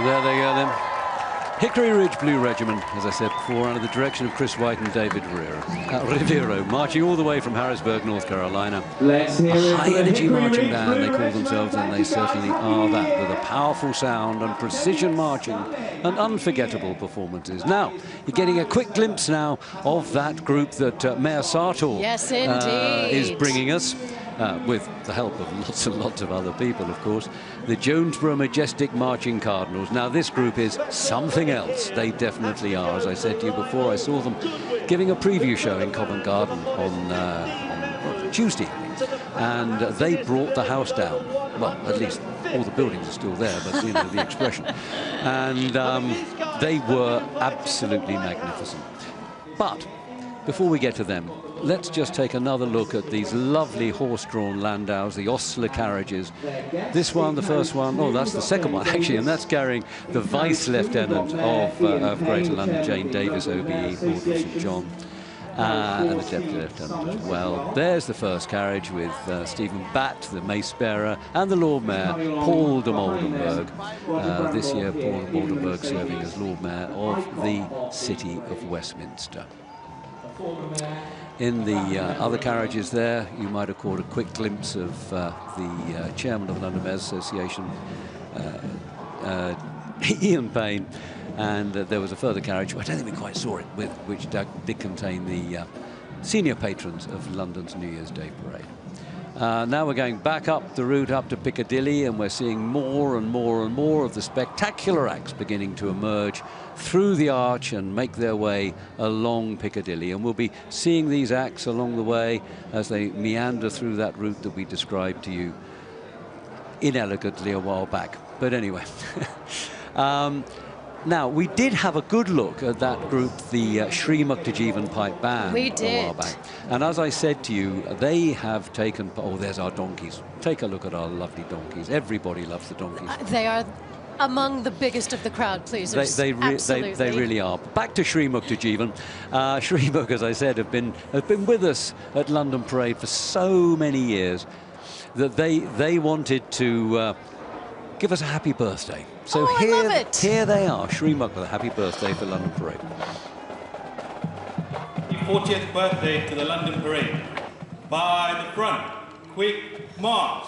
There they go then. Hickory Ridge Blue Regiment, as I said before, under the direction of Chris White and David Rivero, marching all the way from Harrisburg, North Carolina. Let's hear A it high-energy marching Ridge band, they Blue call themselves, and they certainly are that, with a powerful sound and precision marching and unforgettable performances. Now, you're getting a quick glimpse now of that group that Mayor Sartor yes, indeed. is bringing us. With the help of lots and lots of other people, of course, the Jonesboro Majestic Marching Cardinals. Now, this group is something else. They definitely are. As I said to you before, I saw them giving a preview show in Covent Garden on Tuesday, and they brought the house down. Well, at least all the buildings are still there, but you know the expression. And they were absolutely magnificent. But before we get to them, let's just take another look at these lovely horse-drawn landaus, the ostler carriages. This one, the first one, oh, that's the second one, actually, and that's carrying the Vice Lieutenant of Greater London, Jane Davis, OBE, Lord of St John, and the Deputy Lieutenant as well. There's the first carriage with Stephen Batt, the mace bearer, and the Lord Mayor, Paul de Moldenberg. This year, Paul de Moldenberg serving as Lord Mayor of the City of Westminster. In the other carriages there, you might have caught a quick glimpse of the chairman of the London Mayor's Association, Ian Payne, and there was a further carriage, I don't think we quite saw it, which did contain the senior patrons of London's New Year's Day parade. Now we're going back up the route up to Piccadilly, and we're seeing more and more and more of the spectacular acts beginning to emerge through the arch and make their way along Piccadilly. And we'll be seeing these acts along the way as they meander through that route that we described to you inelegantly a while back. But anyway. Now, we did have a good look at that group, the Sri Muktajeevan Pipe Band, we a did. while back. And as I said to you, they have taken... Oh, there's our donkeys. Take a look at our lovely donkeys. Everybody loves the donkeys. They are among the biggest of the crowd pleasers. They really are. Back to Sri Muktajeevan. Sri Muk, as I said, have been with us at London Parade for so many years that they wanted to give us a happy birthday. So here they are, Sri Muk with a happy birthday for London Parade. 40th birthday to the London Parade. By the front, quick march.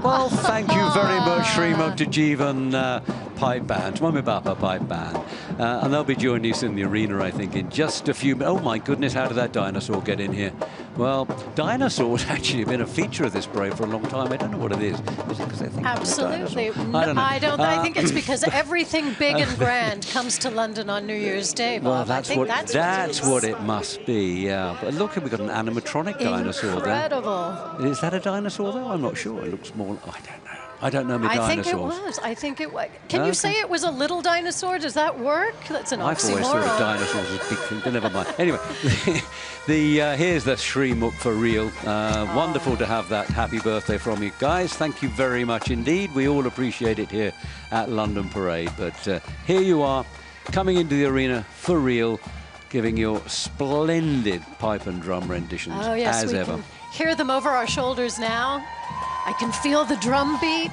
Well, thank you very much, Sri Muktajeevan Pipe Band, Mummy Bapa Pipe Band. And they'll be joining us in the arena, I think, in just a few minutes. Oh, my goodness, how did that dinosaur get in here? Well, dinosaurs actually have been a feature of this parade for a long time. I don't know what it is. Is it because they think absolutely. I don't know. I think it's because everything big and grand comes to London on New Year's Day, Bob. Well, that's what it must be, yeah. But look, we've got an animatronic dinosaur there. Incredible. Is that a dinosaur, though? I'm not sure. It looks more... Oh, I don't know. I don't know my dinosaurs. I think it was. Can you say it was a little dinosaur? Does that work? That's an oxymoron. I've always thought of dinosaurs as big things, but never mind. Anyway, here's the Sri Muk for real. Wonderful to have that happy birthday from you guys. Thank you very much indeed. We all appreciate it here at London Parade. But here you are, coming into the arena for real, giving your splendid pipe and drum renditions as ever. Can hear them over our shoulders now. I can feel the drum beat.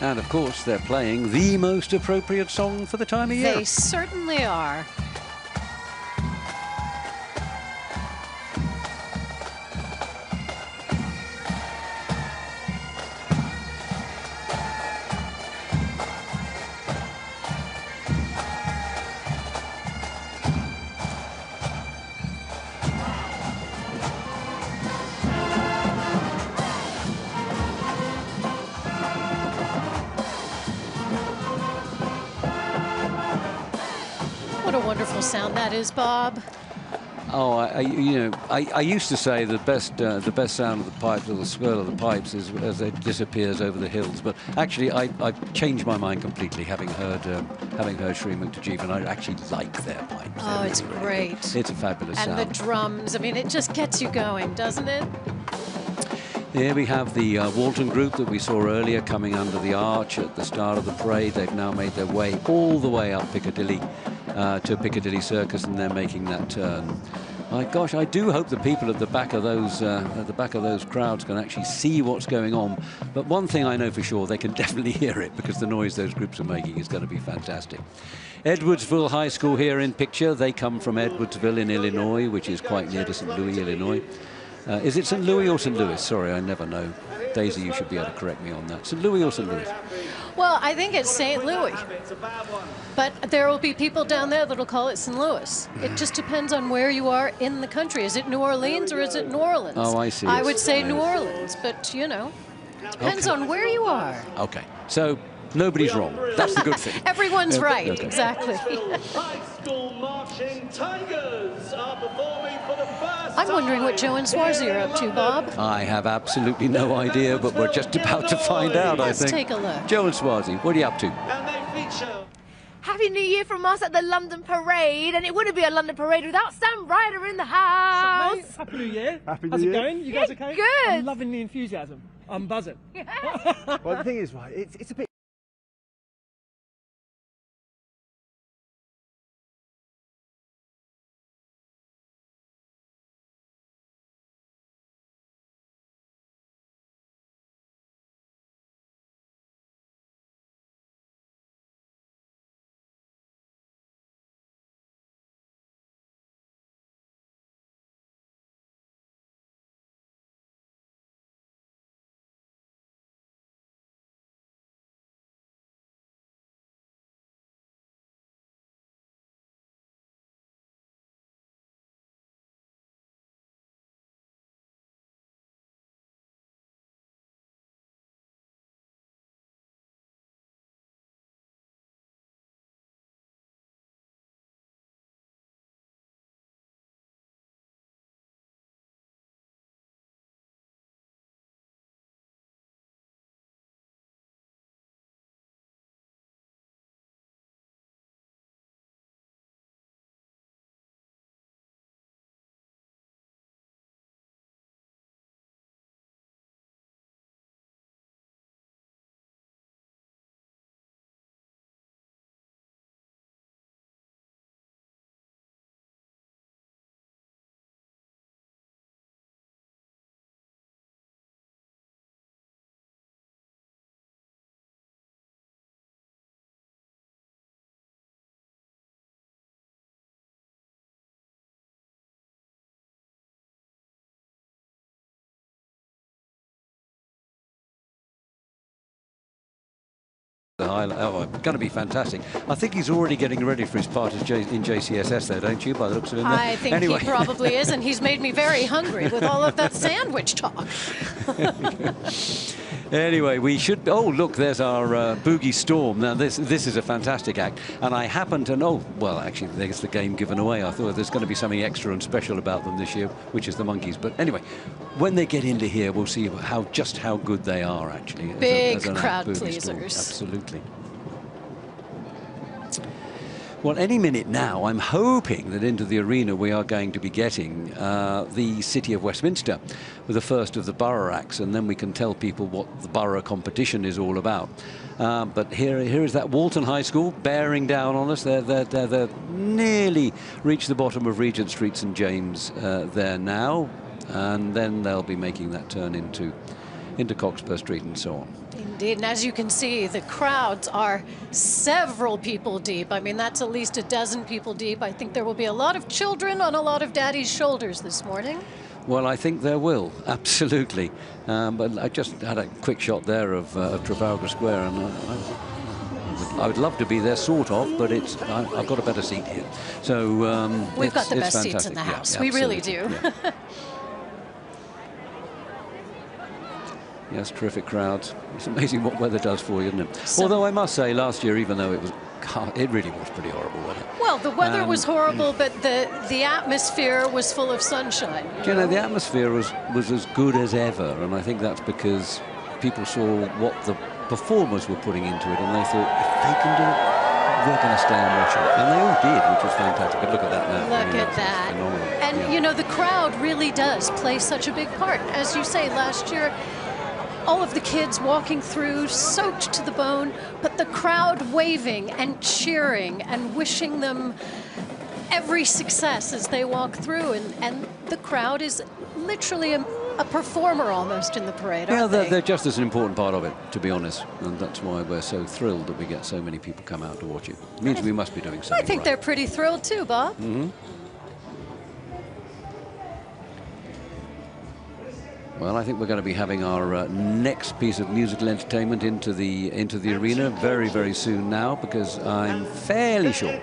And of course, they're playing the most appropriate song for the time of year. They certainly are. What a wonderful sound that is, Bob. Oh, I used to say the best sound of the pipes, or the swirl of the pipes, is as it disappears over the hills. But actually, I've changed my mind completely, having heard Shri Muktajiv, and I actually like their pipes. Oh, They're it's really, really great. good. It's a fabulous sound. And the drums. I mean, it just gets you going, doesn't it? Here we have the Walton group that we saw earlier coming under the arch at the start of the parade. They've now made their way all the way up Piccadilly to Piccadilly Circus, and they're making that turn. My gosh, I do hope the people at the back of those crowds can actually see what's going on. But one thing I know for sure, they can definitely hear it, because the noise those groups are making is going to be fantastic. Edwardsville High School here in picture. They come from Edwardsville in Illinois, which is quite near to St. Louis, Illinois. Is it St. Louis or St. Louis? Sorry, I never know. Daisy, you should be able to correct me on that. St. Louis or St. Louis? Well, I think it's St. Louis. But there will be people down there that'll call it St. Louis. It just depends on where you are in the country. Is it New Orleans or is it New Orleans? Oh, I see. I would say New Orleans, but, you know, depends on where you are. Okay, so nobody's wrong. That's the good thing. Everyone's right, okay. exactly. High School Marching Tigers are performing for the first I'm wondering what Joe and Swarzy are up to, Bob. I have absolutely no idea, but we're just about to find out, I think. Let's take a look. Joe and Swarzy, what are you up to? And they feature Happy New Year from us at the London Parade, and it wouldn't be a London Parade without Sam Ryder in the house. Mate, Happy New Year. Happy How's New it Year. going? You guys okay? Good. I'm loving the enthusiasm. I'm buzzing. Well, the thing is, right, it's a bit. Oh, going to be fantastic. I think he's already getting ready for his part in JCSS there, don't you, by the looks of him? I think anyway. he probably is, and he's made me very hungry with all of that sandwich talk. Anyway, we should. Oh, look, there's our Boogie Storm. Now, this is a fantastic act, and I happen to know. Well, actually, there's the game given away. I thought there's going to be something extra and special about them this year, which is the monkeys. But anyway, when they get into here, we'll see just how good they are. Actually, Big as an crowd act, Boogie Storm. pleasers. Absolutely. Well, any minute now, I'm hoping that into the arena we are going to be getting the City of Westminster with the first of the borough acts, and then we can tell people what the borough competition is all about. But here is that Walton High School bearing down on us. They're nearly reached the bottom of Regent Street, St. James there now, and then they'll be making that turn into Cockspur Street and so on. Indeed, and as you can see, the crowds are several people deep. I mean, that's at least a dozen people deep. I think there will be a lot of children on a lot of daddy's shoulders this morning. Well, I think there will, absolutely. But I just had a quick shot there of Trafalgar Square, and I would love to be there, sort of, but I've got a better seat here. So we've got the it's best seats in the house. We really do. Yeah. Yes, terrific crowds. It's amazing what weather does for you, isn't it? Although I must say, last year, even though it was it really was pretty horrible, wasn't it? Well, the weather was horrible, but the atmosphere was full of sunshine. Do you know, the atmosphere was as good as ever, and I think that's because people saw what the performers were putting into it, and they thought, if they can do it, we're going to stay and watch it. And they all did, which was fantastic. But look at that now. Look at that. Phenomenal. And, you know, the crowd really does play such a big part. As you say, last year, all of the kids walking through, soaked to the bone, but the crowd waving and cheering and wishing them every success as they walk through. And the crowd is literally a performer almost in the parade, aren't they? They're just as an important part of it, to be honest. And that's why we're so thrilled that we get so many people come out to watch it. It means we must be doing something I think right. they're pretty thrilled too, Bob. Mm-hmm. Well, I think we're going to be having our next piece of musical entertainment into the arena very, very soon now, because I'm fairly sure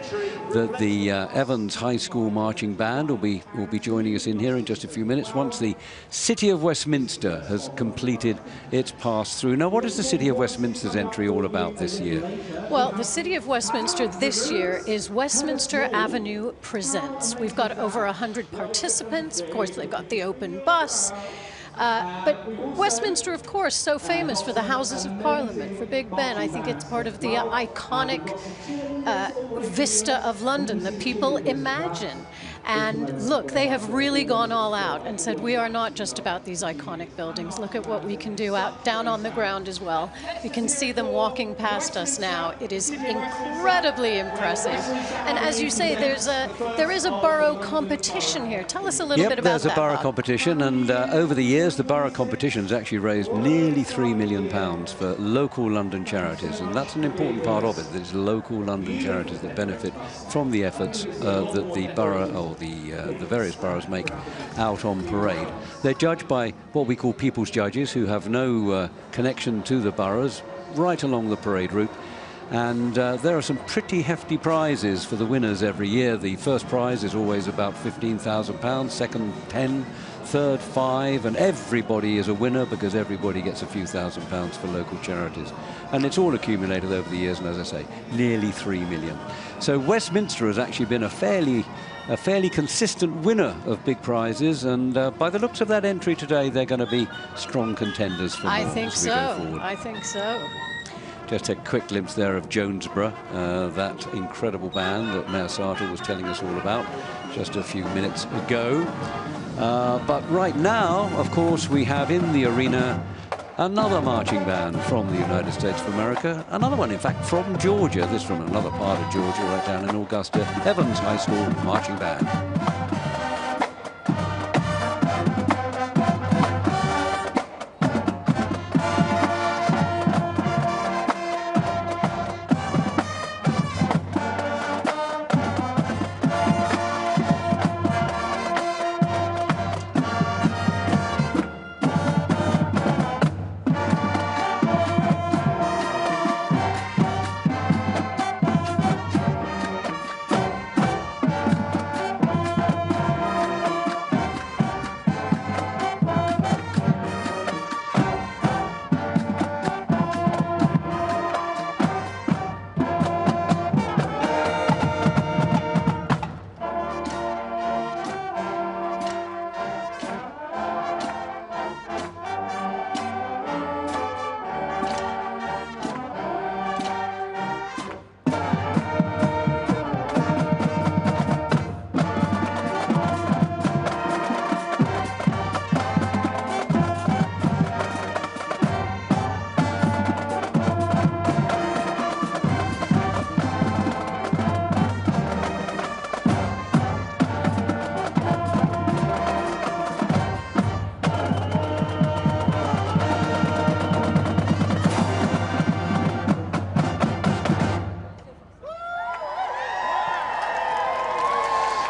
that the Evans High School Marching Band will be joining us in here in just a few minutes once the City of Westminster has completed its pass-through. Now, what is the City of Westminster's entry all about this year? Well, the City of Westminster this year is Westminster Avenue Presents. We've got over 100 participants. Of course, they've got the open bus. But Westminster, of course, so famous for the Houses of Parliament, for Big Ben. I think it's part of the iconic vista of London that people imagine. And look, they have really gone all out and said, we are not just about these iconic buildings. Look at what we can do down on the ground as well. We can see them walking past us now. It is incredibly impressive. And as you say, there is a borough competition here. Tell us a little bit about that, there's a borough Bob. competition, and over the years, the borough competition has actually raised nearly £3 million for local London charities, and that's an important part of it. There's local London charities that benefit from the efforts that the borough or the various boroughs make out on parade. They're judged by what we call people's judges, who have no connection to the boroughs, right along the parade route. And there are some pretty hefty prizes for the winners every year. The first prize is always about £15,000, second 10, third 5, and everybody is a winner because everybody gets a few £1,000s for local charities. And it's all accumulated over the years, and as I say, nearly 3 million. So Westminster has actually been a fairly consistent winner of big prizes, and by the looks of that entry today, they're going to be strong contenders for more I think as we go forward. I think so. Just a quick glimpse there of Jonesborough, that incredible band that Mayor Sartor was telling us all about just a few minutes ago. But right now, of course, we have in the arena another marching band from the United States of America, another one, in fact, from Georgia, this from another part of Georgia, right down in Augusta, Evans High School Marching Band.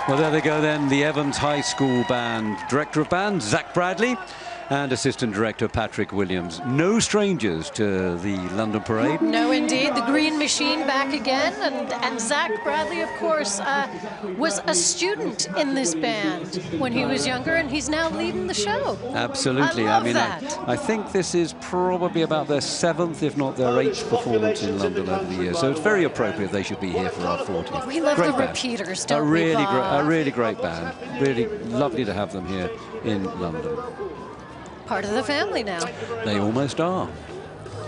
Well, there they go then, the Evans High School Band. Director of Band, Zach Bradley. and Assistant Director Patrick Williams. No strangers to the London Parade. No, indeed. The Green Machine back again. And Zach Bradley, of course, was a student in this band when he was younger, and he's now leading the show. Absolutely. I love that. I think this is probably about their 7th, if not their 8th performance in London over the years. So it's very appropriate they should be here for our 40th. We love great the band. repeaters, don't we, A really great band. Really lovely to have them here in London. Part of the family now. They almost are.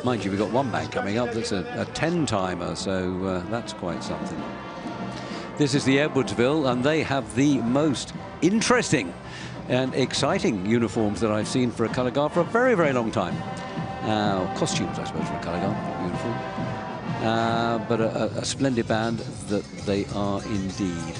Mind you, we've got one band coming up that's a 10-timer, so that's quite something. This is the Edwardsville, and they have the most interesting and exciting uniforms that I've seen for a colour guard for a very, very long time. Costumes, I suppose, for a colour guard, uniform. But a splendid band that they are indeed.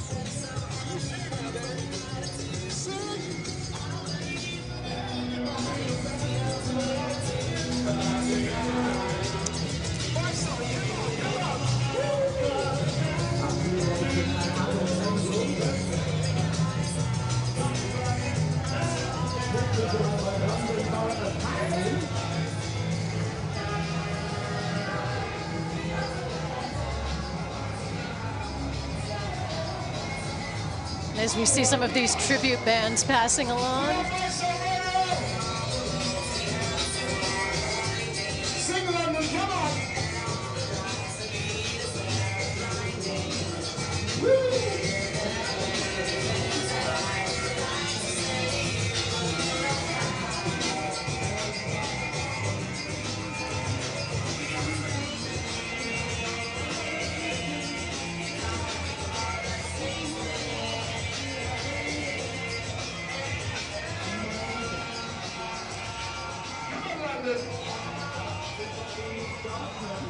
As we see some of these tribute bands passing along.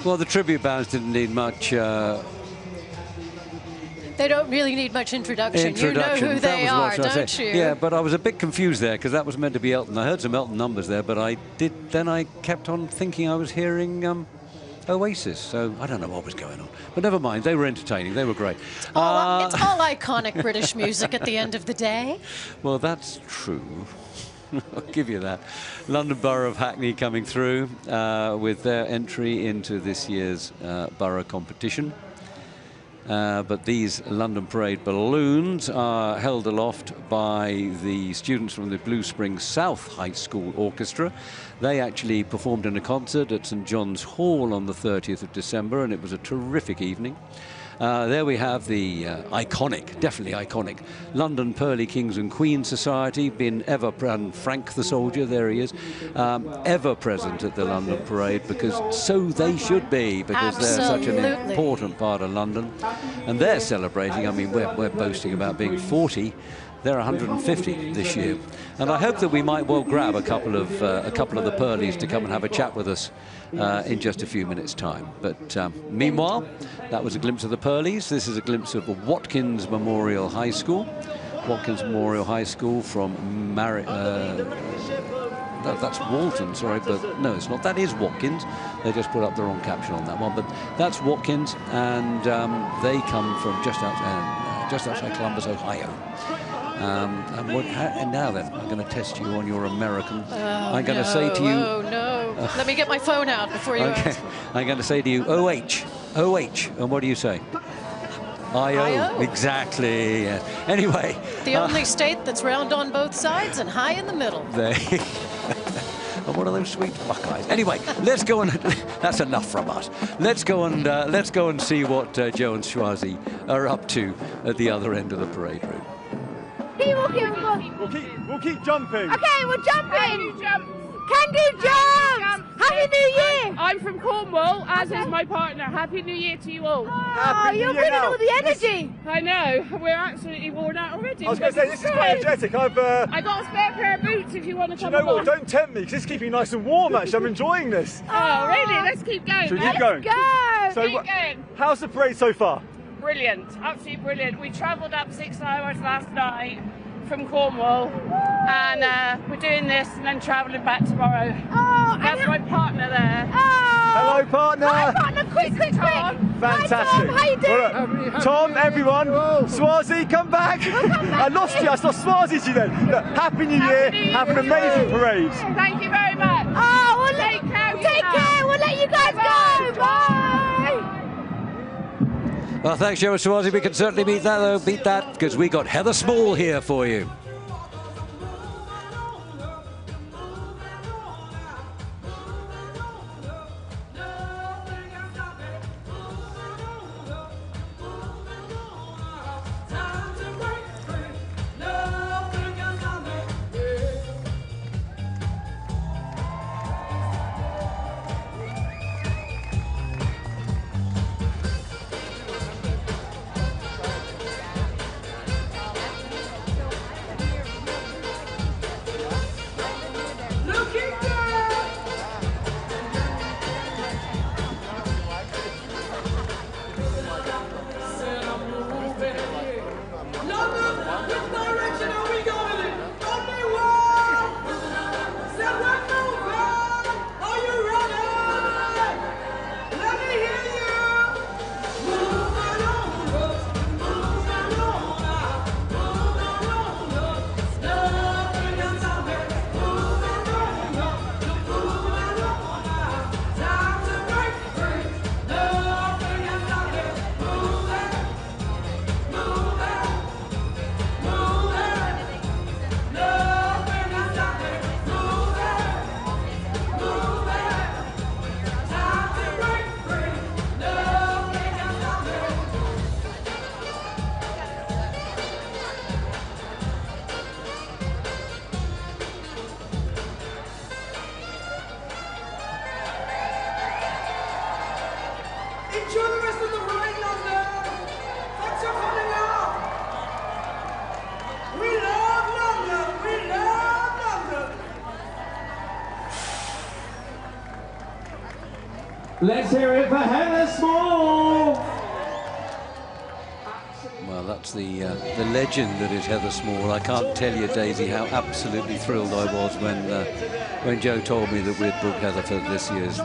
Well, the tribute bands didn't need much. They don't really need much introduction. You know who they are, don't you? Yeah, but I was a bit confused there because that was meant to be Elton. I heard some Elton numbers there, but I kept on thinking I was hearing Oasis. So I don't know what was going on. But never mind, they were entertaining. They were great. It's all iconic British music at the end of the day. Well, that's true. I'll give you that. London Borough of Hackney coming through with their entry into this year's borough competition. But these London Parade balloons are held aloft by the students from the Blue Springs South High School Orchestra. They actually performed in a concert at St John's Hall on the 30th of December, and it was a terrific evening. There we have the iconic, definitely iconic, London Pearly Kings and Queens Society, been ever present. Frank the Soldier, there he is, ever present at the London Parade, because so they should be, because they're such an important part of London. And they're celebrating, I mean, we're boasting about being 40. They're 150 this year, and I hope that we might well grab a couple of the Pearlies to come and have a chat with us in just a few minutes' time. But meanwhile, that was a glimpse of the Pearlies. This is a glimpse of Watkins Memorial High School. Watkins Memorial High School from that's Walton, sorry, but no, it's not. That is Watkins. They just put up the wrong caption on that one, but that's Watkins, and they come from just outside Columbus, Ohio. And now then, I'm going to test you on your American. I'm going to say to you... Oh, no. Let me get my phone out before you ask. I'm going to say to you, OH. OH. And what do you say? I-O. Exactly. Yeah. Anyway. The only state that's round on both sides and high in the middle. And one of those sweet Buckeyes. Anyway, let's go and... That's enough from us. Let's go and see what Joe and Schwazi are up to at the other end of the parade route. We'll keep jumping. Okay, we're jumping. Can do jumps. Happy New Year. I'm from Cornwall, as is my partner. Happy New Year to you all. Oh, you're bringing all the energy. I know. We're absolutely worn out already. I was going to say, this is quite energetic. I got a spare pair of boots if you want to come along. You know what? Don't tempt me, because it's keeping me nice and warm, actually. I'm enjoying this. Oh, really? Let's keep going. Should we keep going? Go. So, keep going. How's the parade so far? Brilliant. Absolutely brilliant. We travelled up 6 hours last night from Cornwall, and we're doing this and then travelling back tomorrow. Oh, That's my partner there. Hello, partner. Hi, partner, quick. Fantastic. Hi, Tom. How you doing? Look, Tom, everyone, Swazi, come back. I lost you. I lost Swazi to you then. Look, Happy New Year. Have an amazing parade. Thank you very much. Oh, we'll Take care. Take care. We'll let you guys go. Bye. Well, thanks, Joe Swazi. We can certainly beat that, because we got Heather Small here for you. Let's hear it for Heather Small! Well, that's the legend that is Heather Small. I can't tell you, Daisy, how absolutely thrilled I was when Joe told me that we'd booked Heather for this year's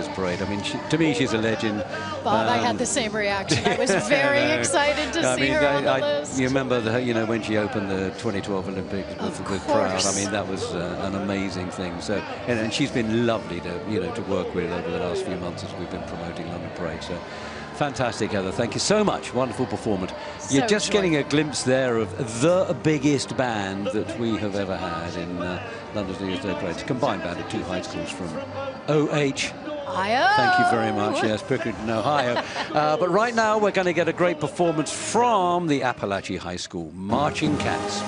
parade. I mean, to me, she's a legend. Bob, I had the same reaction. I was very excited to see her on the list. You remember, when she opened the 2012 Olympics with the crowd. I mean, that was an amazing thing. So, and she's been lovely to work with over the last few months as we've been promoting London Parade. So. Fantastic, Heather. Thank you so much. Wonderful performance. You're just getting a glimpse there of the biggest band that we have ever had in London's New Year's Day Parade. It's a combined band of two high schools from OH. Ohio. Thank you very much. Yes, Pickerington, Ohio. But right now, we're going to get a great performance from the Appalachia High School Marching Cats.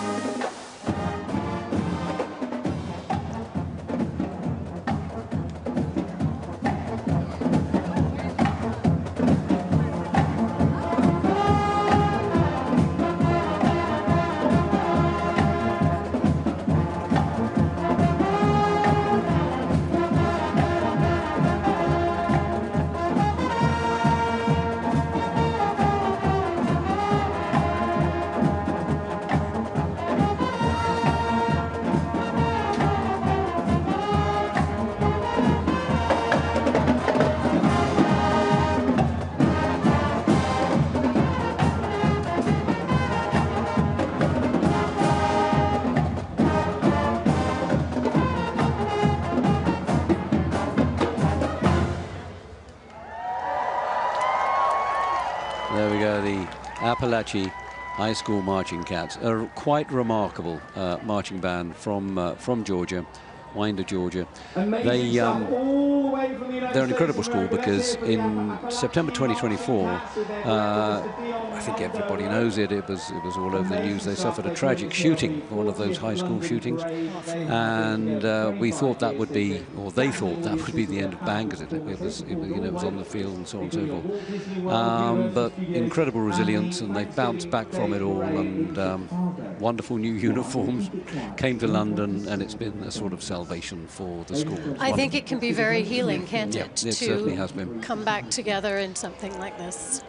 There we go, the Appalachia High School Marching Cats, a quite remarkable marching band from Georgia, Winder, Georgia. They're an incredible school because in September 2024, I think everybody knows it. It was all over the news. They suffered a tragic shooting, one of those high school shootings, and we thought that would be, or they thought that would be the end of band because it was on the field and so on and so forth. But incredible resilience, and they bounced back from it all, and wonderful new uniforms came to London, and it's been a sort of salvation for the school. I think it can be very healing, can't it? It certainly has been. Come back together in something like this.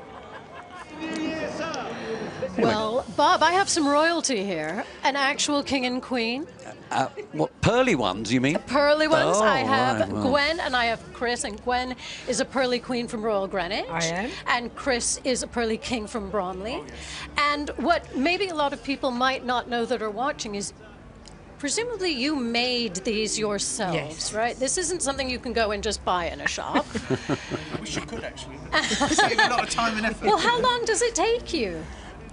Well, Bob, I have some royalty here. An actual king and queen. What, pearly ones, you mean? Pearly ones. Oh, I have right, well. Gwen and I have Chris, and Gwen is a pearly queen from Royal Greenwich. I am. And Chris is a pearly king from Bromley. And what maybe a lot of people might not know that are watching is presumably you made these yourselves, Yes. right? This isn't something you can go and just buy in a shop. I wish I could, actually. Save a lot of time and effort. Well, how long does it take you?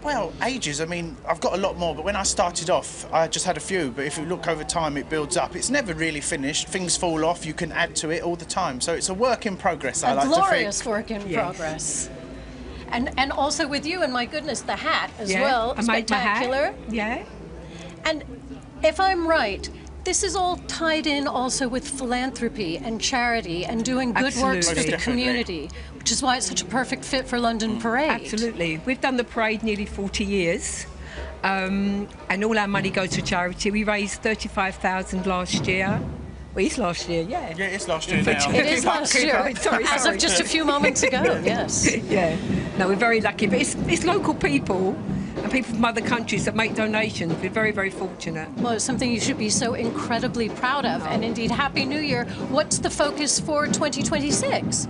Well, ages. I mean, I've got a lot more, but when I started off, I just had a few. But if you look over time, it builds up. It's never really finished. Things fall off. You can add to it all the time. So it's a work in progress, I like to think. A glorious work in progress. And also with you, and my goodness, the hat as well. I made my hat. Spectacular. Yeah. And if I'm right, this is all tied in also with philanthropy and charity and doing good works for Absolutely. the community, which is why it's such a perfect fit for London Parade. Absolutely. We've done the parade nearly 40 years. And all our money goes to charity. We raised 35,000 last year. Well, it's last year, yeah. Yeah, it's last year now. It is last year, Sorry. as of just a few moments ago, yes. Yeah. No, we're very lucky. But it's local people and people from other countries that make donations. We're very, very fortunate. Well, it's something you should be so incredibly proud of. And indeed, Happy New Year. What's the focus for 2026?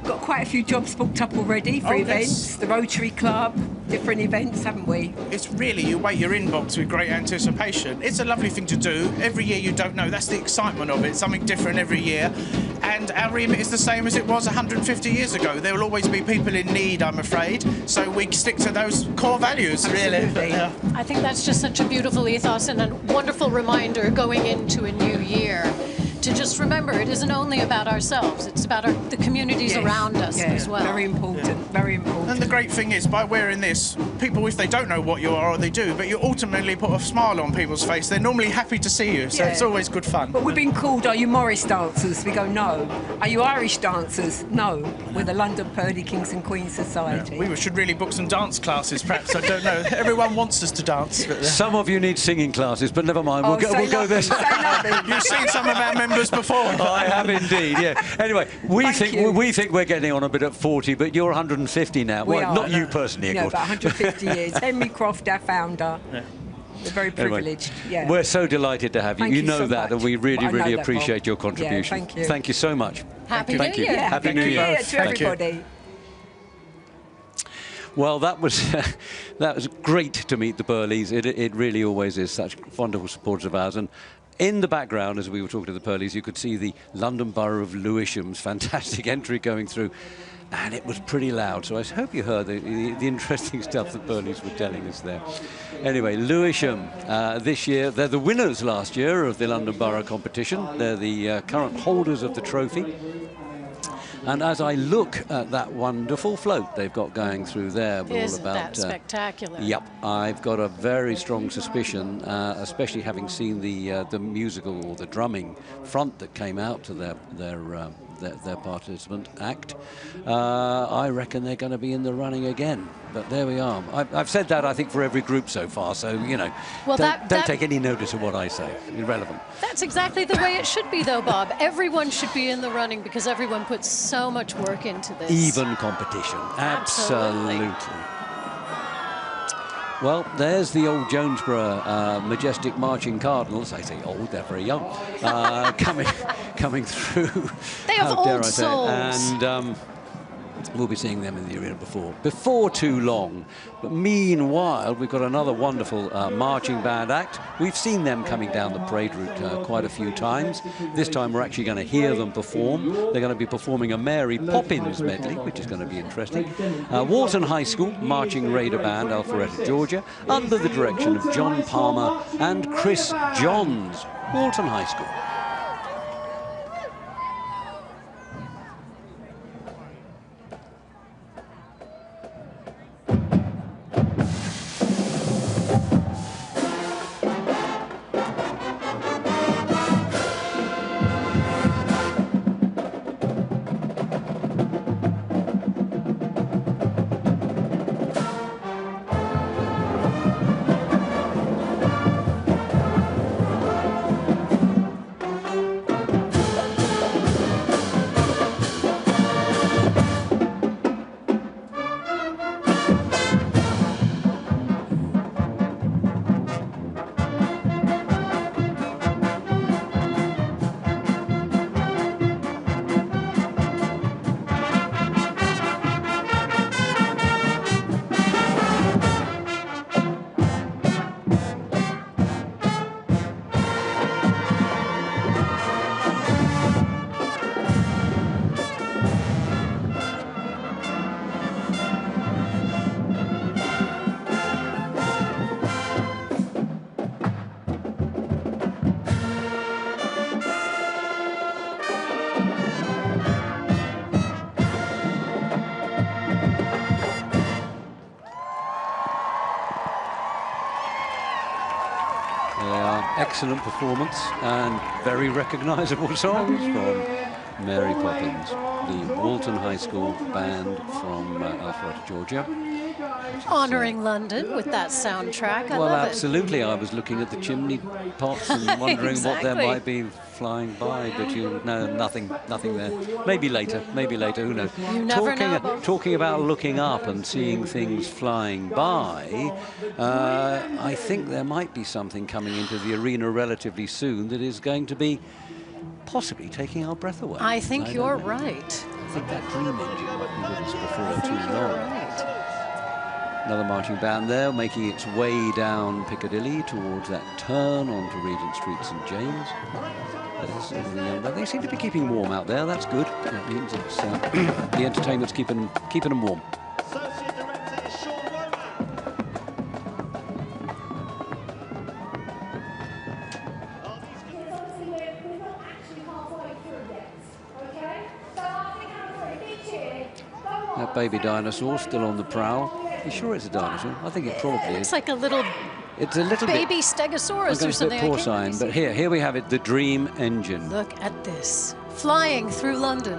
Got quite a few jobs booked up already for events. The Rotary Club, different events, haven't we? It's really, you wait your inbox with great anticipation. It's a lovely thing to do. Every year you don't know. That's the excitement of it. Something different every year. And our remit is the same as it was 150 years ago. There will always be people in need, I'm afraid. So we stick to those core values, really. Yeah. I think that's just such a beautiful ethos and a wonderful reminder going into a new year. To just remember, it isn't only about ourselves, it's about the communities around us as well. Very important, very important. And the great thing is, by wearing this, people, if they don't know what you are, or they do, but you ultimately put a smile on people's face, they're normally happy to see you, so it's always good fun. But we've been called, are you Morris dancers? We go, no. Are you Irish dancers? No. We're the London Pearly Kings and Queens Society. We should really book some dance classes, perhaps, I don't know. Everyone wants us to dance. But, Some of you need singing classes, but never mind, we'll go there. You've seen some of our members before. I have indeed, yeah. Anyway, we think we're getting on a bit at 40, but you're 150 now. We well, are. not you personally, of no, course. but 150 years. Henry Croft, our founder. Yeah. We're very privileged. Anyway, we're so delighted to have you. Thank you know so that, much. and we really, I know really that, appreciate Bob. your contribution. Yeah, thank you. Thank you so much. Happy Thank New you. Year. Happy New Year to everybody. Well, that was great to meet the Burleys. It really always is such wonderful supporters of ours. And in the background, as we were talking to the Burleys, you could see the London Borough of Lewisham's fantastic entry going through. And it was pretty loud, so I hope you heard the interesting stuff that Burleys were telling us there. Anyway, Lewisham, this year, they're the winners last year of the London Borough competition. They're the current holders of the trophy. And as I look at that wonderful float they've got going through there, Isn't that spectacular? Yep, I've got a very strong suspicion, especially having seen the musical or the drumming front that came out to their participant act. I reckon they're going to be in the running again. But there we are. I've said that, I think, for every group so far. So, you know, well, don't take any notice of what I say. Irrelevant. That's exactly the way it should be, though, Bob. Everyone should be in the running because everyone puts so much work into this. Even competition. Absolutely. Well, there's the old Jonesborough majestic marching cardinals. I say old, they're very young. Coming through. They have old souls. And we'll be seeing them in the arena before too long. But meanwhile, we've got another wonderful marching band act. We've seen them coming down the parade route quite a few times. This time we're actually going to hear them perform. They're going to be performing a Mary Poppins medley, which is going to be interesting. Walton High School Marching Raider Band, Alpharetta, Georgia, under the direction of John Palmer and Chris Johns. Walton High School. excellent performance and very recognisable songs from Mary Poppins, the Walton High School band from Alpharetta, Georgia. Honouring London with that soundtrack. I well, love absolutely. it. I was looking at the chimney pots and wondering Exactly. what there might be flying by, but no, nothing there. Maybe later, who knows? You never know. Talking about looking up and seeing things flying by, I think there might be something coming into the arena relatively soon that is going to be possibly taking our breath away. I think you're right. I think that dream engine might be with us before too long. You're right. Another marching band there, making its way down Piccadilly towards that turn onto Regent Street, St James. They seem to be keeping warm out there. That's good. That means it's the entertainment's keeping them warm. Associate Director is Sean Rowan. We're not actually halfway through yet, okay? So after count three, big cheer. Go on. That baby dinosaur still on the prowl. You sure it's a dinosaur? I think it probably It's is. like a little It's a little baby bit. stegosaurus I'm or something. a bit porcine, but here we have it, the dream engine. Look at this. Flying through London.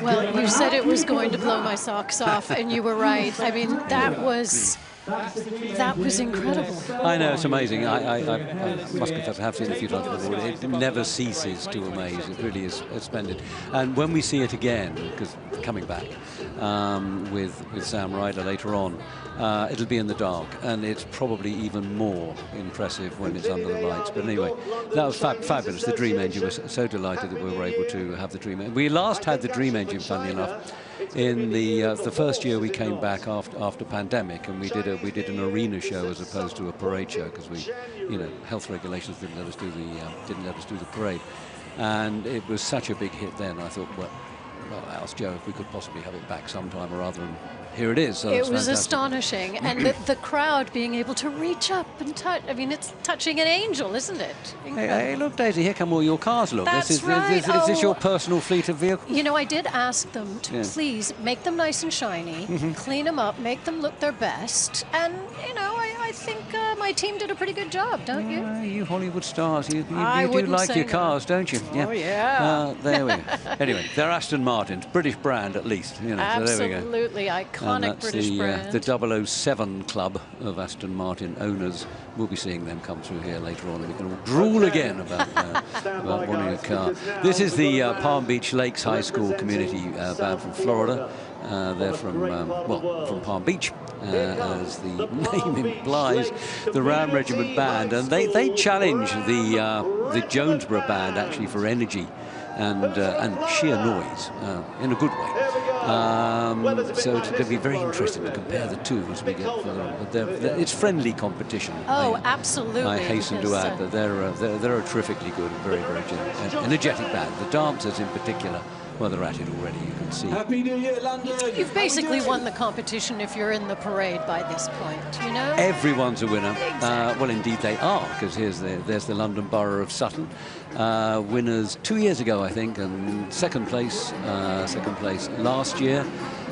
Well, you said it was going to blow my socks off, and you were right. I mean, that was That was incredible. I know, it's amazing. I must confess, I have seen it a few times before. It never ceases to amaze. It really is splendid. And when we see it again, because coming back with Sam Ryder later on, it'll be in the dark, and it's probably even more impressive when it's under the lights. But anyway, that was fabulous. The Dream Engine, was so delighted that we were able to have the Dream Engine. We last had the Dream Engine, funnily enough, in the first year we came back after pandemic, and we did an arena show as opposed to a parade show, because health regulations didn't let us do the parade, and it was such a big hit then. I thought, well, I asked Joe if we could possibly have it back sometime or other, and here it is. So it was astonishing, and the crowd being able to reach up and touch. I mean, it's touching an angel, isn't it? Hey, look, Daisy, here come all your cars. Look, That's is right. this your personal fleet of vehicles? You know, I did ask them to please make them nice and shiny, clean them up, make them look their best, and I think my team did a pretty good job, don't you? You Hollywood stars, you do wouldn't like say your no. cars, don't you? Oh, yeah. There we go. Anyway, they're Aston Martins, British brand at least. Absolutely, So iconic and that's British brand. the 007 club of Aston Martin owners. We'll be seeing them come through here later on, and we can all drool again about wanting a car. This is the Palm Beach Lakes High School community band from Florida. They're from Palm Beach, as the name implies, the Ram Regiment band, and they challenge the Jonesboro band actually for energy and sheer noise in a good way. So it's going to be very interesting to compare the two as we get further on. But it's friendly competition. Oh, absolutely. I hasten to add that they're a terrifically good and very, very energetic band. The dancers in particular, well, they're at it already, you can see. Happy New Year, London. You've basically won the competition if you're in the parade by this point, you know? Everyone's a winner. Exactly. Well, indeed they are, because there's the London Borough of Sutton. Winners 2 years ago, I think, and second place last year.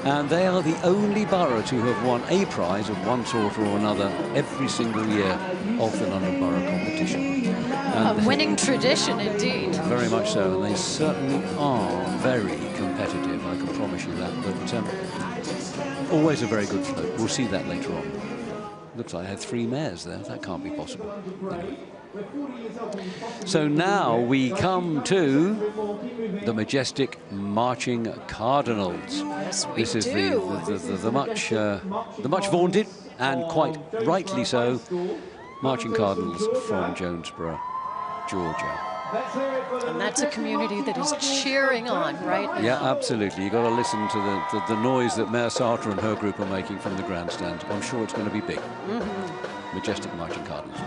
And they are the only borough to have won a prize of one sort or another every single year of the London Borough competition. A winning tradition, indeed. Very much so, and they certainly are very competitive, I can promise you that. But always a very good float. We'll see that later on. Looks like I had 3 mares there. That can't be possible. Anyway. So now we come to the majestic marching cardinals. Yes, we This is do. the much vaunted, and quite rightly so, marching cardinals from Jonesboro, Georgia. And that's a community that is cheering on right now. Yeah, absolutely. You've got to listen to the noise that Mayor Sartre and her group are making from the grandstand. I'm sure it's going to be big. Majestic marching cardinals.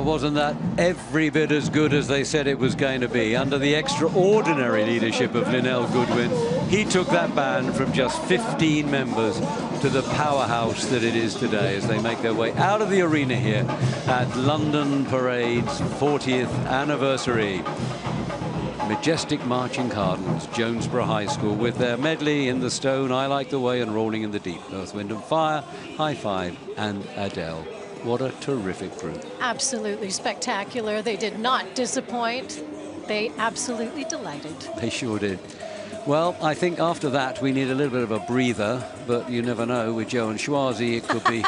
wasn't that every bit as good as they said it was going to be? Under the extraordinary leadership of Linnell Goodwin, he took that band from just 15 members to the powerhouse that it is today as they make their way out of the arena here at London Parade's 40th anniversary. Majestic Marching Cardinals, Jonesborough High School, with their medley in the stone, I Like the Way, and Rolling in the Deep. Earth, Wind and Fire, High Five, and Adele. What a terrific group. Absolutely spectacular. They did not disappoint. They absolutely delighted. They sure did. Well, I think after that we need a little bit of a breather, but you never know with Joe and Schwarzy, it could be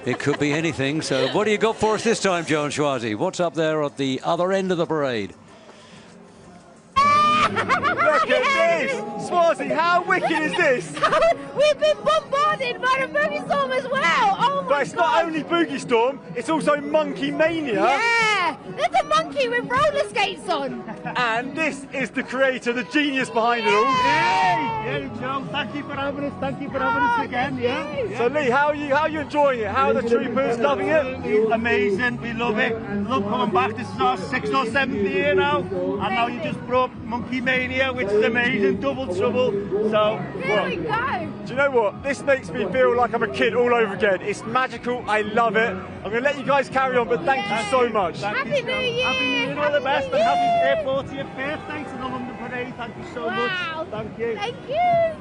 it could be anything. So what do you got for us this time, Joe and Schwarzy? What's up there at the other end of the parade? Look at this! Swarzy, how wicked is this? We've been bombarded by the Boogie Storm as well! Oh my But it's not only Boogie Storm, it's also Monkey Mania. Yeah! There's a monkey with roller skates on! And this is the creator, the genius behind it all. Yeah, Joe, thank you for having us. Thank you for having us again. Yeah. So Lee, how are you enjoying it? How are the troopers loving it? Amazing. We love it. Love coming back. This is our 6th or 7th year now. And now you just brought Monkey Mania, which is amazing. Double trouble. So, Here we go. Do you know what? This makes me feel like I'm a kid all over again. It's magical. I love it. I'm going to let you guys carry on, but thank you so much. Happy New Year! Happy New Year, all the best, and happy 40th birthday to the London Parade. Thank you so much. Thank you. Thank you.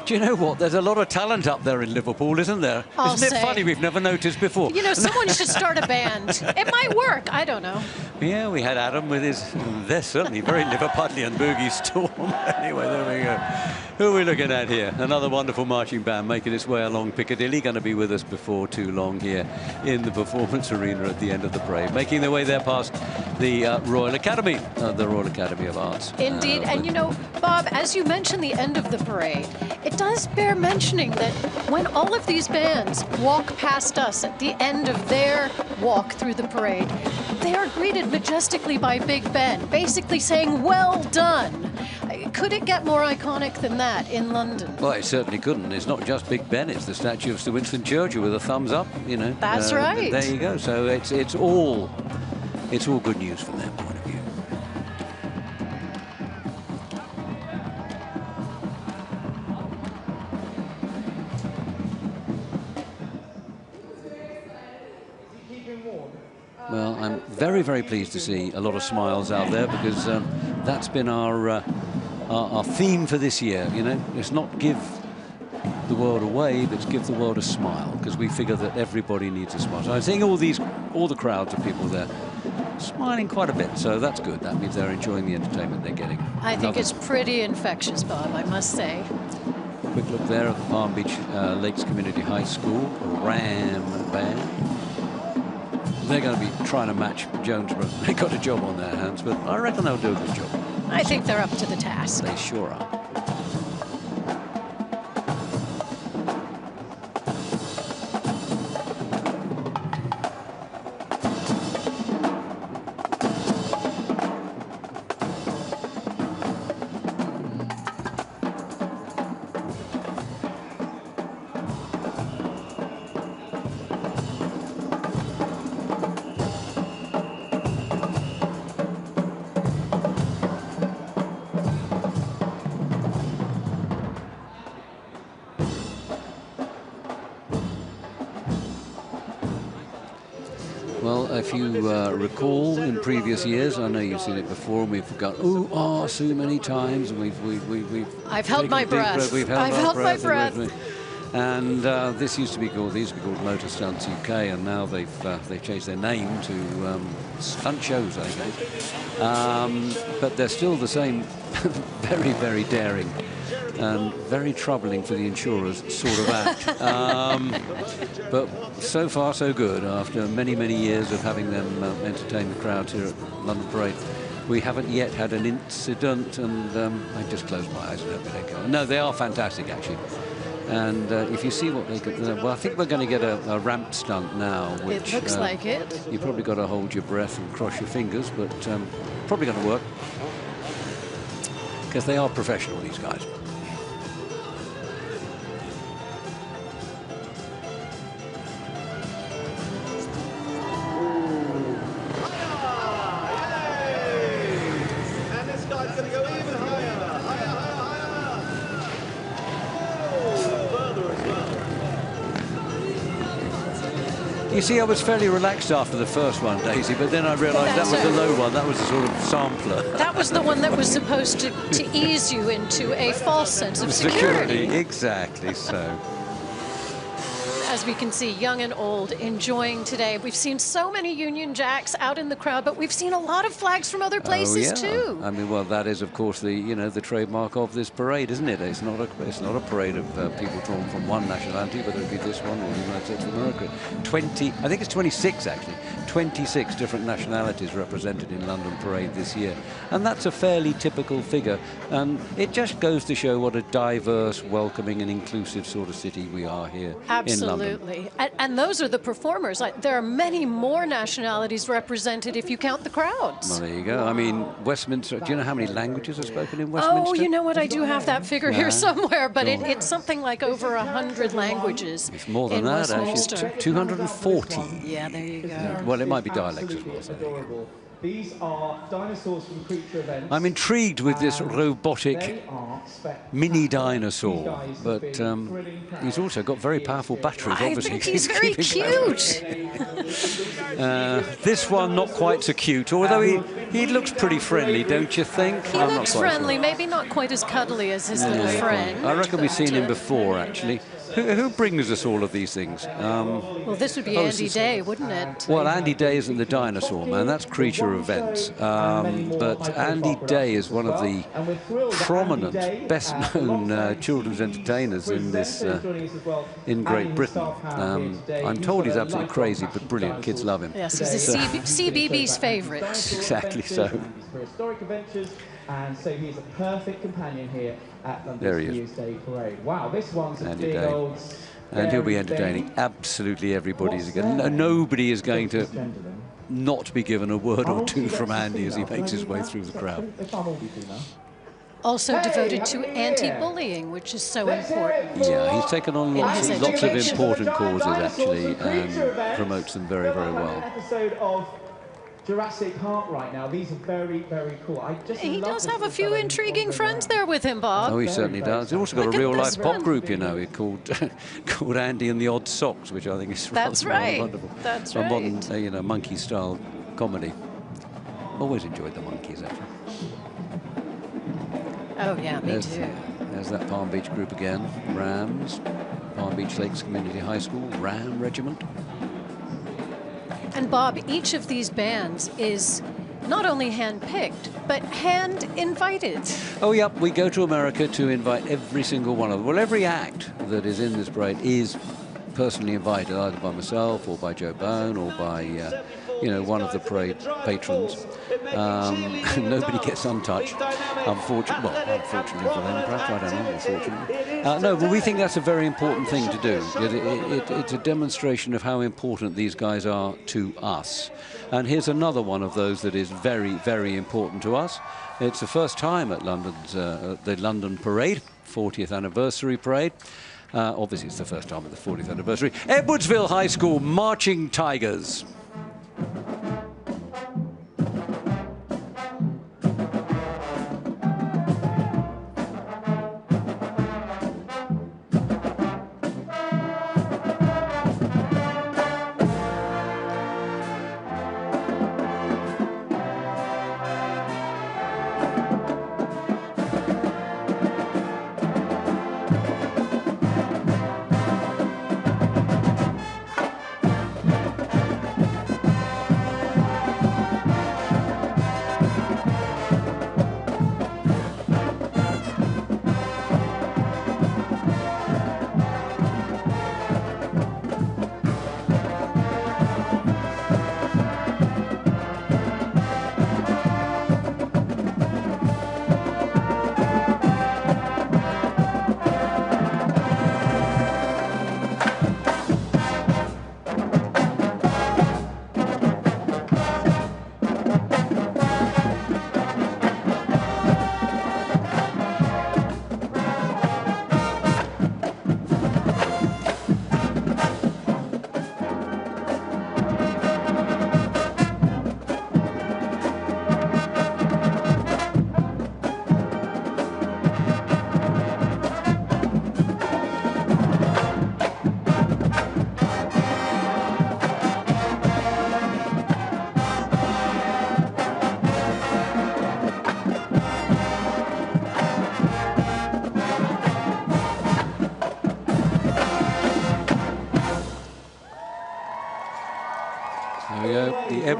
Do you know what? There's a lot of talent up there in Liverpool, isn't there? Isn't it funny? We've never noticed before. You know, someone should start a band. It might work. I don't know. Yeah, we had Adam with his, they're certainly very Liverpudlian Boogie Storm. Anyway, there we go. Who are we looking at here? Another wonderful marching band making its way along Piccadilly. Going to be with us before too long here in the Performance Arena at the end of the parade. Making their way there past the Royal Academy of Arts. Indeed. And you know, Bob, as you mentioned the end of the parade, it does bear mentioning that when all of these bands walk past us at the end of their walk through the parade, they are greeted majestically by Big Ben, basically saying, well done. Could it get more iconic than that in London? Well, it certainly couldn't. It's not just Big Ben, it's the statue of Sir Winston Churchill with a thumbs up, you know. That's right. There you go. So it's all good news from their point of view. Well, I'm very, very pleased to see a lot of smiles out there because that's been our theme for this year. You know, it's not give the world a wave, it's give the world a smile, because we figure that everybody needs a smile. So I'm seeing all the crowds of people there smiling quite a bit, so that's good. That means they're enjoying the entertainment they're getting. I think it's pretty infectious, Bob, I must say. Quick look there at the Palm Beach Lakes Community High School Ram Band. They're going to be trying to match Jonesborough. They got a job on their hands, but I reckon they'll do a good job. I think they're up to the task. They sure are. Well, if you recall in previous years, I know you've seen it before, and we've got so many times, and we've I've held my breath. I've held my breath. And these used to be called Motor Stunts UK, and now they've changed their name to Stunt Shows, I guess. But they're still the same, very, very daring and very troubling for the insurers sort of act. But so far so good. After many, many years of having them entertain the crowds here at London Parade, we haven't yet had an incident, and I just close my eyes and hope they go. No, they are fantastic actually. And if you see what they could, well, I think we're going to get a ramp stunt now. Which, it looks like it. You probably got to hold your breath and cross your fingers, but probably going to work because they are professional, these guys. even higher. Higher, higher. Further as well. You see, I was fairly relaxed after the first one, Daisy, but then I realised that was the low one. That was a sort of sampler. That was the one that was supposed to ease you into a false sense of security. Exactly so. As we can see, young and old enjoying today. We've seen so many Union Jacks out in the crowd, but we've seen a lot of flags from other places too. I mean, well, that is, of course, the the trademark of this parade, isn't it? It's not a parade of people drawn from one nationality, whether it be this one or the United States of America. 20, I think it's 26 actually. 26 different nationalities represented in London Parade this year, and that's a fairly typical figure. And it just goes to show what a diverse, welcoming, and inclusive sort of city we are here in London. Absolutely. And those are the performers. There are many more nationalities represented if you count the crowds. Well, there you go. I mean, Westminster, do you know how many languages are spoken in Westminster? Oh, you know what? I do have that figure here somewhere, but it's something like over 100 languages. It's more than that, actually. 240. Yeah, there you go. Well, it might be dialects as well. So these are dinosaurs from Creature Events. I'm intrigued with this robotic mini dinosaur, but he's also got very powerful batteries, obviously. I think he's very cute. This one, not quite so cute, although he looks pretty friendly, don't you think? He looks friendly, maybe not quite as cuddly as his little friend. I reckon we've seen him before, actually. Who brings us all of these things? Well, this would be Andy Day, wouldn't it? Well, Andy Day isn't the dinosaur man, that's Creature Events. But Andy Day is one of the prominent, best-known children's entertainers in in Great Britain. I'm told he's absolutely crazy, but brilliant. Kids love him. Yes, he's a CBB's favourite. Exactly so. Historic adventures, and so he's a perfect companion here at London's New Year's Day Parade. Wow, this one's a big old... And he'll be entertaining absolutely everybody. Nobody is going to not be given a word or two from Andy as he makes his way through the crowd. Also devoted to anti-bullying, which is so important. Yeah, he's taken on lots of important causes, actually, and promotes them very, very well. Jurassic Park right now. These are very, very cool. He does have a few intriguing friends there with him, Bob. Oh, he certainly does. He's also got a real-life pop group, you know, called Andy and the Odd Socks, which I think is rather wonderful. That's right. A modern, monkey-style comedy. Always enjoyed the monkeys, actually. Oh yeah, me too. There's that Palm Beach group again. Rams, Palm Beach Lakes Community High School, Ram Regiment. And Bob, each of these bands is not only hand-picked, but hand-invited. Oh, yep, we go to America to invite every single one of them. Well, every act that is in this parade is personally invited, either by myself or by Joe Bone or by, one of the parade patrons. Nobody gets untouched, unfortunately for them, perhaps, I don't know, unfortunately. No, but we think that's a very important thing to do. It's a demonstration of how important these guys are to us. And here's another one of those that is very, very important to us. It's the first time at the London Parade, 40th anniversary parade. Obviously, it's the first time at the 40th anniversary. Edwardsville High School Marching Tigers.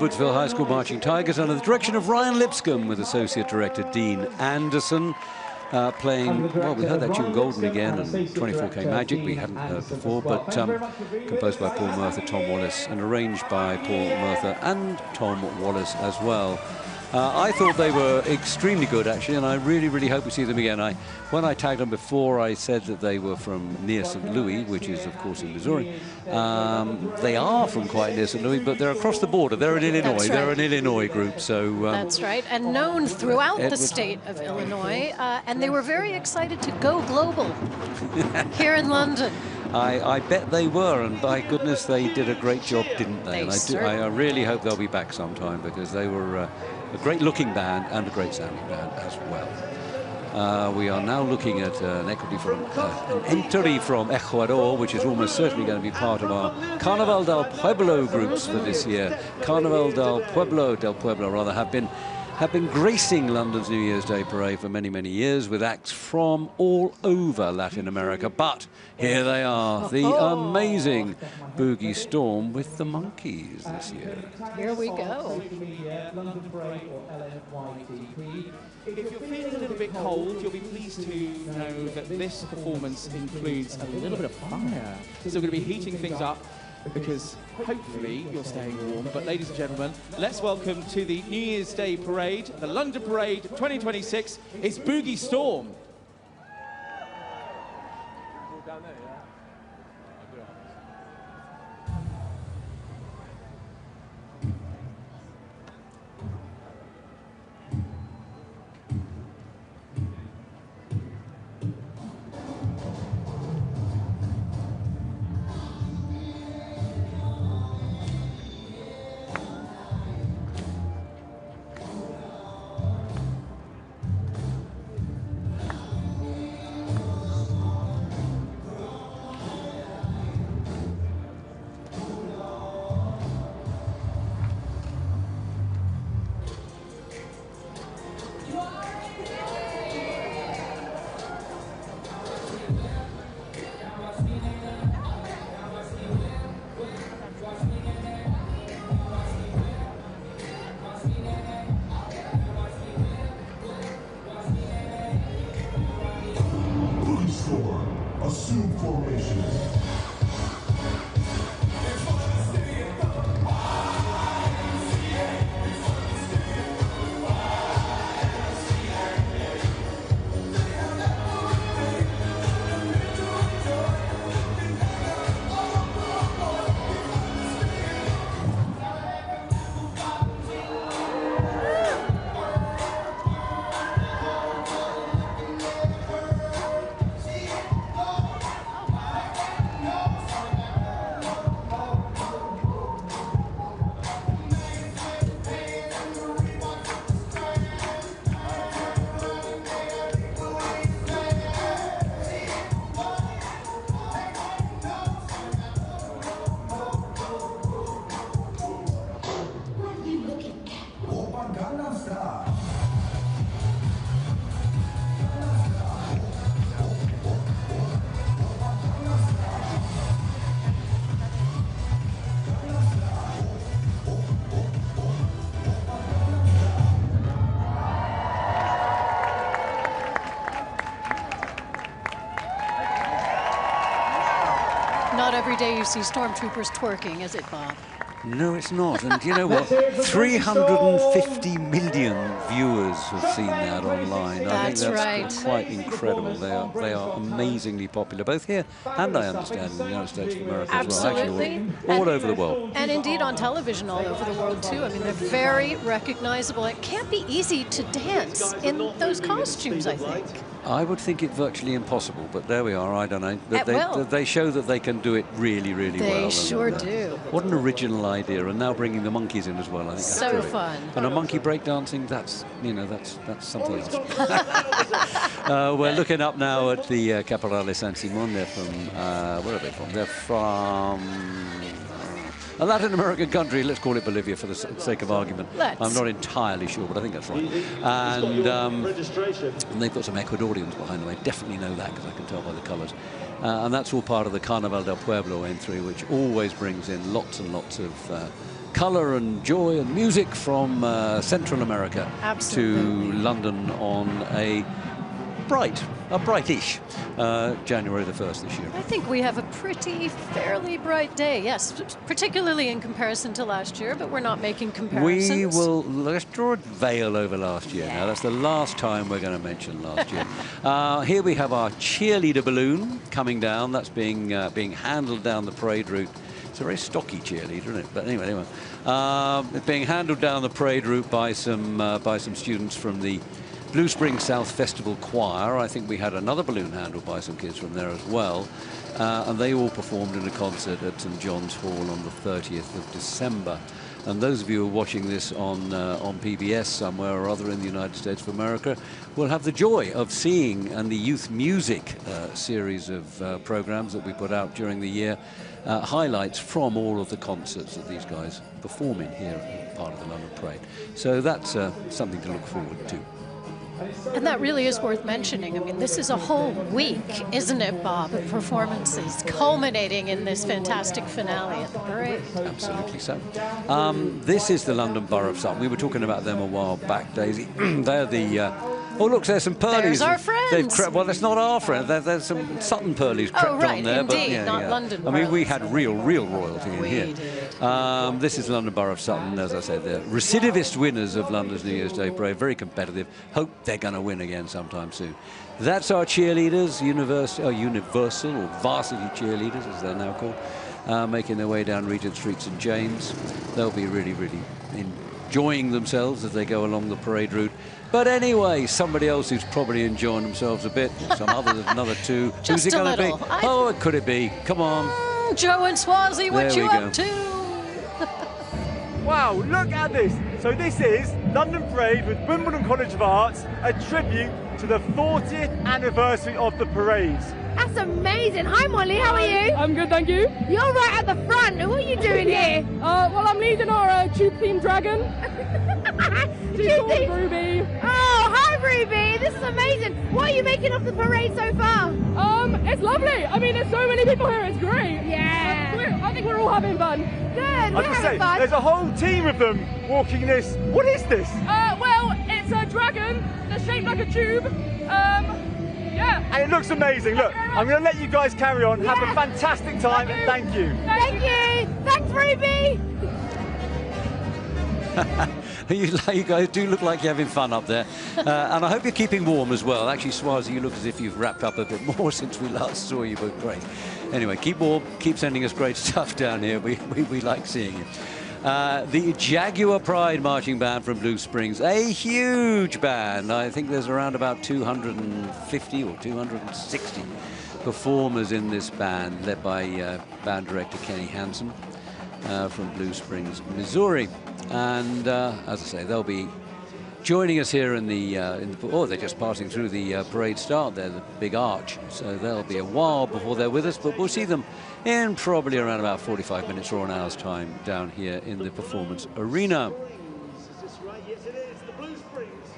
Woodsville High School Marching Tigers under the direction of Ryan Lipscomb with Associate Director Dean Anderson. Playing, well, we heard that tune Golden again and 24K Magic we hadn't heard before, but composed by Paul Merthyr, Tom Wallace, and arranged by Paul Merthyr and Tom Wallace as well. I thought they were extremely good, actually, and I really, really hope we see them again. When I tagged them before, I said that they were from near St. Louis, which is, of course, in Missouri. They are from quite near St. Louis, but they're across the border. They're in Illinois. Right. They're an Illinois group, so... That's right, and known throughout the state of Illinois, and they were very excited to go global here in London. I bet they were, and by goodness, they did a great job, didn't they? I really hope they'll be back sometime, because they were a great-looking band and a great-sounding band as well. We are now looking at an entry from Ecuador, which is almost certainly going to be part of our Carnaval del Pueblo groups for this year. Carnaval del Pueblo, rather, have been gracing London's New Year's Day parade for many, many years with acts from all over Latin America. But here they are, the amazing Boogie Storm with the Monkeys this year. Here we go. If you're feeling a little bit cold, you'll be pleased to know that this performance includes a little bit of fire. So we're going to be heating things up, because hopefully you're staying warm. But ladies and gentlemen, let's welcome to the New Year's Day Parade, the London Parade 2026, it's Boogie Storm. Assume formation. Not every day you see stormtroopers twerking, is it, Bob? No, it's not. And you know what? 350 million viewers have seen that online. I think that's quite incredible. They are amazingly popular, both here and, I understand, in the United States of America as well. Actually, all over the world. And indeed on television all over the world, too. I mean, they're very recognizable. It can't be easy to dance in those costumes, I think. I would think it virtually impossible, but there we are. I don't know. But they show that they can do it really, really well. They sure do. What an original idea, and now bringing the monkeys in as well. I think that's so fun. And a monkey breakdancing, that's something else. We're looking up now at the Caporale San Simon. They're from where are they from? They're from a Latin American country. Let's call it Bolivia for the sake of argument. I'm not entirely sure, but I think that's right. And they've got some Ecuadorians behind them. I definitely know that because I can tell by the colours. And that's all part of the Carnaval del Pueblo entry, which always brings in lots and lots of colour and joy and music from Central America to London on a brightish January the 1st this year. I think we have a fairly bright day, yes, particularly in comparison to last year, but we're not making comparisons. Let's draw a veil over last year now. That's the last time we're going to mention last year. Here we have our cheerleader balloon coming down. That's being handled down the parade route. It's a very stocky cheerleader, isn't it? But anyway. It's being handled down the parade route by some students from the Blue Springs South Festival Choir. I think we had another balloon handled by some kids from there as well. And they all performed in a concert at St. John's Hall on the 30th of December. And those of you who are watching this on PBS somewhere or other in the United States of America will have the joy of seeing, and the youth music series of programs that we put out during the year, highlights from all of the concerts that these guys perform in here as part of the London Parade. So that's something to look forward to. And that really is worth mentioning. I mean, this is a whole week, isn't it, Bob, of performances culminating in this fantastic finale at the parade. Absolutely so. This is the London Borough of Sutton. We were talking about them a while back, Daisy. They're the... oh, look, there's some Pearlies. There's our friends. Well, that's not our friends. There's some Sutton Pearlies crept on there. Indeed, but, not London I mean, we Pearlies. had real royalty in here. This is London Borough of Sutton, as I said. They're recidivist winners of London's New Year's Day Parade. Very competitive. Hope they're going to win again sometime soon. That's our cheerleaders, universal or varsity cheerleaders, as they're now called, making their way down Regent Street, St. James. They'll be really enjoying themselves as they go along the parade route. But anyway, somebody else who's probably enjoying themselves a bit, another two. Just Who's it going to be? little. Oh, it could it be? Come on. Joe and Swazi, what you up to? Wow, look at this. So this is London Parade with Wimbledon College of Arts, a tribute to the 40th anniversary of the parades. That's amazing. Hi, Molly. How are you? I'm good, thank you. You're right at the front. What are you doing here? Well, I'm leading our tube-themed dragon. She's called Ruby. Oh, hi, Ruby. This is amazing. What are you making of the parade so far? It's lovely. I mean, there's so many people here. It's great. Yeah. I think we're all having fun. Good. I can say, there's a whole team of them walking this. What is this? Well, it's a dragon that's shaped like a tube. Yeah. And it looks amazing. Look, I'm going to let you guys carry on. Have a fantastic time, and thank you. Thank you. Thanks, Ruby. You guys do look like you're having fun up there. And I hope you're keeping warm as well. Actually, Swazi, you look as if you've wrapped up a bit more since we last saw you, but great. Anyway, keep warm, keep sending us great stuff down here. We like seeing you. The Jaguar Pride Marching Band from Blue Springs, a huge band. I think there's around about 250 or 260 performers in this band, led by band director Kenny Hansen from Blue Springs, Missouri. And as I say, they'll be joining us here in the they're just passing through the parade start there, the big arch. So there'll be a while before they're with us, but we'll see them in probably around about 45 minutes or an hour's time down here in the performance arena. Is this right? Yes, it is. The Blue Springs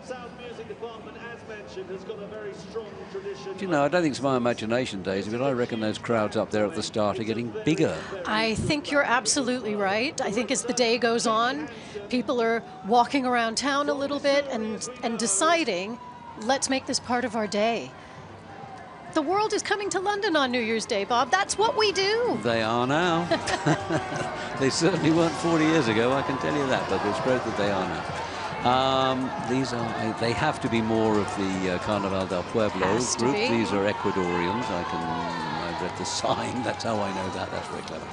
Sound Music Department, as mentioned, has got a very strong tradition. Do you know, I don't think it's my imagination, Daisy, but I reckon those crowds up there at the start are getting bigger. I think you're absolutely right. I think as the day goes on, people are walking around town a little bit and deciding, let's make this part of our day. The world is coming to London on New Year's Day, Bob. That's what we do. They are now. They certainly weren't 40 years ago, I can tell you that, but it's great that they are now. They have to be more of the Carnaval del Pueblo group. These are Ecuadorians. I read the sign, that's how I know that. That's very clever.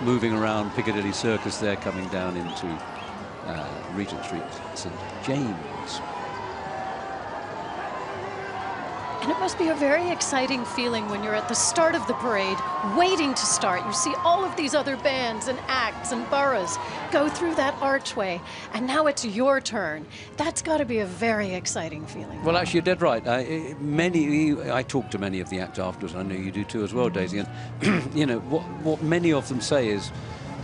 Moving around Piccadilly Circus there, coming down into Regent Street, St. James. And it must be a very exciting feeling when you're at the start of the parade, waiting to start. You see all of these other bands and acts and boroughs go through that archway, and now it's your turn. That's got to be a very exciting feeling. Well, actually, you're dead right. I talked to many of the acts afterwards, and I know you do too as well, Daisy. And you know what many of them say is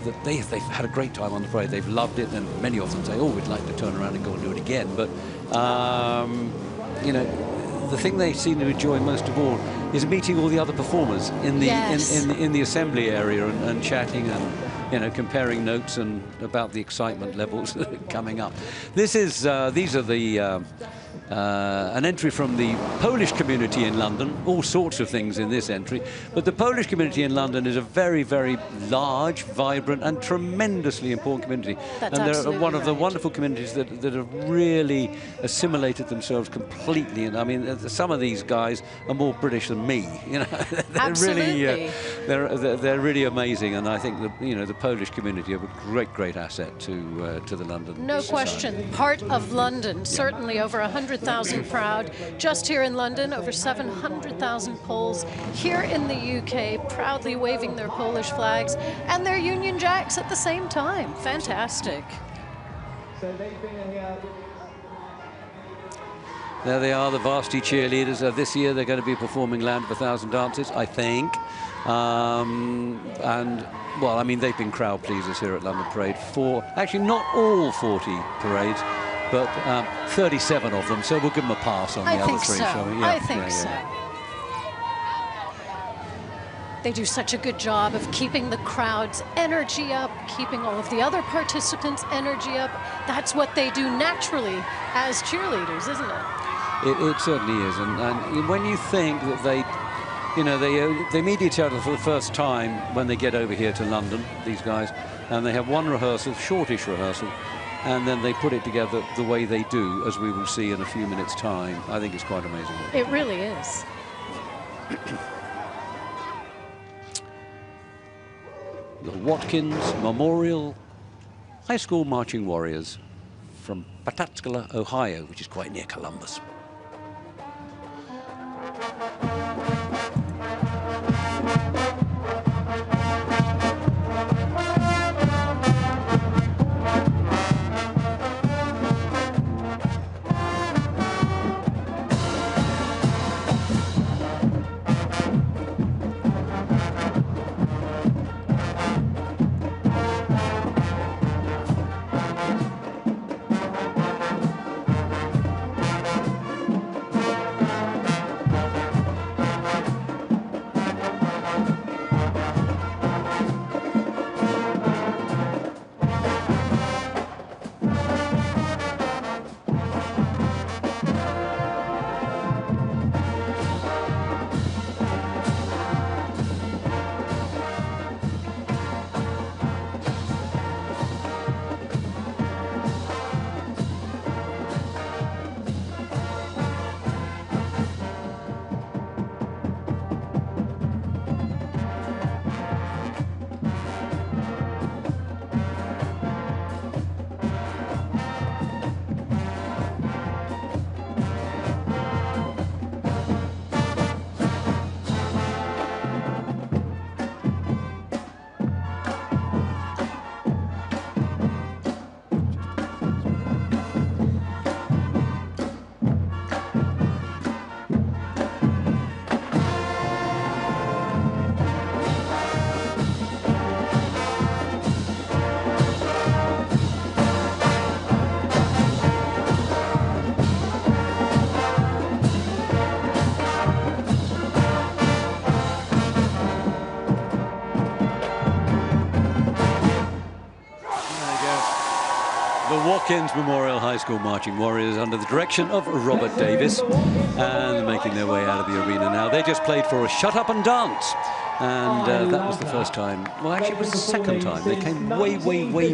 that they've had a great time on the parade. They've loved it, and many of them say, "Oh, we'd like to turn around and go and do it again." But you know, the thing they seem to enjoy most of all is meeting all the other performers in the in the assembly area and chatting you know, comparing notes and about the excitement levels coming up. This is these are the an entry from the Polish community in London, all sorts of things in this entry, but the Polish community in London is a very, very large, vibrant and tremendously important community. That's and they're absolutely one of the right. wonderful communities that have really assimilated themselves completely. And I mean, some of these guys are more British than me, you know. They're Absolutely. really, they're really amazing, and I think the Polish community are a great asset to the London No society. question, part of London, certainly over 100,000 proud. Just here in London, over 700,000 Poles here in the UK, proudly waving their Polish flags and their Union Jacks at the same time. Fantastic. There they are, the Varsity cheerleaders. This year they're going to be performing Land of a Thousand Dances, I think. And, well, I mean, they've been crowd pleasers here at London Parade for, actually, not all 40 parades, but 37 of them, so we'll give them a pass on the other three, shall we? I think so. They do such a good job of keeping the crowd's energy up, keeping all of the other participants' energy up. That's what they do naturally as cheerleaders, isn't it? It certainly is, and when you think that they meet each other for the first time when they get over here to London, these guys, and they have one rehearsal, shortish rehearsal, and then they put it together the way they do, as we will see in a few minutes' time. I think it's quite amazing. It really is. The Watkins Memorial High School Marching Warriors from Pataskala, Ohio, which is quite near Columbus. Watkins Memorial High School Marching Warriors under the direction of Robert Davis, and making their way out of the arena now. They just played for a Shut Up and Dance, and that was the first time. Well, actually, it was the second time. They came way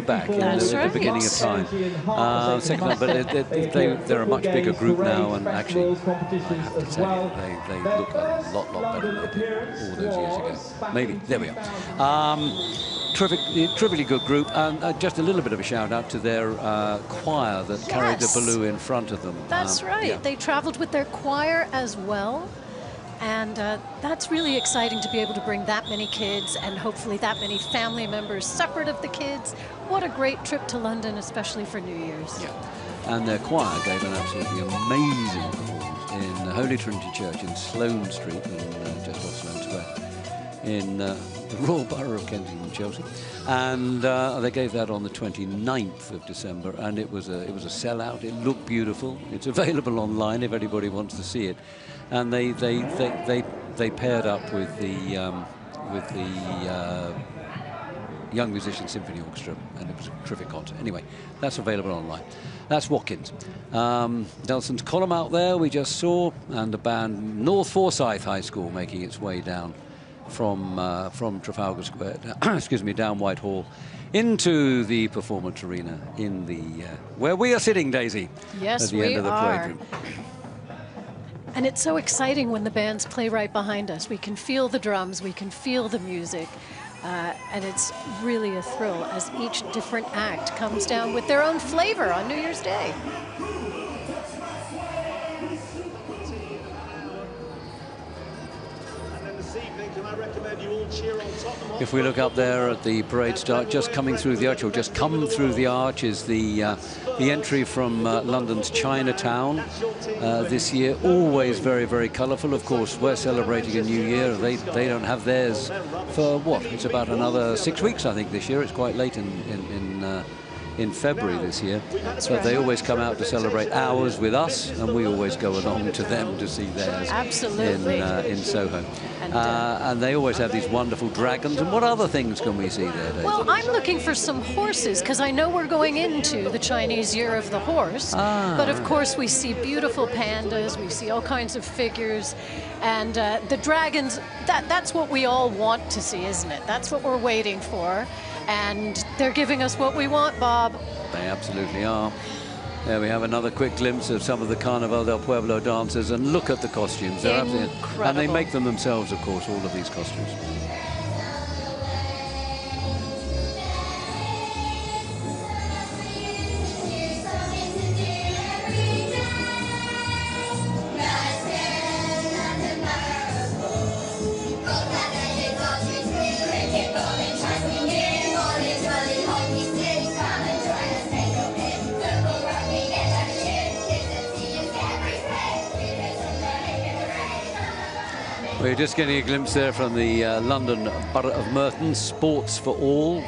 back in the beginning of time. Second time, but they're a much bigger group now, and actually, I have to tell you, they look a lot better than they did all those years ago. Maybe. There we are. Terrifically good group, and just a little bit of a shout out to their choir that carried the balloon in front of them. That's right. Yeah. They traveled with their choir as well, and that's really exciting to be able to bring that many kids and hopefully that many family members separate of the kids. What a great trip to London, especially for New Year's. Yeah, and their choir gave an absolutely amazing performance in Holy Trinity Church in Sloane Street, just off Sloane Square, in the Royal Borough of Kensington, Chelsea, and they gave that on the 29th of December, and it was a sellout. It looked beautiful. It's available online if anybody wants to see it, and they paired up with the Young Musicians Symphony Orchestra, and it was a terrific concert. Anyway, that's available online. That's Watkins. Nelson's Column out there we just saw, and the band North Forsyth High School making its way down from Trafalgar Square, excuse me, down Whitehall into the performance arena in the where we are sitting, Daisy. Yes, at the we end of the are. parade room. And it's so exciting when the bands play right behind us. We can feel the drums, we can feel the music, and it's really a thrill as each different act comes down with their own flavor on New Year's Day. If we look up there at the parade start, just coming through the arch, or just come through the arch, is the entry from London's Chinatown this year. Always very, very colourful. Of course, we're celebrating a new year. They don't have theirs for what? It's about another 6 weeks, I think, this year. It's quite late in February this year. But they always come out to celebrate ours with us, and we always go along to them to see theirs. Absolutely. In Soho. And they always have these wonderful dragons. And what other things can we see there, Daisy? Well, I'm looking for some horses, because I know we're going into the Chinese Year of the Horse. But of course, we see beautiful pandas, we see all kinds of figures, and the dragons, that's what we all want to see, isn't it? That's what we're waiting for. And they're giving us what we want, Bob. They absolutely are. There we have another quick glimpse of some of the Carnaval del Pueblo dancers, and look at the costumes. They're absolutely, and they make them themselves, of course, all of these costumes. We're just getting a glimpse there from the London Borough of Merton, Sports for All.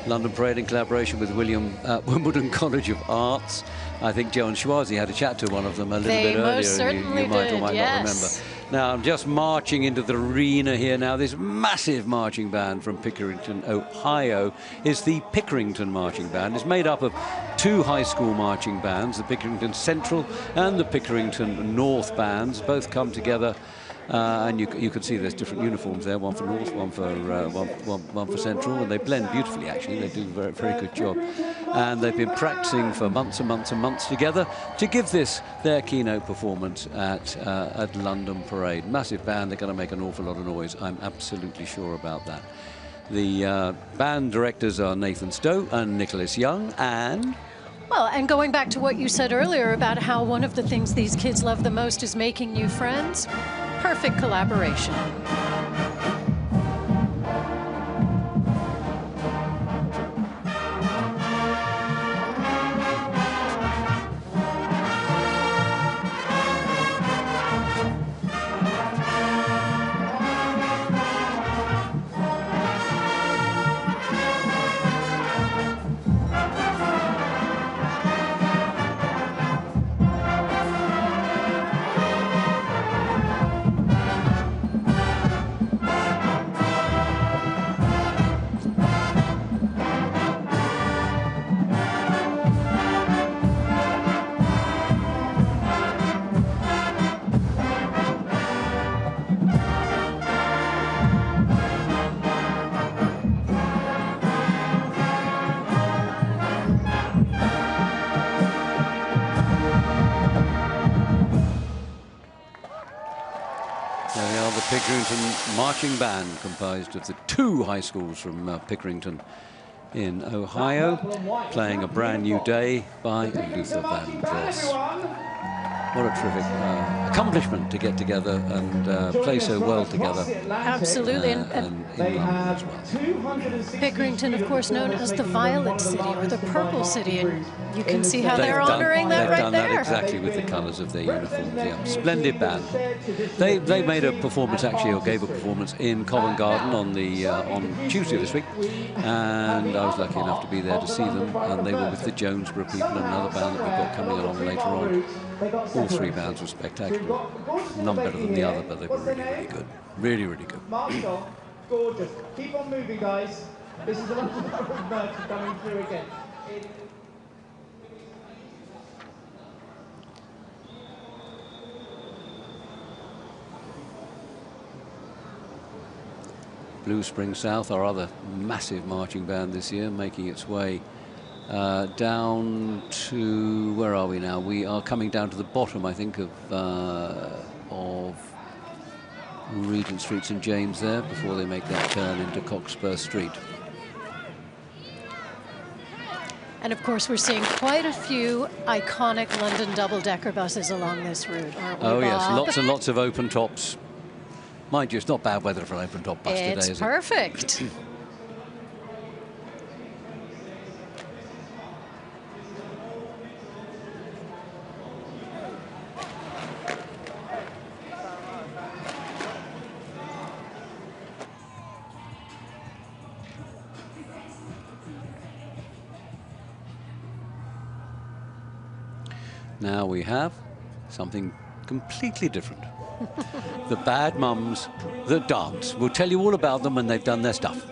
London Parade in collaboration with Wimbledon College of Arts. I think Joe and Schwarzy had a chat to one of them a little bit earlier, and you might or might not remember. Now, I'm just marching into the arena here now. This massive marching band from Pickerington, Ohio, is the Pickerington Marching Band. It's made up of two high school marching bands, the Pickerington Central and the Pickerington North bands. Both come together, and you can see there's different uniforms there, one for North, one for Central, and they blend beautifully, actually. They do a very, very good job. And they've been practicing for months and months and months together to give this their keynote performance at London Parade. Massive band, they're going to make an awful lot of noise. I'm absolutely sure about that. The band directors are Nathan Stowe and Nicholas Young, and... Well, and going back to what you said earlier about how one of the things these kids love the most is making new friends, perfect collaboration. Pickerington Marching Band, comprised of the two high schools from Pickerington in Ohio, playing A Brand New Day by Luther Vandross. What a terrific accomplishment to get together and play so well together. Absolutely. And in London as well. Pickerington, of course, known as the Violet City or the Purple City, and you can see how they're honoring that right there. They've done that exactly with the colours of their uniforms. Yeah, splendid band. They made a performance, actually, or gave a performance in Covent Garden on Tuesday this week, and I was lucky enough to be there to see them. And they were with the Jonesborough people and another band that we've got coming along later on. All three bands were spectacular. None better than the other, but they were really, really good. Really, really good. Gorgeous. Keep on moving, guys. This is a lot of merch coming through again. Blue Spring South, our other massive marching band this year, making its way down to, where are we now? We are coming down to the bottom, I think, of Regent Street, St James there, before they make that turn into Cockspur Street. And of course, we're seeing quite a few iconic London double-decker buses along this route, aren't we, Oh yes, Bob? lots and lots of open tops. Mind you, it's not bad weather for an open top bus today, is it? It's perfect. Now we have something completely different. The bad mums that dance. We'll tell you all about them when they've done their stuff.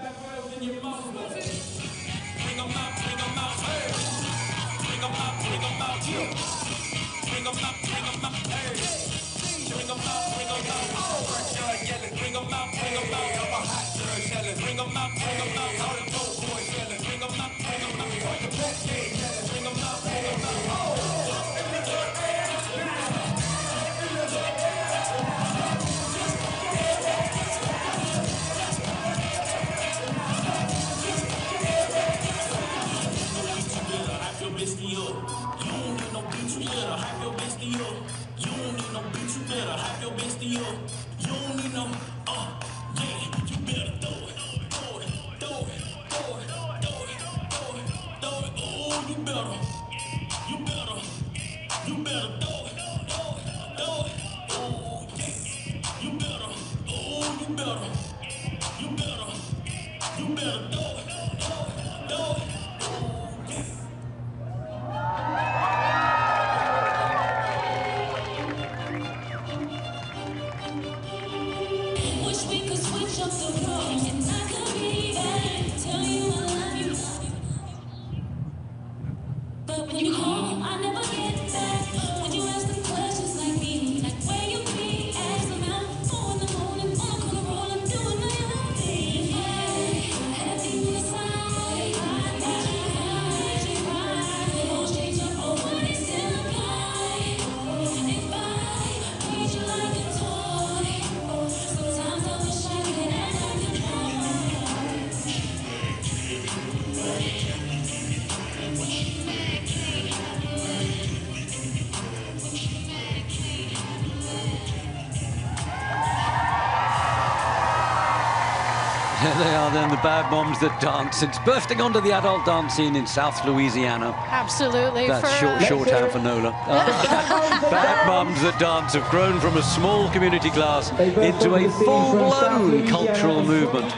There they are then, the bad moms that dance. It's bursting onto the adult dance scene in South Louisiana. Absolutely. That's shorthand for NOLA. Bad mums that dance have grown from a small community class into a full-blown cultural movement.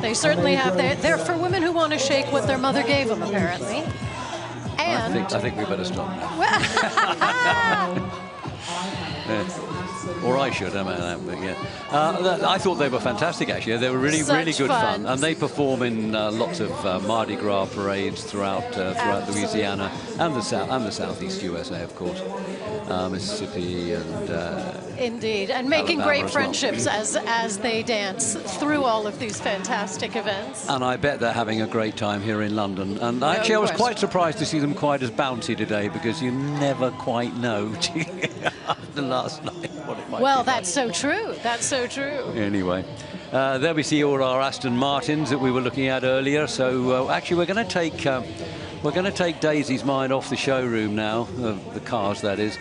They certainly have. They're for women who want to shake what their mother gave them, apparently. And I think we better stop now. Or I should, but yeah. I thought they were fantastic, actually. They were really good fun. And they perform in lots of Mardi Gras parades throughout Louisiana and the southeast USA, of course, Mississippi and indeed, and making Alabama great friendships as they dance through all of these fantastic events. And I bet they're having a great time here in London. And actually, I was quite surprised to see them quite as bouncy today, because you never quite know after last night what it might be. Well, that's so true. That's so true. Anyway, there we see all our Aston Martins that we were looking at earlier. So actually, we're going to take Daisy's mind off the showroom now, the cars that is,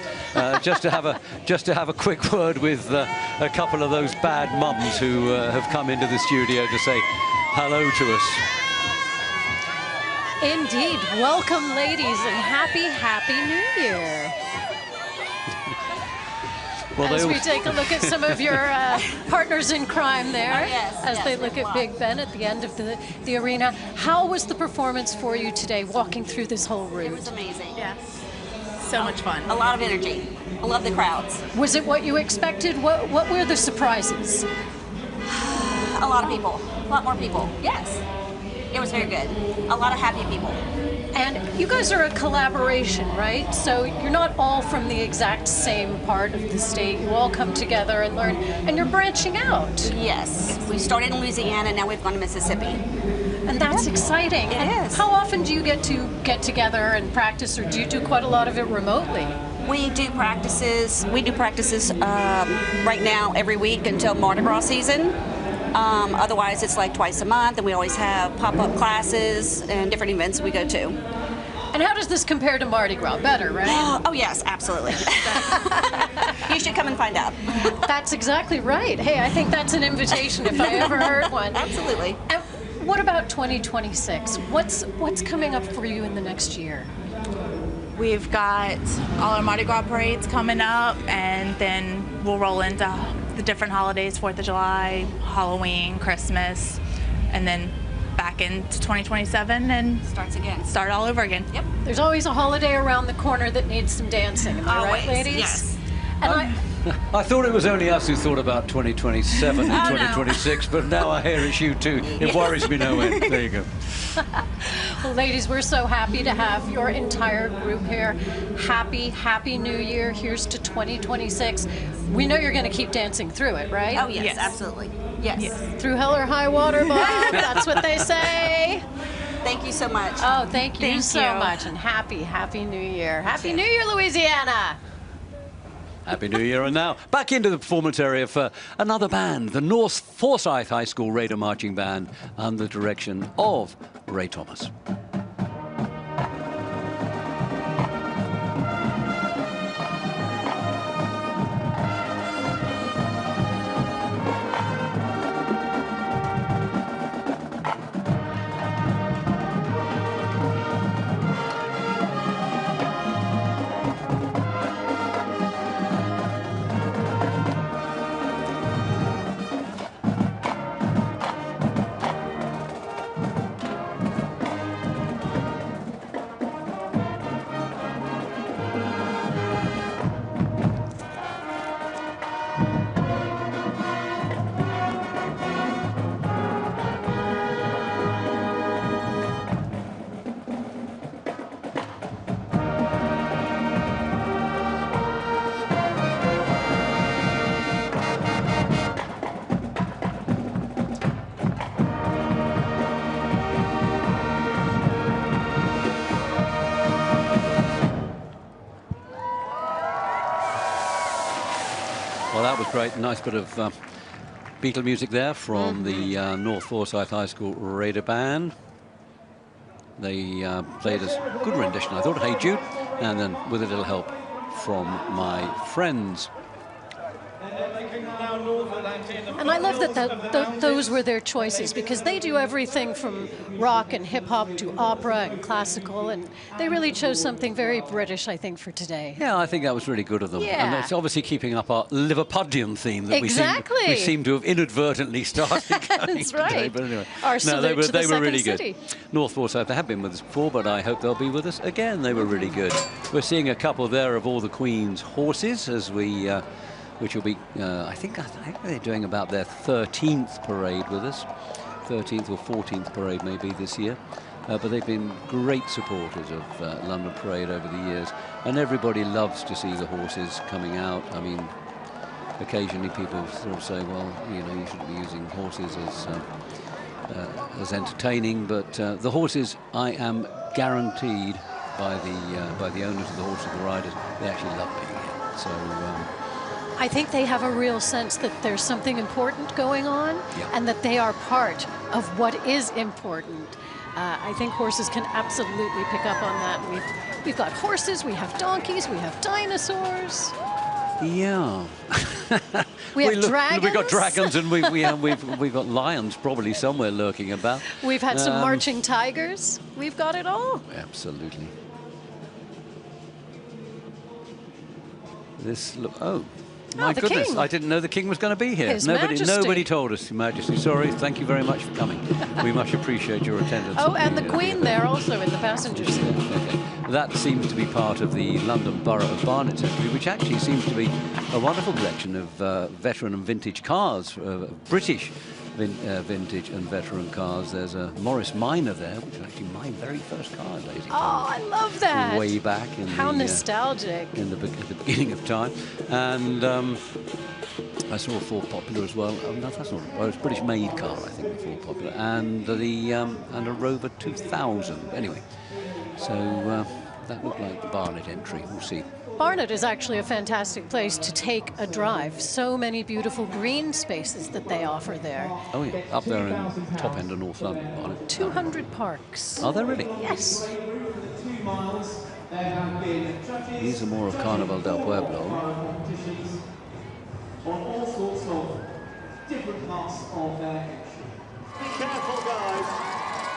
just to have a quick word with a couple of those bad mums who have come into the studio to say hello to us. Indeed. Welcome, ladies, and happy New Year. Well, as we take a look at some of your partners in crime there, as they look at Big Ben at the end of the arena. How was the performance for you today, walking through this whole route? It was amazing. Yeah. So much fun. A lot of energy. I love the crowds. Was it what you expected? What were the surprises? A lot of people. A lot more people. Yes. It was very good. A lot of happy people. And you guys are a collaboration, right? So you're not all from the exact same part of the state. You all come together and learn, and you're branching out. Yes. We started in Louisiana, now we've gone to Mississippi. And that's exciting. It is. How often do you get together and practice, or do you do quite a lot of it remotely? We do practices. We do practices right now every week until Mardi Gras season. Otherwise, it's like twice a month, and we always have pop-up classes and different events we go to. And how does this compare to Mardi Gras? Better, right? Oh, yes, absolutely. You should come and find out. That's exactly right. Hey, I think that's an invitation if I ever heard one. Absolutely. And what about 2026? What's coming up for you in the next year? We've got all our Mardi Gras parades coming up, and then we'll roll into the different holidays, 4th of July, Halloween, Christmas, and then back into 2027 and starts again. Start all over again. Yep. There's always a holiday around the corner that needs some dancing. Am I Always, right, ladies? yes. And I thought it was only us who thought about 2027 and 2026, but now I hear it's you too. It worries me no end. There you go. Well, ladies, we're so happy to have your entire group here. Happy New Year. Here's to 2026. We know you're going to keep dancing through it, right? Oh, yes, absolutely. Yes. Through hell or high water, Bob. That's what they say. Thank you so much. Oh, thank you Thank so you. much, and happy New Year. Happy New Year, Louisiana. Happy New Year. And now back into the performance area for another band, the North Forsyth High School Raider Marching Band, under the direction of Ray Thomas. Well, that was great. Nice bit of Beatle music there from the North Forsyth High School Raider Band. They played a good rendition, I thought, Hey Jude, and then with a little help from my friends. And I love that those were their choices, because they do everything from rock and hip-hop to opera and classical, and they really chose something very British, I think, for today. Yeah, I think that was really good of them. Yeah. And it's obviously keeping up our Liverpudlian theme that Exactly. we seem to have inadvertently started going That's today. right. But anyway, Our salute to the they were second really city. good. North Forsyth, they have been with us before, but I hope they'll be with us again. They were really good. We're seeing a couple there of all the Queen's horses as we... which will be, I think they're doing about their 13th parade with us. 13th or 14th parade maybe this year. But they've been great supporters of London Parade over the years. And everybody loves to see the horses coming out. I mean, occasionally people sort of say, well, you know, you shouldn't be using horses as entertaining. But the horses, I am guaranteed by the owners of the horses, the riders, they actually love being here. So... I think they have a real sense that there's something important going on, and that they are part of what is important. I think horses can absolutely pick up on that. We've got horses, we have donkeys, we have dinosaurs. Yeah. We have dragons. We've got dragons, and we've got lions probably somewhere lurking about. We've had some marching tigers. We've got it all. Absolutely. Oh. My the goodness, King. I didn't know the King was going to be here. His Majesty. Nobody told us, Your Majesty. Sorry, thank you very much for coming. We much appreciate your attendance. Oh, and the Queen there also in the passenger seat. Okay. That seems to be part of the London Borough of Barnet Century, which actually seems to be a wonderful collection of veteran and vintage cars, British vintage and veteran cars. There's a Morris Minor there, which is actually my very first car, ladies and gentlemen. Oh, I love that. Way back in How nostalgic. In at the beginning of time. And I saw a Ford Popular as well. Oh, no, that's not. Well, it was a British-made car, I think, the Ford Popular, and a Rover 2000. Anyway, so that looked like the Barnet entry. We'll see. Barnet is actually a fantastic place to take a drive. So many beautiful green spaces that they offer there. Oh yeah, up there in top end of North London, Barnet. 200 parks. Are there really? Yes. 2 miles, there have been judges. These are more of Carnaval del Pueblo. Competitions on all sorts of different parts of their entry. Be careful, guys.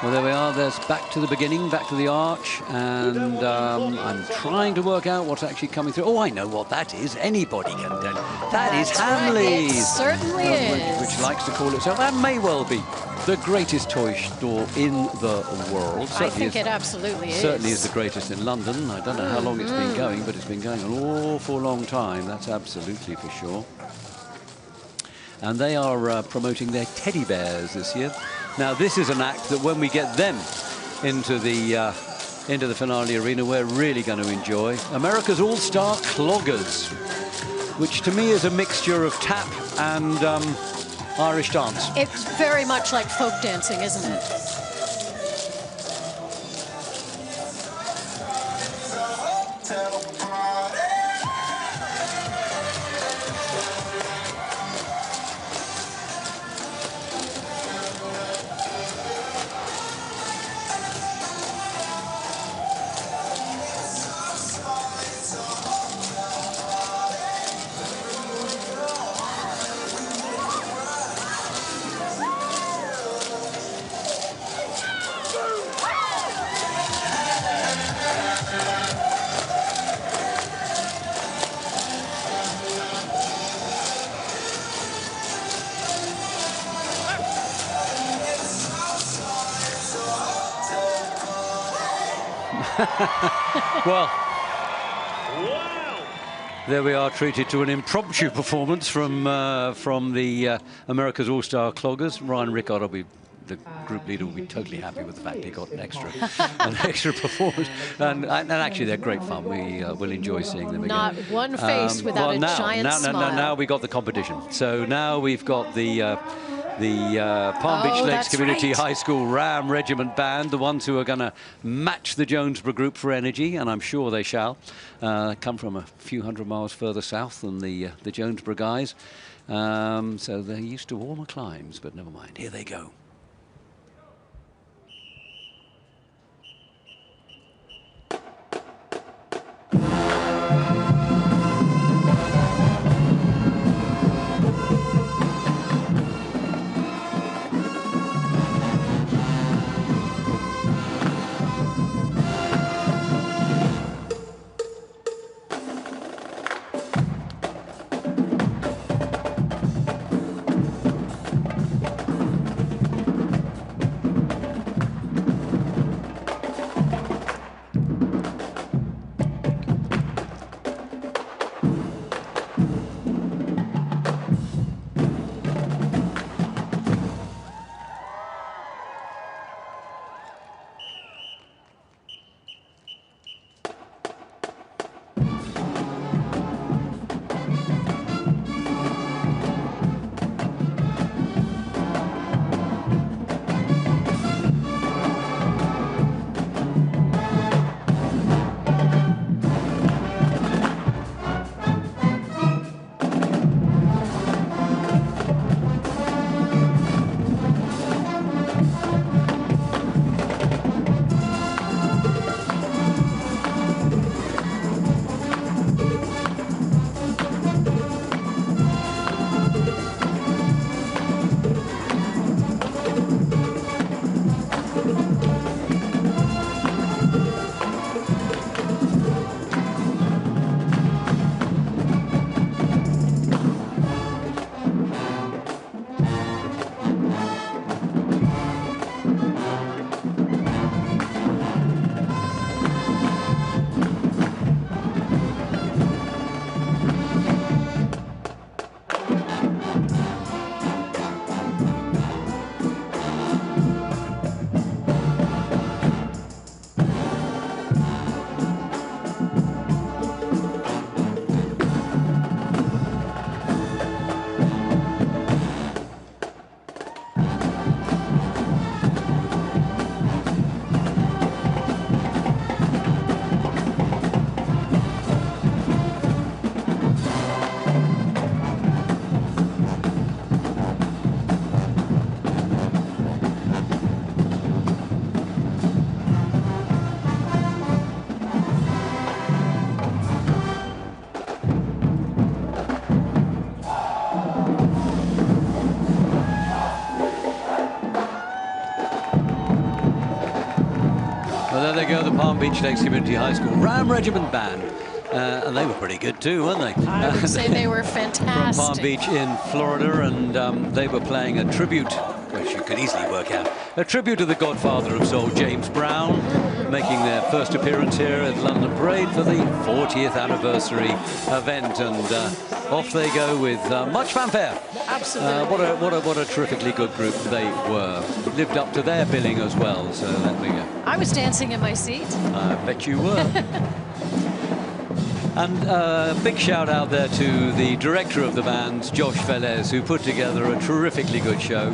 Well, there we are. There's back to the beginning, back to the arch, and I'm trying to work out what's actually coming through. Oh, I know what that is. Anybody can tell you. That is Hamley's. It certainly is. Which likes to call itself, and may well be, the greatest toy store in the world. I think it absolutely is. Certainly is the greatest in London. I don't know how long it's been going, but it's been going an awful long time. That's absolutely for sure. And they are promoting their teddy bears this year. Now, this is an act that when we get them into the finale arena, we're really going to enjoy. America's All-Star Cloggers, which to me is a mixture of tap and Irish dance. It's very much like folk dancing, isn't it? Well, there we are, treated to an impromptu performance from the America's All-Star Cloggers. Ryan Rickard, the group leader, will be totally happy with the fact he got an extra performance. And actually, they're great fun. We will enjoy seeing them again. Not one face without a giant smile. Now we got the competition. So now we've got the Palm Beach Lakes Community High School Ram Regiment Band, the ones who are going to match the Jonesboro group for energy, and I'm sure they shall. Come from a few hundred miles further south than the Jonesboro guys. So they're used to warmer climes, but never mind. Here they go. ago, the Palm Beach Lakes Community High School Ram Regiment Band. And they were pretty good too, weren't they? I would say they were fantastic. From Palm Beach in Florida, and they were playing a tribute, which you could easily work out, a tribute to the godfather of soul, James Brown, making their first appearance here at London Parade for the 40th anniversary event, and off they go with much fanfare. Absolutely. What a terrifically good group they were. Lived up to their billing as well, so there we go. I was dancing in my seat. I bet you were. And a big shout out there to the director of the band, Josh Velez, who put together a terrifically good show.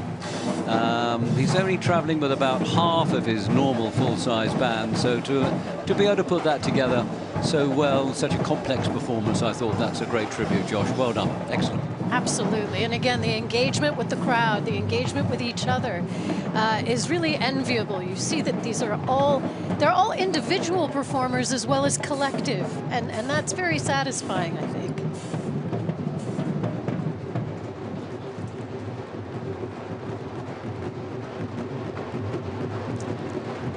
He's only travelling with about half of his normal full-size band, so to be able to put that together so well, such a complex performance, I thought that's a great tribute, Josh. Well done. Excellent. Absolutely. And again, the engagement with the crowd, the engagement with each other is really enviable. You see that they're all individual performers as well as collective, and that's very satisfying, I think.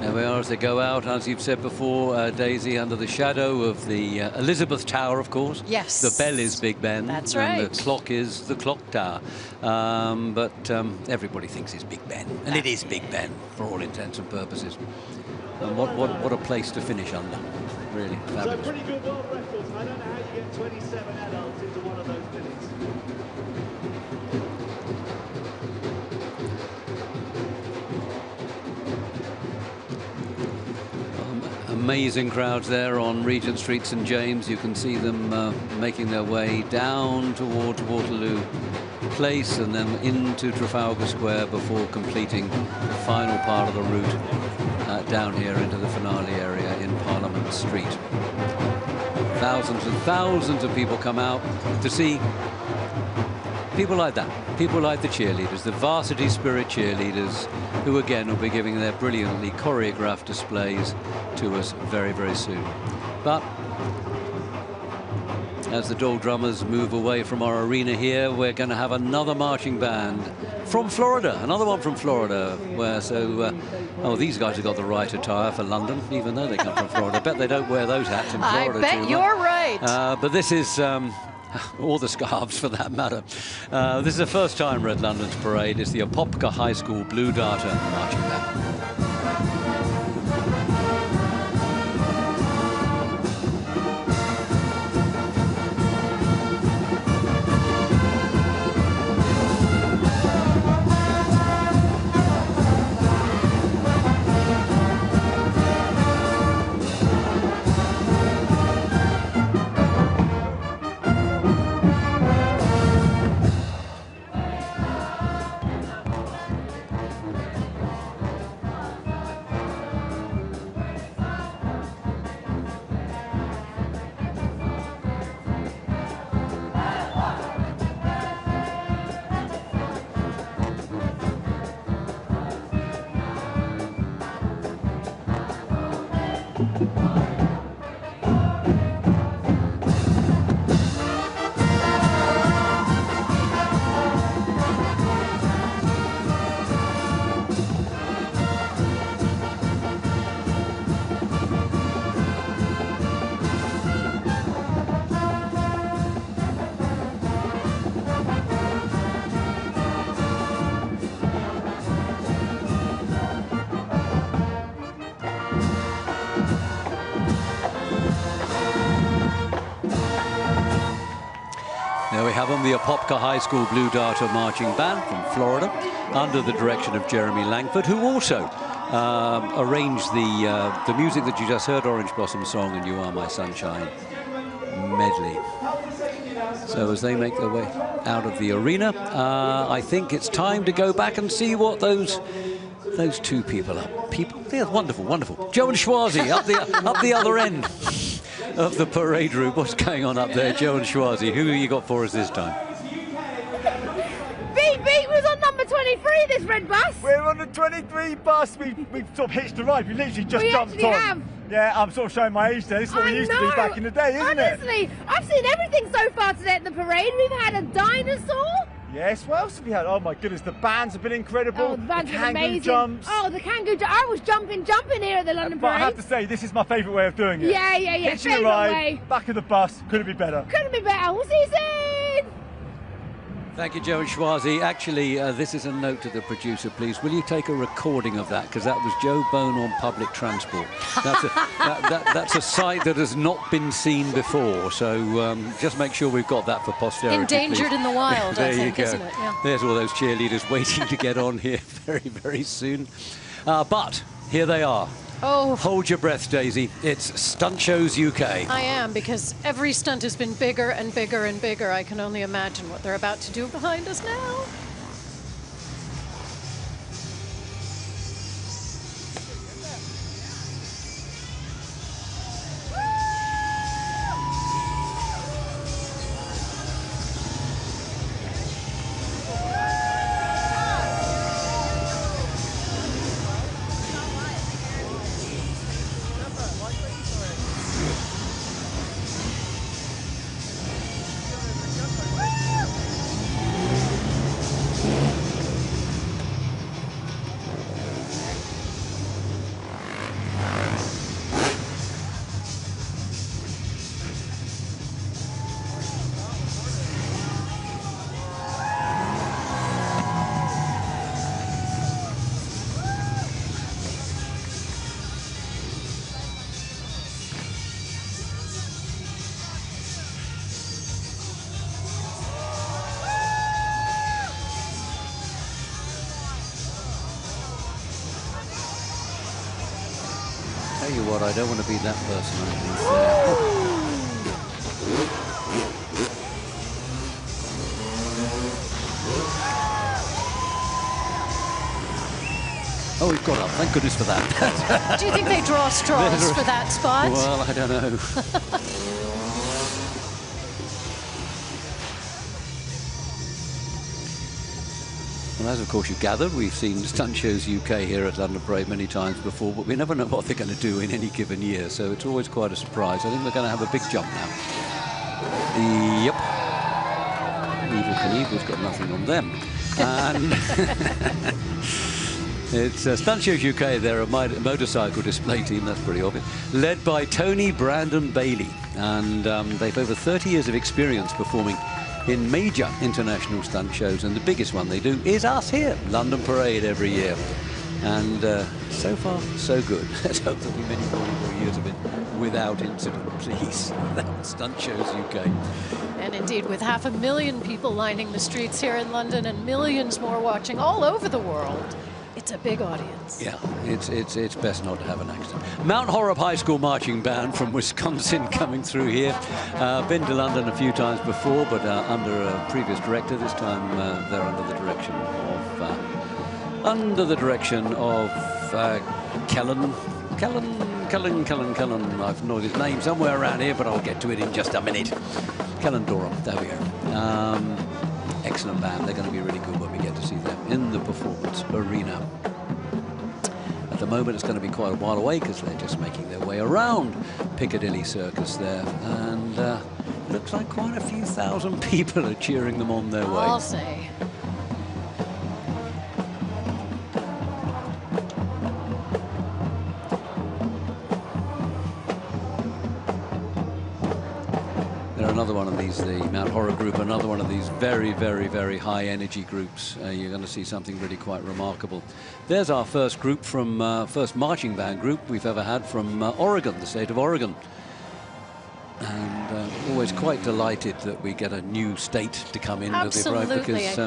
There we are as they go out, as you've said before, Daisy, under the shadow of the Elizabeth Tower, of course. Yes. The bell is Big Ben. That's right. And the clock is the clock tower. But everybody thinks it's Big Ben. And it is Big Ben, for all intents and purposes. And what a place to finish under. Really fabulous. So pretty good world records. I don't know how you get 27 adults into one of those minutes. Amazing crowds there on Regent Street, St James. You can see them making their way down towards Waterloo Place and then into Trafalgar Square before completing the final part of the route down here into the finale area in Parliament Street. Thousands and thousands of people come out to see people like that, people like the cheerleaders, the Varsity Spirit cheerleaders, who again will be giving their brilliantly choreographed displays to us very, very soon. But as the Dole Drummers move away from our arena here, we're going to have another marching band from Florida, another one from Florida, where oh, these guys have got the right attire for London, even though they come from Florida. I bet they don't wear those hats in Florida. I bet you're right. But this is or the scarves for that matter. This is the first time we're at London's parade. It's the Apopka High School Blue Darter marching band. There we have them, the Apopka High School Blue Darter Marching Band from Florida, under the direction of Jeremy Langford, who also arranged the music that you just heard, Orange Blossom Song and You Are My Sunshine medley. So as they make their way out of the arena, I think it's time to go back and see what those two people are. They're wonderful, wonderful. Joe and Schwarzy up the other end of the parade route. What's going on up there, Joe and Schwarzy? Who have you got for us this time? Beat was on number 23, this red bus. We're on the 23 bus. We've sort of hitched a ride. We literally just jumped on. Have. Yeah, I'm sort of showing my age there. This is what we used to do back in the day, isn't it? Honestly, I've seen everything so far today at the parade. We've had a dinosaur. Yes, what else have we had? Oh my goodness, the bands have been incredible. Oh, the bands have been Kangoo amazing. jumps. Oh, the Kangoo jump. I was jumping here at the London But I Parade. have to say, this is my favourite way of doing it. Yeah. Hitching a Favourite ride, way. back of the bus, couldn't be better. Couldn't be better. We'll see you soon. Thank you, Joe and Schwazi. Actually, this is a note to the producer, please. Will you take a recording of that? Because that was Joe Bone on public transport. That's a sight that has not been seen before. So just make sure we've got that for posterity. Endangered please. in the wild, there I think, you go. isn't it? Yeah. There's all those cheerleaders waiting to get on here very, very soon. But here they are. Oh. Hold your breath, Daisy. It's Stunt Shows UK. I am, because every stunt has been bigger and bigger and bigger. I can only imagine what they're about to do behind us now. Tell you what, I don't want to be that person underneath there. Oh, we've got up. Thank goodness for that. Do you think they draw straws for that spot? Well, I don't know. Well, as of course you gathered, we've seen Stunt Shows UK here at London Parade many times before, but we never know what they're going to do in any given year, so it's always quite a surprise. I think we're going to have a big jump now. Yep. Evil Knievel's got nothing on them. And it's Stunt Shows UK. They're a motorcycle display team, that's pretty obvious, led by Tony Brandon Bailey. And they've over 30 years of experience performing in major international stunt shows, and the biggest one they do is us here, London Parade, every year. And so far, so good. Let's hope there'll be many more years of it without incident, please. That's Stunt Shows UK. And indeed, with 500,000 people lining the streets here in London and millions more watching all over the world, it's a big audience. Yeah, it's best not to have an accident. Mount Horeb High School Marching Band from Wisconsin coming through here. Been to London a few times before, but under a previous director. This time they're under the direction of Kellen. I've known his name somewhere around here, but I'll get to it in just a minute. Kellen Durham. There we go. Excellent band. They're going to be really good when we get to see them in the performance arena. At the moment, it's going to be quite a while away because they're just making their way around Piccadilly Circus there. And it looks like quite a few thousand people are cheering them on their way. I'll say. Another one of these, the Mount Horeb group, another one of these very, very, very high energy groups. You're going to see something really quite remarkable. There's our first group from, first marching band group we've ever had from Oregon, the state of Oregon. And always quite delighted that we get a new state to come into the parade, because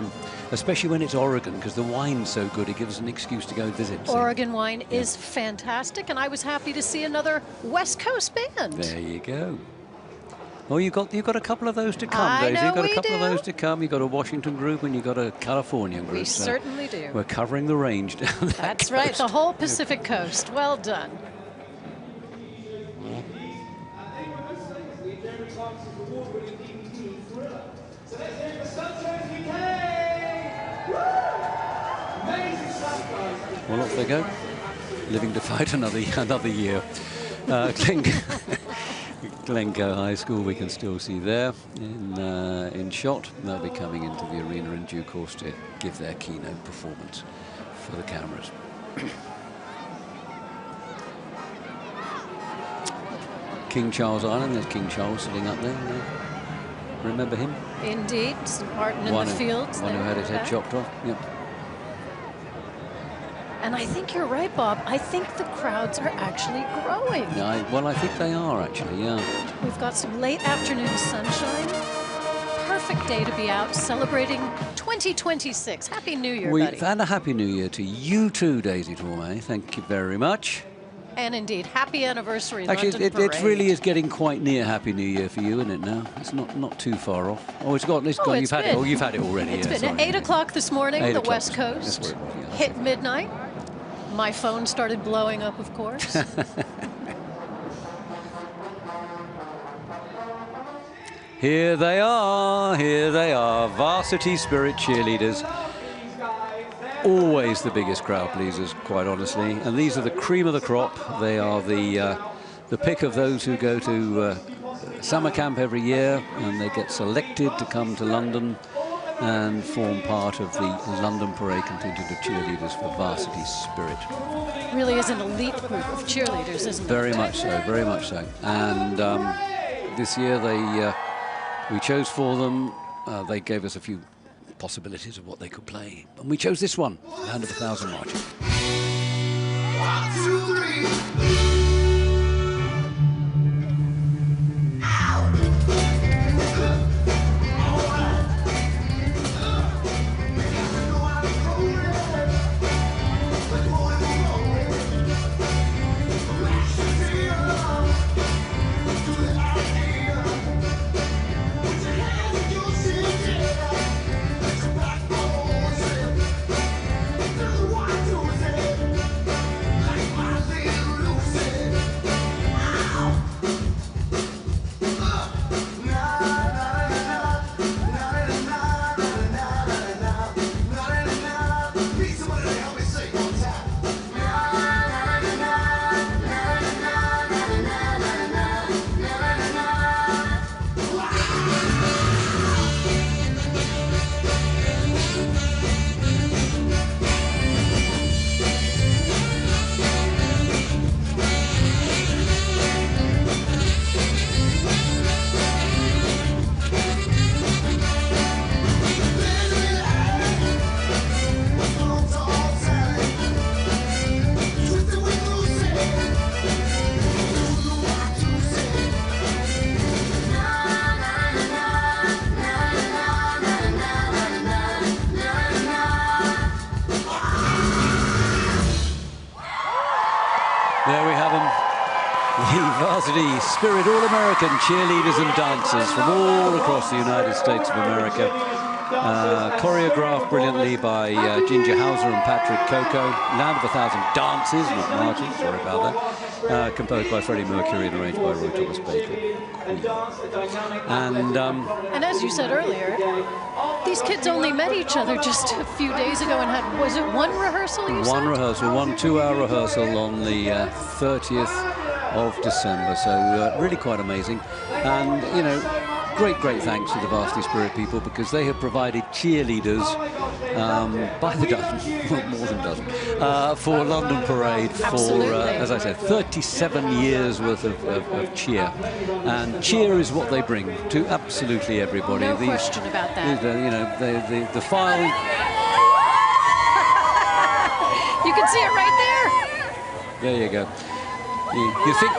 especially when it's Oregon, because the wine's so good, it gives us an excuse to go visit. Oregon wine is fantastic, and I was happy to see another West Coast band. There you go. Oh, you've got a couple of those to come, Daisy. You've got a couple of those to come. You've got a Washington group and you've got a Californian group. We certainly do. We're covering the range down that That's coast. right, the whole Pacific coast. Well done. Well, off they go, living to fight another year. Glencoe High School we can still see there in shot. They'll be coming into the arena in due course to give their keynote performance for the cameras. King Charles Island, there's King Charles sitting up there. Remember him? Indeed, St. Martin in the fields. One who had his head chopped off. Yep. And I think you're right, Bob. I think the crowds are actually growing. Yeah, well, I think they are actually, yeah. We've got some late afternoon sunshine. Perfect day to be out celebrating 2026. Happy New Year, buddy. And a Happy New Year to you too, Daisy Tormé. Thank you very much. And indeed, happy anniversary, Actually, London Parade. it really is getting quite near Happy New Year for you, isn't it now? It's not too far off. Oh, it's gone. You've had it. Oh, you've had it already. It's yeah, been at 8 o'clock this morning, the West Coast. That's what it was, yeah. Hit midnight. My phone started blowing up, of course. Here they are, Varsity Spirit cheerleaders. Always the biggest crowd pleasers, quite honestly. And these are the cream of the crop. They are the pick of those who go to summer camp every year, and they get selected to come to London and form part of the London Parade contingent of cheerleaders for Varsity Spirit. Really is an elite group of cheerleaders, isn't it? Very much so, very much so. And this year we chose for them, they gave us a few possibilities of what they could play. And we chose this one, Land of a Thousand Marches. 1, 2, 3. Varsity Spirit All-American cheerleaders and dancers from all across the United States of America. Choreographed brilliantly by Ginger Hauser and Patrick Coco. Land of a Thousand Dances, not marches, sorry about that. Composed by Freddie Mercury and arranged by Roy Thomas Baker. And as you said earlier, these kids only met each other just a few days ago and had, was it one rehearsal you said? One rehearsal, 2-hour rehearsal on the 30th of December, so really quite amazing. And, you know, great thanks to the Varsity Spirit people, because they have provided cheerleaders by the dozen, more than a dozen, for London Parade for, as I said, 37 years worth of cheer. And cheer is what they bring to absolutely everybody. No question about that. You know, the file... You can see it right there. There you go. You think...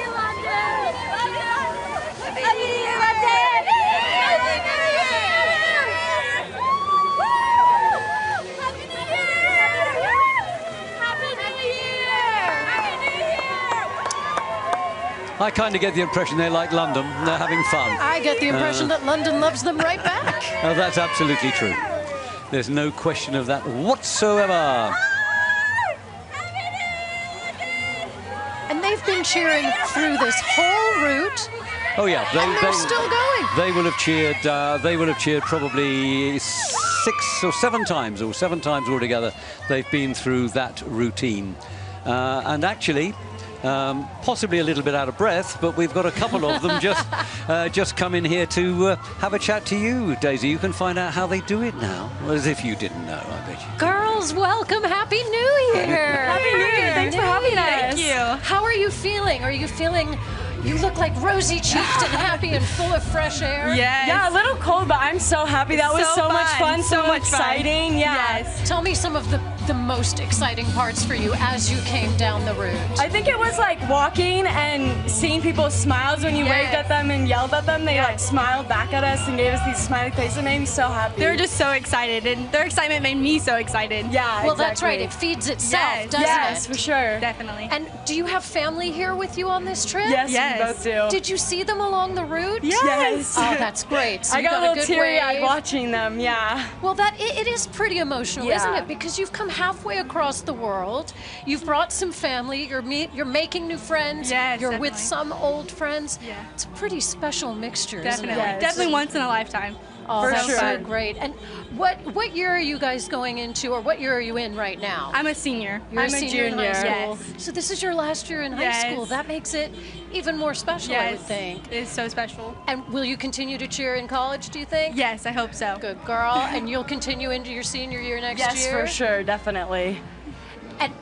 I kind of get the impression they like London. They're having fun. I get the impression that London loves them right back. Oh, that's absolutely true. There's no question of that whatsoever. And they've been cheering through this whole route. Oh yeah, they're still going. They will have cheered. They will have cheered probably 6 or 7 times, or 7 times altogether. They've been through that routine, and actually. possibly a little bit out of breath, but we've got a couple of them just come in here to have a chat to you, Daisy. You can find out how they do it now, as if you didn't know, I bet you. Girls, welcome. Happy New Year. Happy New Year. Thanks for having us. Thank you. How are you feeling? Are you feeling... You look like rosy-cheeked and happy and full of fresh air. Yes. Yeah, a little cold, but I'm so happy. That was so much fun, so exciting. Fun. Yeah. Yes. Tell me some of the most exciting parts for you as you came down the route. I think it was like walking and seeing people's smiles when you waved at them and yelled at them. They like smiled back at us and gave us these smiley faces. It made me so happy. They were just so excited, and their excitement made me so excited. Yeah, well, that's right. It feeds itself, doesn't it? Yes, for sure. Definitely. And do you have family here with you on this trip? Yes, we both do. Did you see them along the route? Yes. Oh, that's great. So I got a little teary-eyed watching them, yeah. Well, it is pretty emotional, isn't it? Because you've come halfway across the world. You've brought some family. You're making new friends. Yes, you're with some old friends. Yeah. It's a pretty special mixture, Definitely. isn't it? Yes. Definitely once in a lifetime. Oh, that's sure. so great. And what year are you guys going into, or what year are you in right now? I'm a senior. You're I'm a senior in high school. Yes. So this is your last year in high school. That makes it even more special, I would think. It is so special. And will you continue to cheer in college, do you think? Yes, I hope so. Good girl. And you'll continue into your senior year next year? Yes, for sure, definitely. And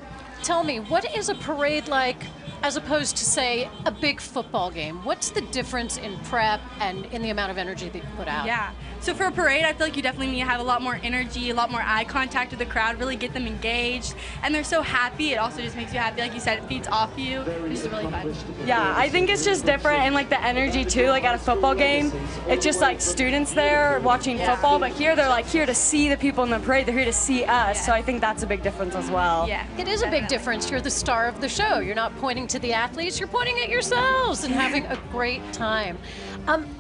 tell me, what is a parade like as opposed to, say, a big football game? What's the difference in prep and in the amount of energy that you put out? Yeah. So for a parade, I feel like you definitely need to have a lot more energy, a lot more eye contact with the crowd, really get them engaged. And they're so happy. It also just makes you happy. Like you said, it feeds off you. It's just really fun. Yeah, I think it's just different, and like the energy too, like at a football game, it's just like students there watching football, but here they're like here to see the people in the parade. They're here to see us. So I think that's a big difference as well. Yeah, it is a big difference. You're the star of the show. You're not pointing to the athletes, you're pointing at yourselves and having a great time.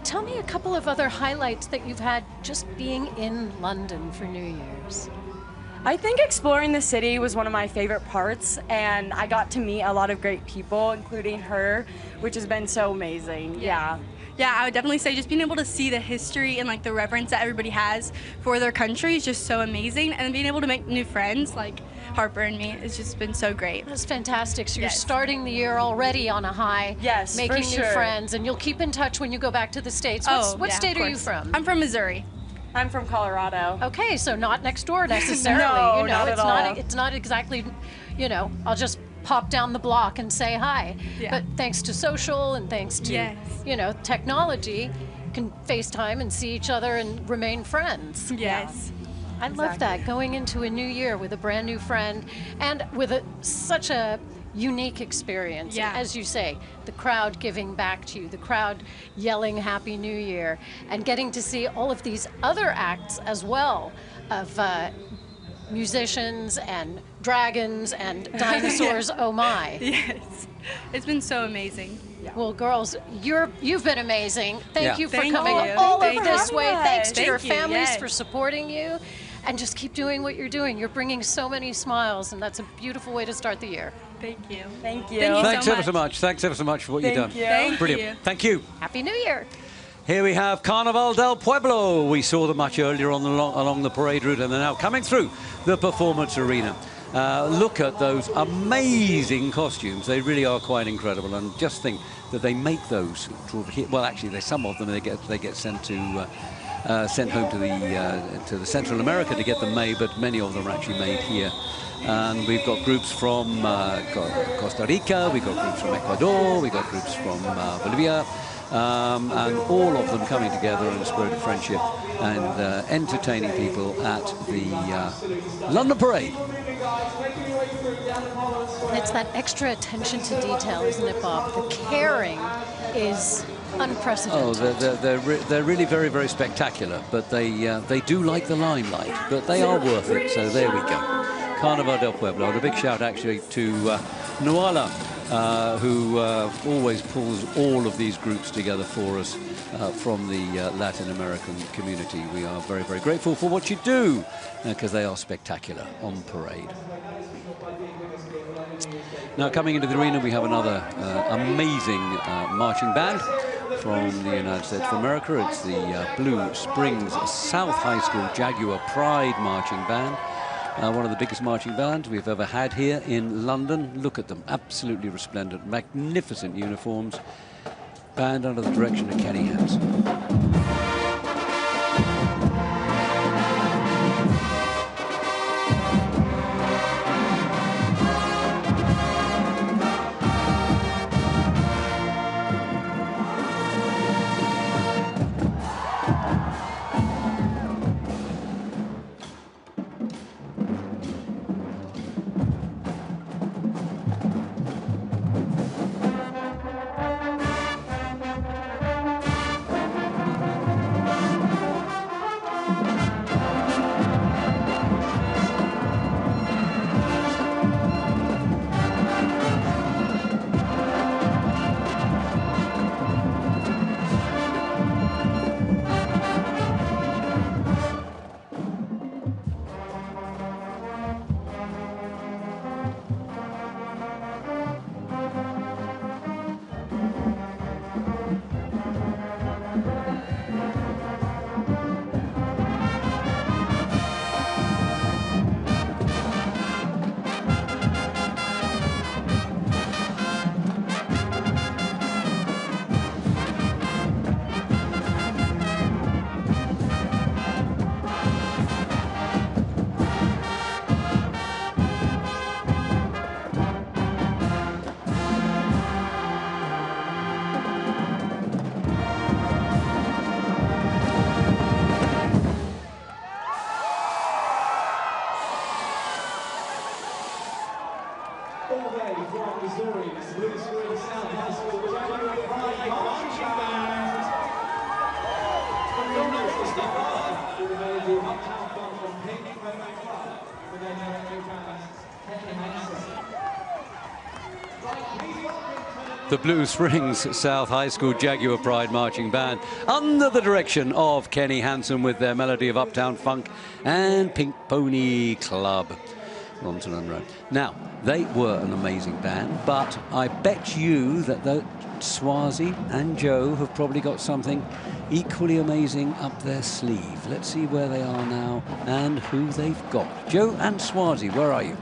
Tell me a couple of other highlights that you've had just being in London for New Year's. I think exploring the city was one of my favorite parts, and I got to meet a lot of great people, including her, which has been so amazing. Yeah, I would definitely say just being able to see the history and like the reverence that everybody has for their country is just so amazing, and being able to make new friends like Harper and me has just been so great. That's fantastic. So you're starting the year already on a high, making new friends, and you'll keep in touch when you go back to the States. What state are you from? I'm from Missouri. I'm from Colorado. Okay, so not next door necessarily. No, you know, not it's at not all. it's not exactly, you know, I'll just pop down the block and say hi. Yeah. But thanks to social and thanks to you know, technology, can FaceTime and see each other and remain friends. Yes. I love that, going into a new year with a brand new friend and with such a unique experience. Yeah. As you say, the crowd giving back to you, the crowd yelling Happy New Year, and getting to see all of these other acts as well of musicians and dragons and dinosaurs. Oh my. Yes. It's been so amazing. Well, girls, you've been amazing. Thank you for Thank coming you. all Thank of you. this way. Thanks to Thank your you. families Yes. for supporting you. And just keep doing what you're doing. You're bringing so many smiles, and that's a beautiful way to start the year. Thank you. Thank you. Thanks ever so much. Thanks ever so much for what you've done. Thank Brilliant. you. Thank you. Happy New Year. Here we have Carnaval del Pueblo. We saw them much earlier on along the parade route, and they're now coming through the performance arena. Look at those amazing costumes. They really are quite incredible, and just think that they make those. Well, actually, there's some of them they get sent to. Sent home to the Central America to get them made, but many of them are actually made here. And we've got groups from Costa Rica, we've got groups from Ecuador, we've got groups from Bolivia, and all of them coming together in a spirit of friendship and entertaining people at the London Parade. It's that extra attention to detail, isn't it, Bob? The caring is unprecedented. Oh, they're really very, very spectacular, but they do like the limelight, but they are worth it, so there we go. Carnaval del Pueblo, and a big shout actually to Nuala, who always pulls all of these groups together for us from the Latin American community. We are very, very grateful for what you do, because they are spectacular on parade. Now, coming into the arena, we have another amazing marching band from the United States of America. It's the Blue Springs South High School Jaguar Pride Marching Band. one of the biggest marching bands we've ever had here in London. Look at them, absolutely resplendent, magnificent uniforms. Band under the direction of Kenny Hansen. The Blue Springs South High School Jaguar Pride Marching Band under the direction of Kenny Hansen with their melody of Uptown Funk and Pink Pony Club. Ronson Road. Now, they were an amazing band, but I bet you that Swazi and Joe have probably got something equally amazing up their sleeve. Let's see where they are now and who they've got. Joe and Swazi, where are you?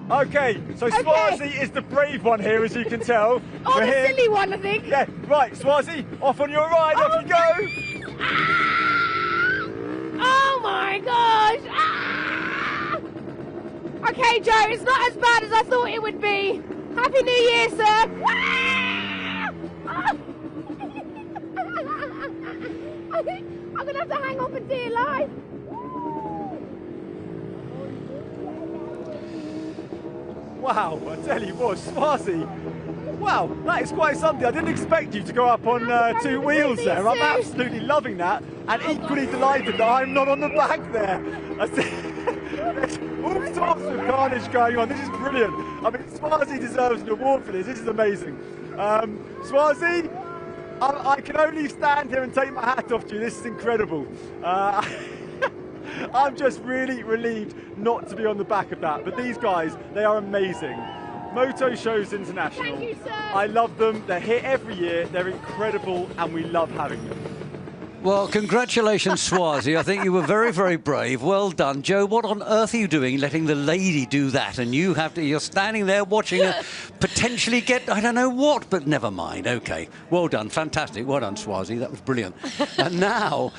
Okay, so Swazi is the brave one here, as you can tell. Oh, the silly one, I think. Yeah, right, Swazi, off on your ride, off you go. Oh my gosh! Ah! Okay, Joe, it's not as bad as I thought it would be. Happy New Year, sir. Ah! I think I'm gonna have to hang on for dear life. Wow, I tell you what, Swazi, wow, that is quite something. I didn't expect you to go up on two wheels there. I'm absolutely loving that, and equally delighted that I'm not on the back there. There's all sorts of carnage going on. This is brilliant. I mean, Swazi deserves an award for this. This is amazing. Swazi, I can only stand here and take my hat off to you. This is incredible. I'm just really relieved not to be on the back of that. But these guys, they are amazing. Moto Shows International. Thank you, sir. I love them. They're here every year. They're incredible, and we love having them. Well, congratulations, Swazi. I think you were very, very brave. Well done. Joe, what on earth are you doing letting the lady do that? And you're standing there watching her potentially get, I don't know what, but never mind. OK, well done. Fantastic. Well done, Swazi. That was brilliant. and now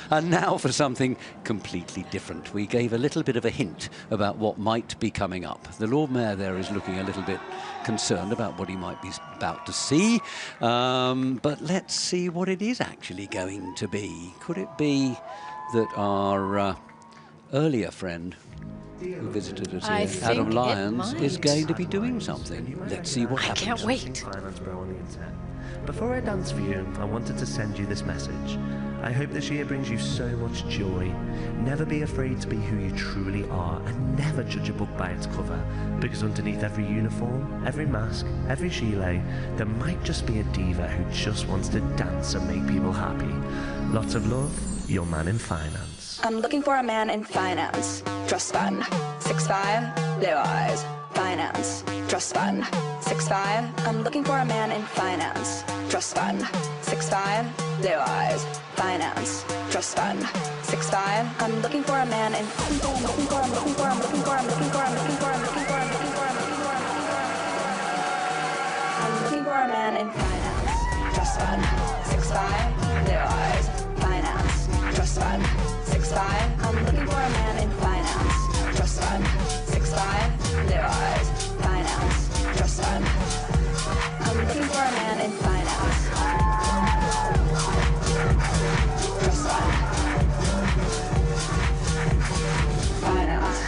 for something completely different. We gave a little bit of a hint about what might be coming up. The Lord Mayor there is looking a little bit concerned about what he might be about to see. But let's see what it is actually going to be. Could it be that our earlier friend who visited us here, Adam Lyons, is going to be doing something? Let's see what happens. I can't wait. Finance Bro on the internet. Before I dance for you, I wanted to send you this message. I hope this year brings you so much joy. Never be afraid to be who you truly are, and never judge a book by its cover, because underneath every uniform, every mask, every gilet, there might just be a diva who just wants to dance and make people happy. Lots of love, your man in finance. I'm looking for a man in finance. Dress fun. 6'5", blue eyes. Finance. Dress fun. 6'5". I'm looking for a man in finance. Dress fun. 6'5", blue eyes, finance, trust fund. 6'5", I'm looking for a man in. I'm looking for a man in finance, trust fund. 6'5", blue eyes, finance, trust fund. 6'5", I'm looking for a man in finance, trust fund. 6'5", blue eyes, finance, trust fund. I'm looking for a man in finance. Trust fund. Finance.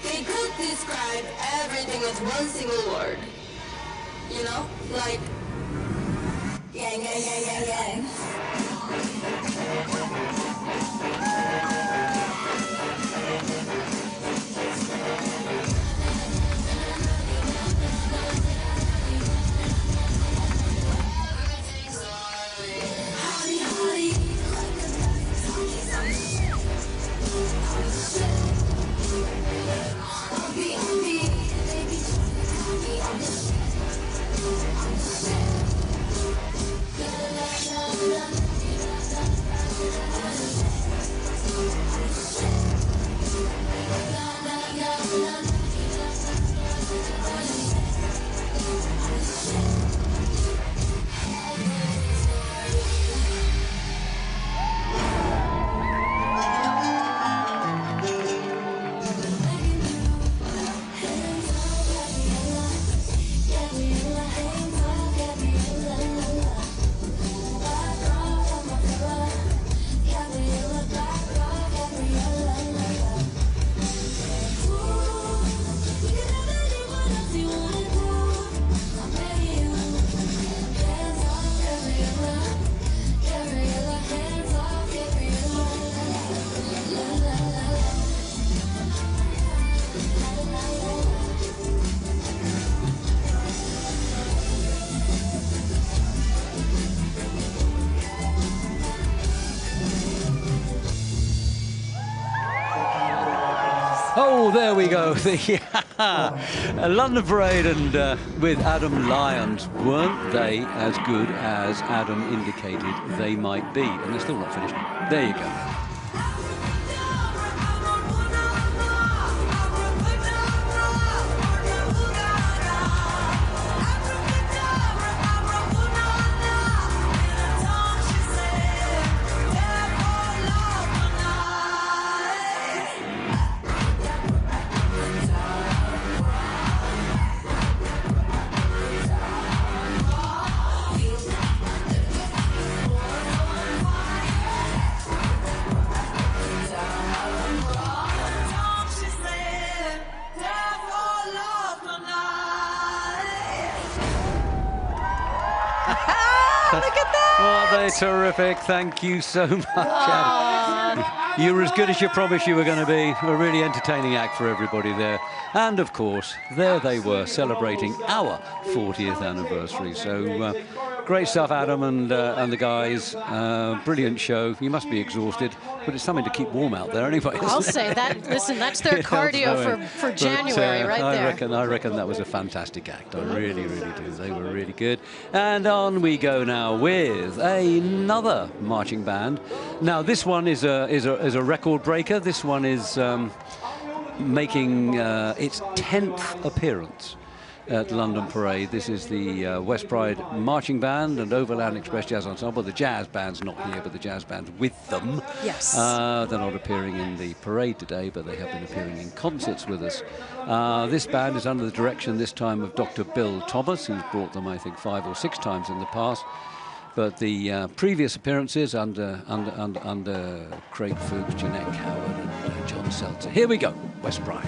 They could describe everything as one single word. You know? Like, yang, yang, yang, yang, yang. Oh, there we go. The London Parade and with Adam Lyons. Weren't they as good as Adam indicated they might be? And they're still not finished. There you go. Well, they're terrific. Thank you so much, Adam. You were as good as you promised you were going to be. A really entertaining act for everybody there. And, of course, there they were, celebrating our 40th anniversary. So, great stuff, Adam and the guys. Brilliant show. You must be exhausted, but it's something to keep warm out there anyway. I'll say that. Listen, that's their cardio for January right there. I reckon that was a fantastic act. I really, really do. They were really good. And on we go now with another marching band. Now, this one is a record breaker. This one is making its 10th appearance at London Parade. This is the West Pride Marching Band and Overland Express Jazz Ensemble. The jazz band's not here, but the jazz band's with them. Yes. They're not appearing in the parade today, but they have been appearing in concerts with us. This band is under the direction this time of Dr. Bill Thomas, who's brought them, I think, 5 or 6 times in the past. But the previous appearances under Craig Fuchs, Jeanette Coward, and John Seltzer. Here we go, West Pride.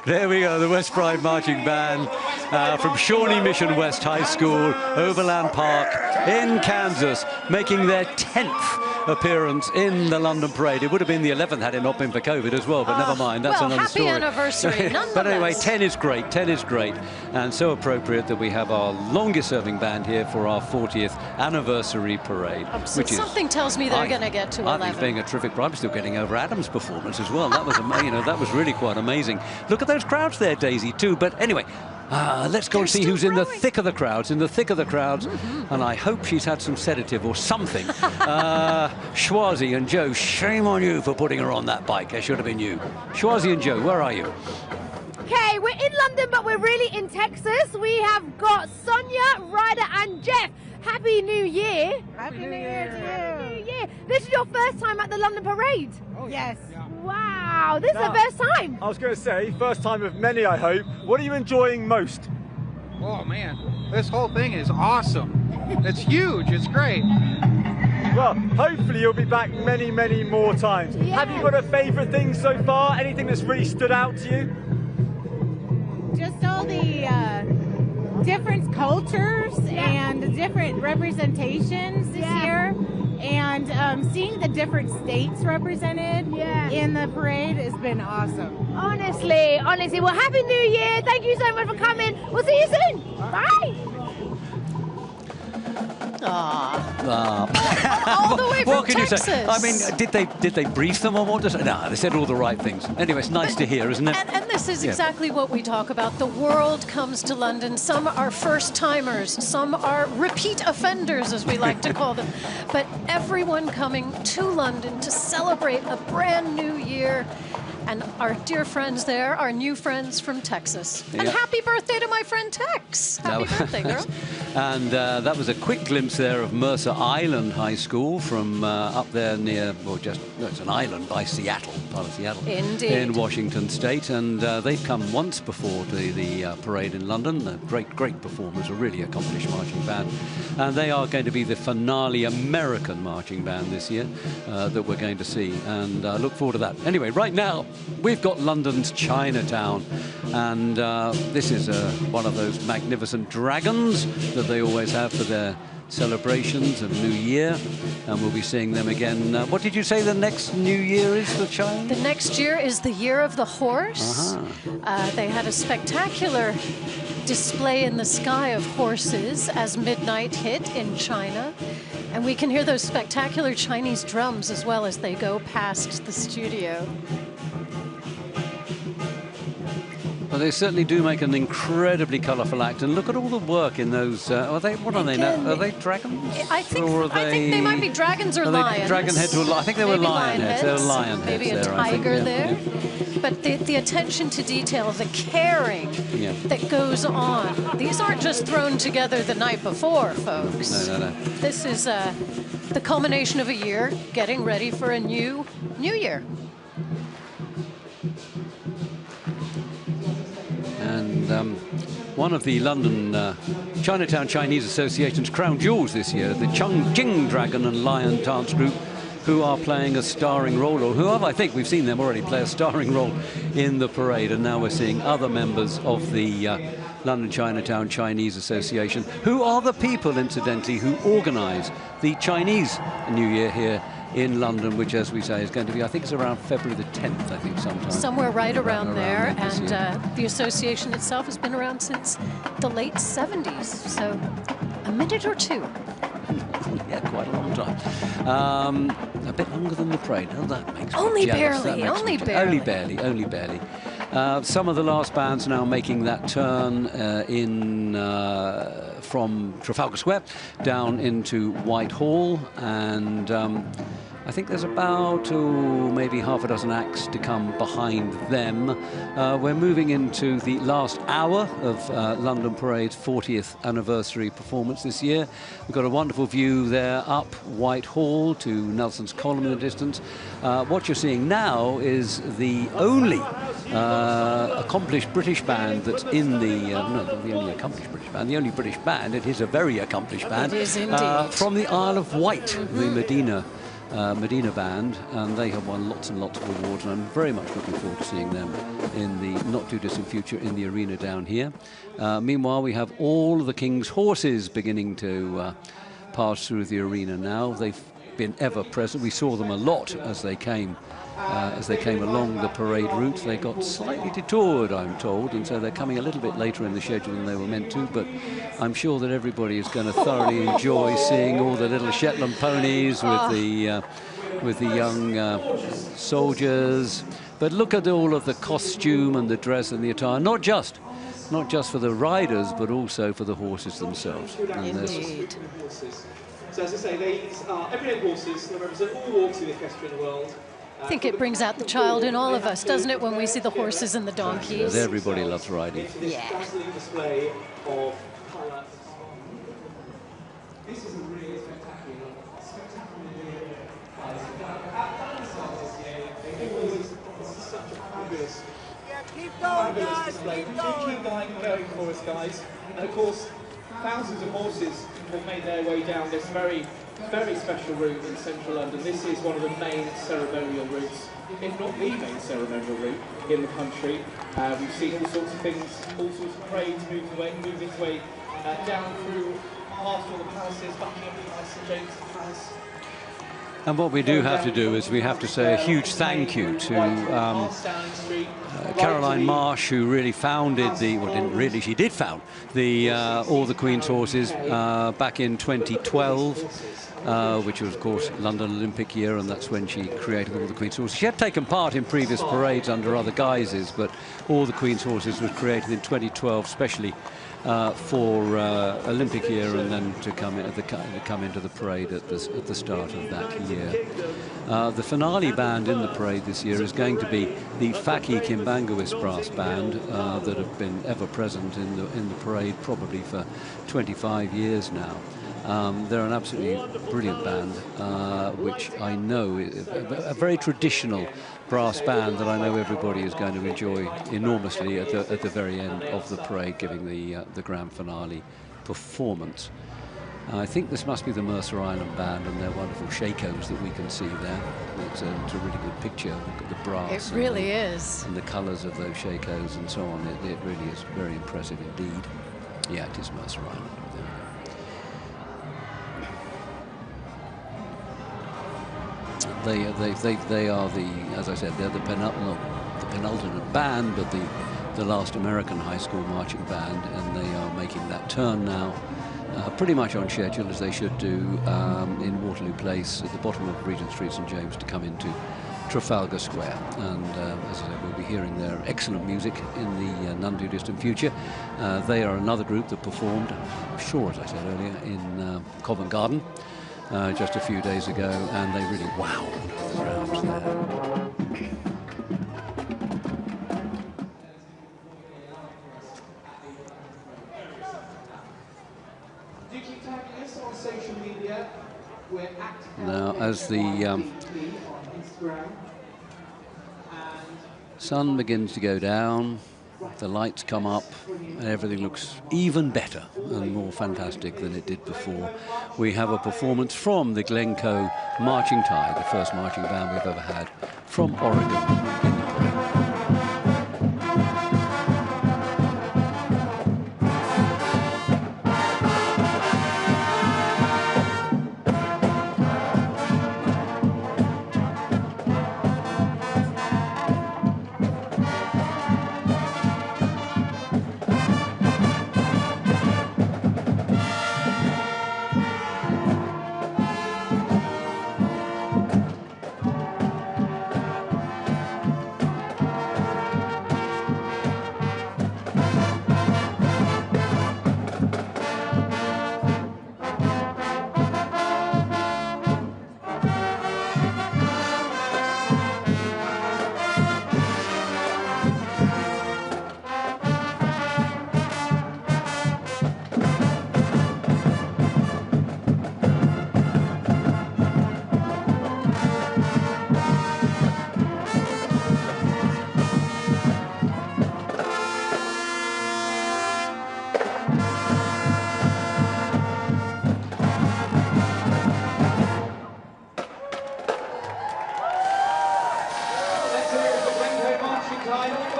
There we go, the West Pride Marching Band from Shawnee Mission West High School, Overland Park in Kansas, making their 10th appearance in the London Parade. It would have been the 11th had it not been for COVID as well, but never mind, that's another story. Happy anniversary, But anyway, 10 is great, 10 is great, and so appropriate that we have our longest serving band here for our 40th anniversary parade. So which something tells me they're going to get to 11. I think being a terrific, I'm still getting over Adam's performance as well. That was, you know, that was really quite amazing. Look at those crowds there, Daisy, too. But anyway, let's go and see who's in the thick of the crowds, and I hope she's had some sedative or something. Schwazi and Joe, shame on you for putting her on that bike. It should have been you. Schwazi and Joe, where are you? Okay, we're in London, but we're really in Texas. We have got Sonia, Ryder, and Jeff. Happy New Year. Happy New Year to you. Happy New Year. This is your first time at the London Parade? Oh, yes. Wow, this is the first time. I was going to say, first time of many, I hope. What are you enjoying most? Oh, man, this whole thing is awesome. It's huge. It's great. Well, hopefully you'll be back many, many more times. Yes. Have you got a favourite thing so far? Anything that's really stood out to you? Just all the different cultures and the different representations this year, and seeing the different states represented in the parade has been awesome. Honestly. Well, Happy New Year. Thank you so much for coming. We'll see you soon. Bye. All the way from what can Texas. you say? I mean, did they brief them on what to say? No, they said all the right things. Anyway, it's nice to hear, isn't it? And this is exactly what we talk about. The world comes to London. Some are first-timers. Some are repeat offenders, as we like to call them. But everyone coming to London to celebrate a brand new year. And our dear friends there, our new friends from Texas. And happy birthday to my friend Tex. Happy birthday, girl. And that was a quick glimpse there of Mercer Island High School from up there near, well, it's an island by Seattle, part of Seattle. Indeed. In Washington State. And they've come once before to the parade in London. Great performers, a really accomplished marching band. And they are going to be the finale American marching band this year that we're going to see. And I look forward to that. Anyway, right now, we've got London's Chinatown, and this is one of those magnificent dragons that they always have for their celebrations of New Year, and we'll be seeing them again. What did you say the next New Year is for China? The next year is the Year of the Horse. They had a spectacular display in the sky of horses as midnight hit in China. And we can hear those spectacular Chinese drums as well as they go past the studio. Well, they certainly do make an incredibly colourful act, and look at all the work in those. Are they? What are they now? Are they dragons? I think they might be dragons or lions. Dragon head to a lion. I think they were lion heads. They were lion heads. Maybe a tiger there. But the attention to detail, the caring that goes on. These aren't just thrown together the night before, folks. No. This is the culmination of a year, getting ready for a new year. And one of the London Chinatown Chinese Association's crown jewels this year, the Chongqing Dragon and Lion Dance Group, who are playing a starring role, or who have, I think we've seen them already play a starring role in the parade, and now we're seeing other members of the London Chinatown Chinese Association, who are the people, incidentally, who organise the Chinese New Year here in London, which, as we say, is going to be, I think it's around February the 10th, I think, sometime. Somewhere right around there, and the association itself has been around since the late 70s, so a minute or two. Yeah, quite a long time. A bit longer than the parade. Oh, that makes me only jealous. Barely, only barely. Only barely. Some of the last bands now making that turn from Trafalgar Square down into Whitehall, and I think there's about maybe half a dozen acts to come behind them. We're moving into the last hour of London Parade's 40th anniversary performance this year. We've got a wonderful view there up Whitehall to Nelson's Column in the distance. What you're seeing now is the only accomplished British band that's in the, not the only accomplished British band, the only British band. It is a very accomplished band. It is indeed. From the Isle of Wight, the Medina band, and they have won lots and lots of awards, and I'm very much looking forward to seeing them in the not too distant future in the arena down here. Meanwhile, we have all the King's horses beginning to pass through the arena now. They've been ever present. We saw them a lot as they came along the parade route. They got slightly detoured, I'm told, and so they're coming a little bit later in the schedule than they were meant to, but I'm sure that everybody is going to thoroughly enjoy seeing all the little Shetland ponies with the young soldiers. But look at all of the costume and the dress and the attire, not just for the riders, but also for the horses themselves. Indeed. So as I say, these are everyday horses that represent all walks in the equestrian world. I think it brings out the child in all of us, doesn't it, when we see the horses and the donkeys? Everybody loves riding. Yeah. Display of colour. This is a really spectacular year. This is such a fabulous. Yeah, keep going, guys. Keep going for us, guys. And of course, thousands of horses have made their way down this very special route in central London. This is one of the main ceremonial routes, if not the main ceremonial route in the country. We've seen all sorts of things, all sorts of parades move its way down through past all the palaces, Buckingham Palace, St James's Palace. And what we do have to do is we have to say a huge thank you to Caroline Marsh, who really founded she did found the All the Queen's Horses back in 2012, which was, of course, London Olympic year, and that's when she created All the Queen's Horses. She had taken part in previous parades under other guises, but All the Queen's Horses was created in 2012, especially for Olympic year, and then to come into the parade at the start of that year. The finale band in the parade this year is going to be the Faki Kimbangawis brass band that have been ever present in the parade probably for 25 years now. They're an absolutely brilliant band, which I know is a very traditional brass band that I know everybody is going to enjoy enormously at the very end of the parade, giving the grand finale performance. I think this must be the Mercer Island Band and their wonderful shakos that we can see there. It's a really good picture. Look at the brass. It really is. And the colours of those shakos and so on. It really is very impressive indeed. Yeah, it is Mercer Island. They are as I said, they're the penultimate band, but the last American high school marching band, and they are making that turn now, pretty much on schedule, as they should do, in Waterloo Place at the bottom of Regent Street, St James, to come into Trafalgar Square. And as I said, we'll be hearing their excellent music in the none too distant future. They are another group that performed, I'm sure, as I said earlier, in Covent Garden just a few days ago, and they really wowed the crowds there. Now, as the sun begins to go down, the lights come up, and everything looks even better and more fantastic than it did before. We have a performance from the Glencoe Marching Tide, the first marching band we've ever had from Oregon.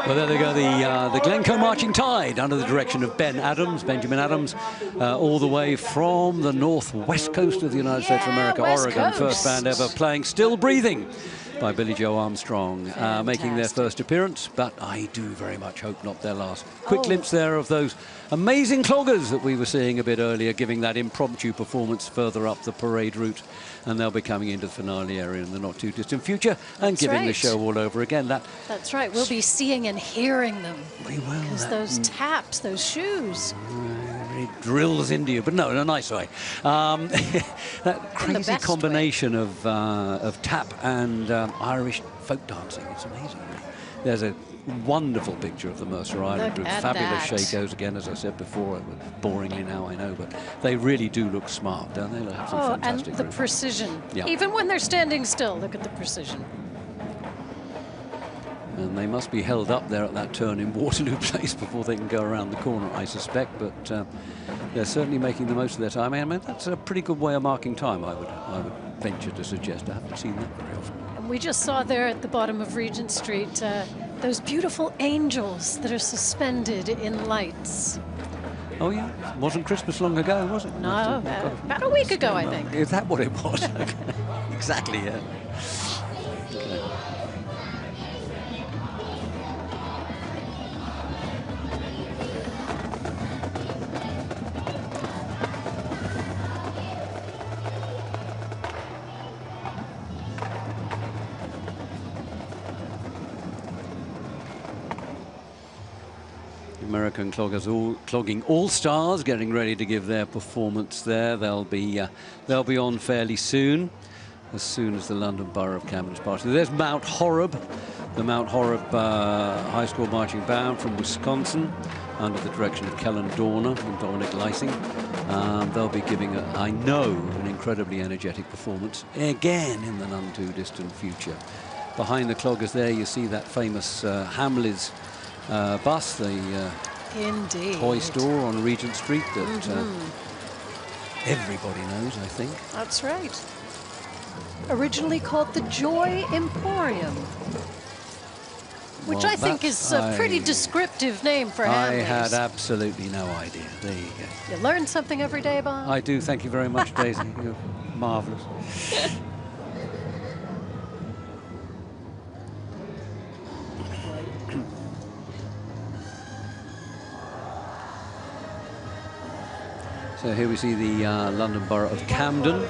Well, there they go, the Glencoe Marching Tide under the direction of Benjamin Adams, all the way from the northwest coast of the United States of America, Oregon. First band ever playing Still Breathing by Billy Joe Armstrong, making their first appearance, but I do very much hope not their last. Quick glimpse there of those amazing cloggers that we were seeing a bit earlier, giving that impromptu performance further up the parade route, and they'll be coming into the finale area in the not too distant future and giving the show all over again. That's right, we'll be seeing and hearing them. We will. Because those taps, those shoes. It drills into you, but no, in a nice way. That crazy combination of tap and Irish folk dancing, it's amazing. There's a wonderful picture of the Mercer Island group. Fabulous shakos again, as I said before, boringly now, I know, but they really do look smart, don't they? They have some fantastic and the group. precision. Yeah. Even when they're standing still, look at the precision. And they must be held up there at that turn in Waterloo Place before they can go around the corner, I suspect. But they're certainly making the most of their time. I mean, that's a pretty good way of marking time, I would venture to suggest. I haven't seen that very often. And we just saw there at the bottom of Regent Street those beautiful angels that are suspended in lights. Oh, yeah. Wasn't Christmas long ago, was it? No, about a week ago, I think. Is that what it was? Exactly, yeah. Okay. American Clogging All-Stars getting ready to give their performance there. They'll be on fairly soon as the London Borough of Camden's party. There's Mount Horeb, the Mount Horeb High School Marching Band from Wisconsin, under the direction of Kellen Dorner and Dominic Lysing. They'll be giving, I know, an incredibly energetic performance again in the none too distant future. Behind the cloggers there, you see that famous Hamleys bus, the toy store on Regent Street that everybody knows, I think. That's right. Originally called the Joy Emporium, which I think is a pretty descriptive name for Hamleys. I had absolutely no idea. There you go. You learn something every day, Bob. I do. Thank you very much, Daisy. You're marvellous. So here we see the London Borough of Camden.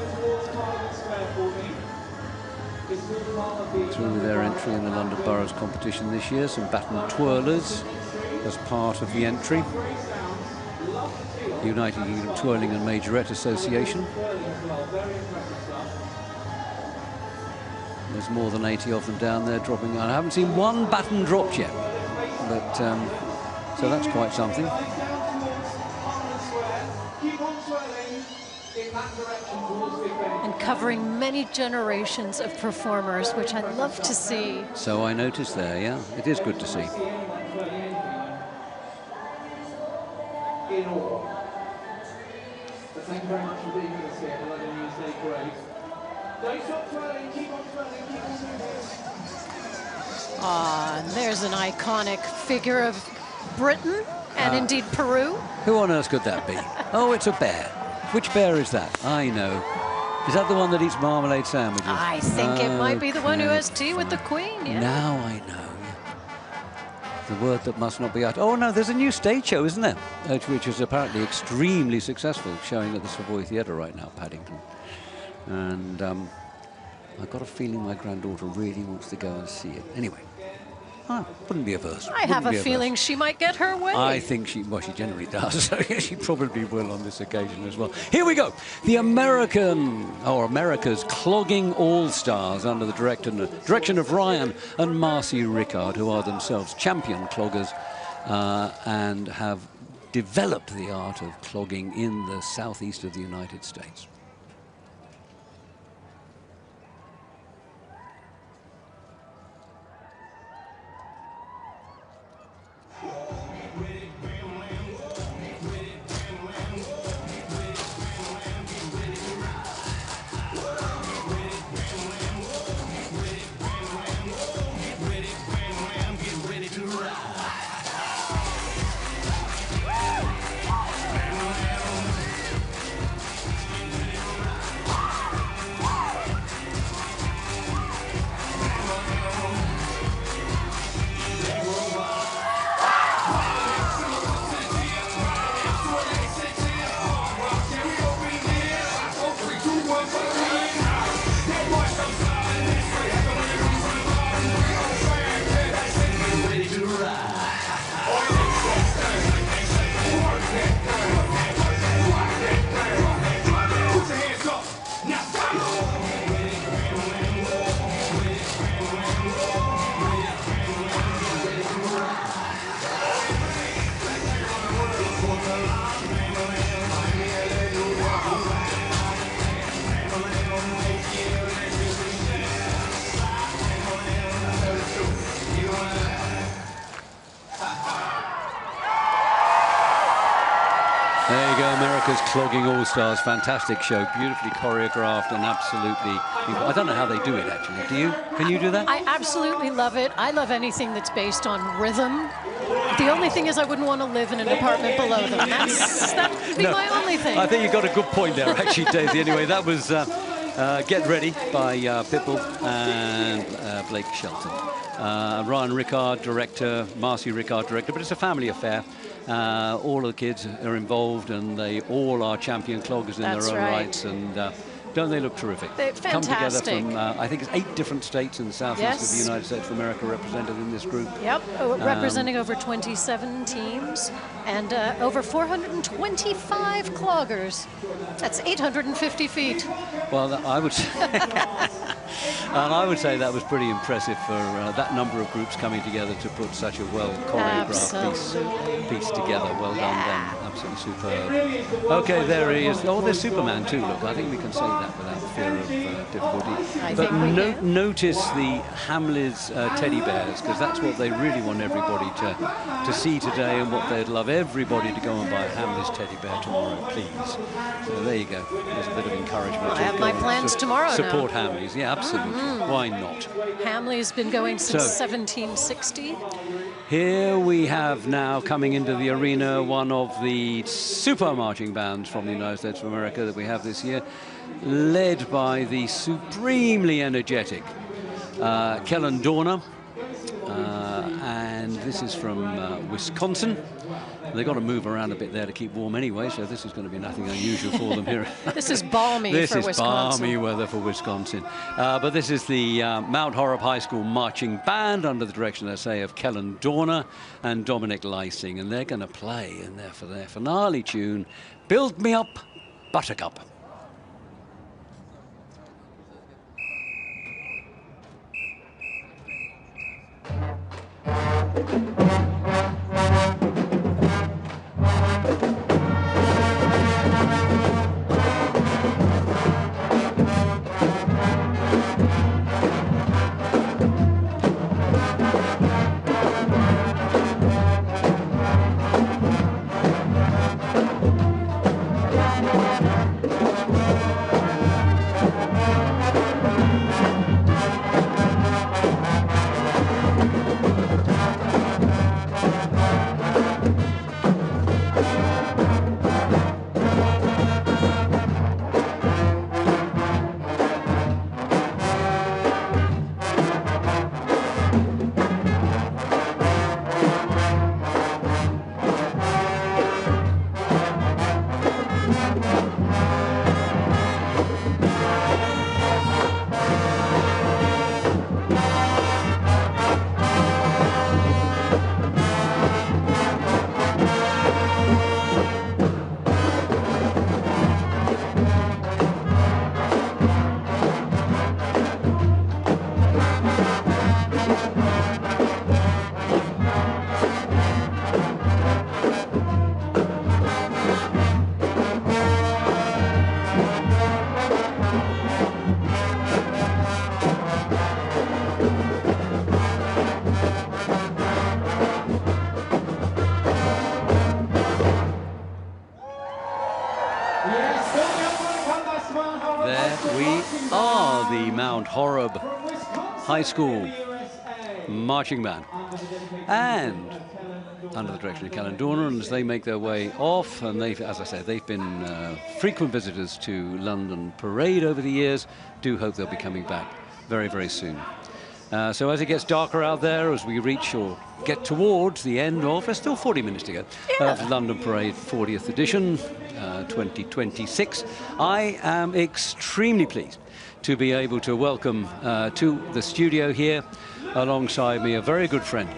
through their entry in the London Borough's competition this year. Some baton twirlers as part of the entry. United Kingdom Twirling and Majorette Association. There's more than 80 of them down there dropping. I haven't seen one baton dropped yet, but so that's quite something. And covering many generations of performers, which I love to see. So I noticed there, yeah, it is good to see. Thank you very much for being with us here at the London Newsday Parade. Don't stop twirling, keep on twirling, keep on doing this. Ah, and there's an iconic figure of Britain and indeed Peru. Who on earth could that be? Oh, it's a bear. Which bear is that? I know. Is that the one that eats marmalade sandwiches? I think it might be the one who has tea with the Queen. Yeah. Now I know. The word that must not be uttered. Oh no, there's a new stage show, isn't there? Which is apparently extremely successful, showing at the Savoy Theatre right now, Paddington. And I've got a feeling my granddaughter really wants to go and see it. Anyway, wouldn't be averse. I have a feeling she might get her way. I think she generally does, so she probably will on this occasion as well. Here we go. The America's Clogging All-Stars under the direction of Ryan and Marcy Rickard, who are themselves champion cloggers and have developed the art of clogging in the southeast of the United States. There you go, America's Clogging All-Stars. Fantastic show, beautifully choreographed and absolutely... I don't know how they do it, actually. Do you? Can you do that? I absolutely love it. I love anything that's based on rhythm. The only thing is I wouldn't want to live in an apartment below them. That would be my only thing. I think you got a good point there, actually, Daisy. Anyway, that was Get Ready by Pitbull and Blake Shelton. Ryan Rickard, director, Marcy Rickard, director, but it's a family affair. All of the kids are involved, and they all are champion cloggers in their own rights. And don't they look terrific? They're fantastic. Come together from, I think it's 8 different states in the southeast of the United States of America represented in this group. Yep, representing over 27 teams and over 425 cloggers. That's 850 feet. Well, I would say, and I would say that was pretty impressive for that number of groups coming together to put such a well choreographed piece together. Well done, them. Absolutely superb. Okay, there he is. Oh, there's Superman too. Look, I think we can say that without fear of difficulty. But notice the Hamleys teddy bears, because that's what they really want everybody to see today, and what they'd love everybody to go and buy a Hamleys teddy bear tomorrow, please. So there you go. There's a bit of encouragement. I have my plans tomorrow. Support Hamleys. Yeah, absolutely. Why not? Hamley's been going since 1760. Here we have now coming into the arena one of the super marching bands from the United States of America that we have this year, led by the supremely energetic Kellen Dorner. And and this is from Wisconsin. They've got to move around a bit there to keep warm anyway, so this is going to be nothing unusual for them here. This is balmy for Wisconsin. This is balmy weather for Wisconsin. But this is the Mount Horeb High School Marching Band under the direction, I say, of Kellen Dorner and Dominic Lysing, and they're going to play in there for their finale tune, Build Me Up, Buttercup. Mount Horeb High School Marching Band. And under the direction of Kellen Dorner, and as they make their way off, and they've, as I said, they've been frequent visitors to London Parade over the years. Do hope they'll be coming back very, very soon. So as it gets darker out there, as we reach or get towards the end of, there's still 40 minutes to go, of London Parade 40th edition, 2026, I am extremely pleased to be able to welcome to the studio here, alongside me, a very good friend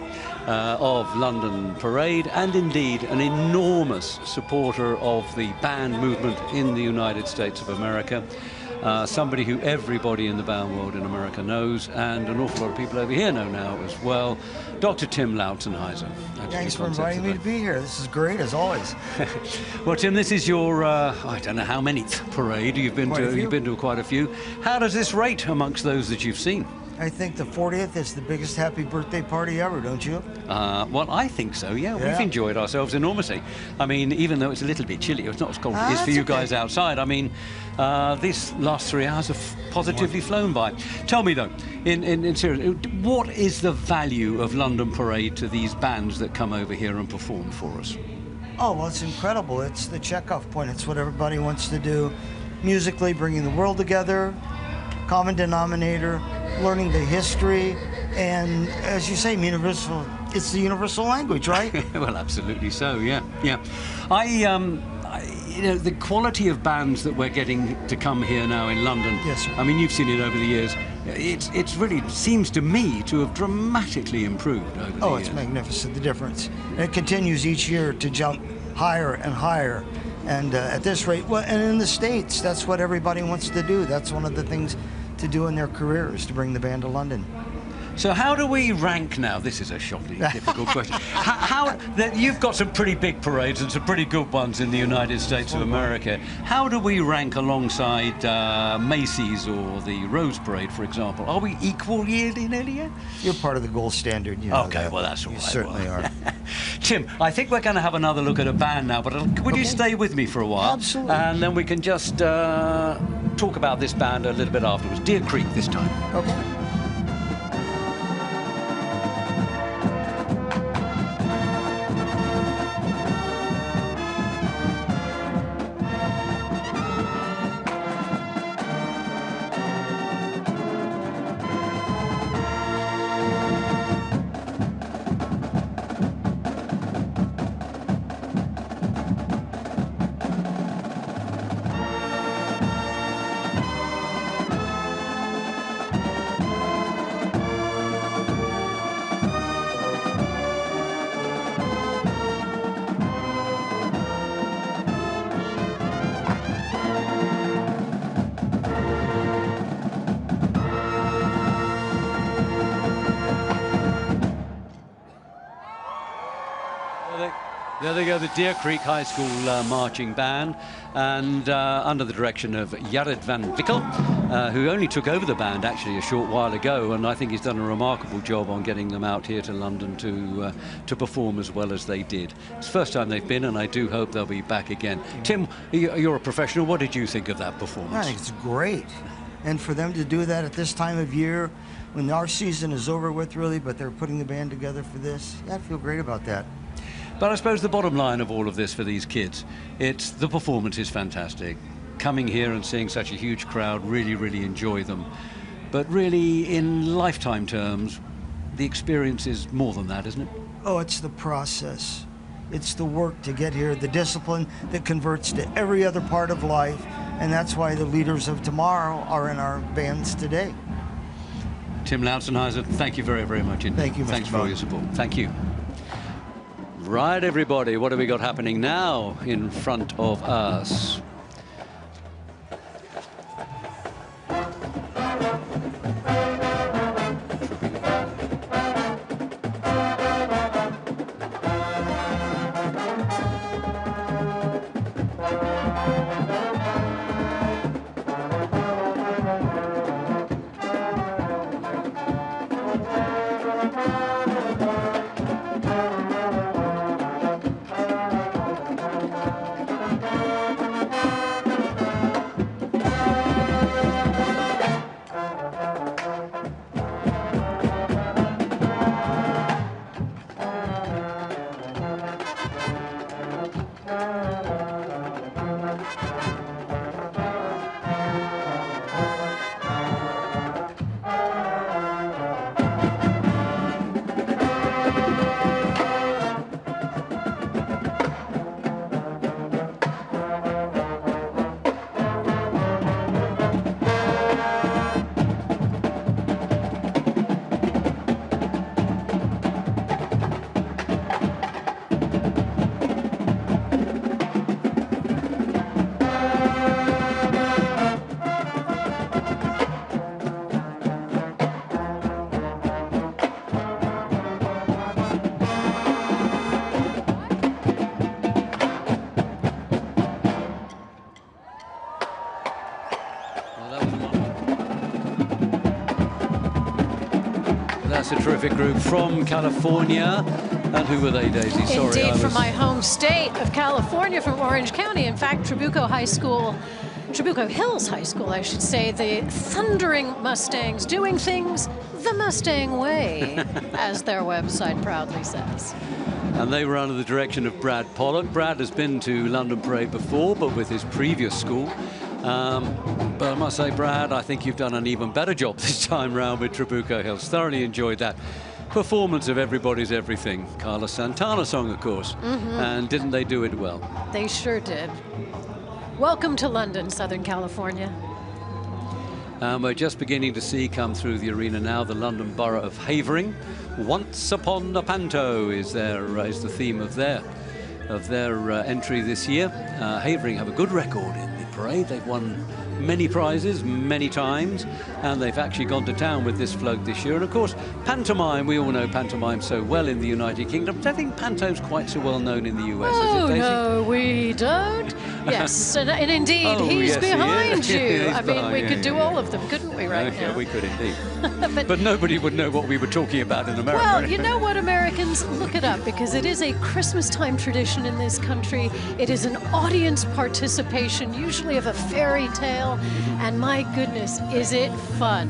of London Parade, and indeed an enormous supporter of the band movement in the United States of America. Somebody who everybody in the band world in America knows, and an awful lot of people over here know now as well, Dr. Tim Lautenheiser. Thanks for inviting me to be here. This is great, as always. Well, Tim, this is your, I don't know how many parade you've been to. You've been to quite a few. How does this rate amongst those that you've seen? I think the 40th is the biggest happy birthday party ever, don't you? Well, I think so, yeah. We've enjoyed ourselves enormously. I mean, even though it's a little bit chilly, it's not as cold as it is for you guys outside. I mean, these last 3 hours have positively flown by. Tell me, though, in serious, what is the value of London Parade to these bands that come over here and perform for us? Oh, well, it's incredible. It's the checkoff point. It's what everybody wants to do musically, bringing the world together, common denominator, learning the history, and as you say, universal. It's the universal language, right? Well, absolutely so. Yeah. You know, the quality of bands that we're getting to come here now in London. Yes, sir. I mean, you've seen it over the years. It's really seems to me to have dramatically improved over the years. Oh, it's magnificent, the difference. And it continues each year to jump higher and higher. And at this rate, well, and in the States, that's what everybody wants to do. That's one of the things to do in their careers, to bring the band to London. So how do we rank now? This is a shockingly difficult question. You've got some pretty big parades and some pretty good ones in the United States of America. How do we rank alongside Macy's or the Rose Parade, for example? Are we equal yearly? You're part of the gold standard. You know okay, that. Well, that's all right. You certainly are. Tim, I think we're going to have another look at a band now, but would you stay with me for a while? Absolutely. And then we can just talk about this band a little bit afterwards. Deer Creek this time. Okay. There they go, the Deer Creek High School marching band, and under the direction of Jared van Wickel, who only took over the band actually a short while ago, and I think he's done a remarkable job on getting them out here to London to perform as well as they did. It's the first time they've been, and I do hope they'll be back again. Tim, you're a professional. What did you think of that performance? I think it's great. And for them to do that at this time of year, when our season is over with really, but they're putting the band together for this, yeah, I feel great about that. But I suppose the bottom line of all of this for these kids, it's the performance is fantastic. Coming here and seeing such a huge crowd, really, really enjoy them. But really, in lifetime terms, the experience is more than that, isn't it? Oh, it's the process. It's the work to get here, the discipline that converts to every other part of life, and that's why the leaders of tomorrow are in our bands today. Tim Lautzenheiser, thank you very, very much indeed. Thank you, Mr. Thanks for all your support. Thank you. Right, everybody, what have we got happening now in front of us? That's a terrific group from California. And who were they, Daisy? Sorry, Indeed, from my home state of California, from Orange County. In fact, Trabuco Hills High School, I should say, the Thundering Mustangs, doing things the Mustang way, as their website proudly says. And they were under the direction of Brad Pollock. Brad has been to London Parade before, but with his previous school. But I must say, Brad, I think you've done an even better job this time round with Trabuco Hills. Thoroughly enjoyed that performance of Everybody's Everything. Carlos Santana song, of course. And didn't they do it well? They sure did. Welcome to London, Southern California. We're just beginning to see come through the arena now the London Borough of Havering. Once Upon a Panto is the theme of their entry this year. Havering have a good record in the parade. They've won many prizes many times, and they've actually gone to town with this float this year. And of course, pantomime, we all know pantomime so well in the United Kingdom. I don't think pantome's quite so well known in the US, is it, Daisy? No, we don't. Yes, and indeed, he's behind you. I mean, we could do all of them, couldn't we, right now? Yeah, we could indeed. but nobody would know what we were talking about in America. Well, you know what, Americans? Look it up, because it is a Christmas time tradition in this country. It is an audience participation, usually of a fairy tale, and my goodness, is it fun.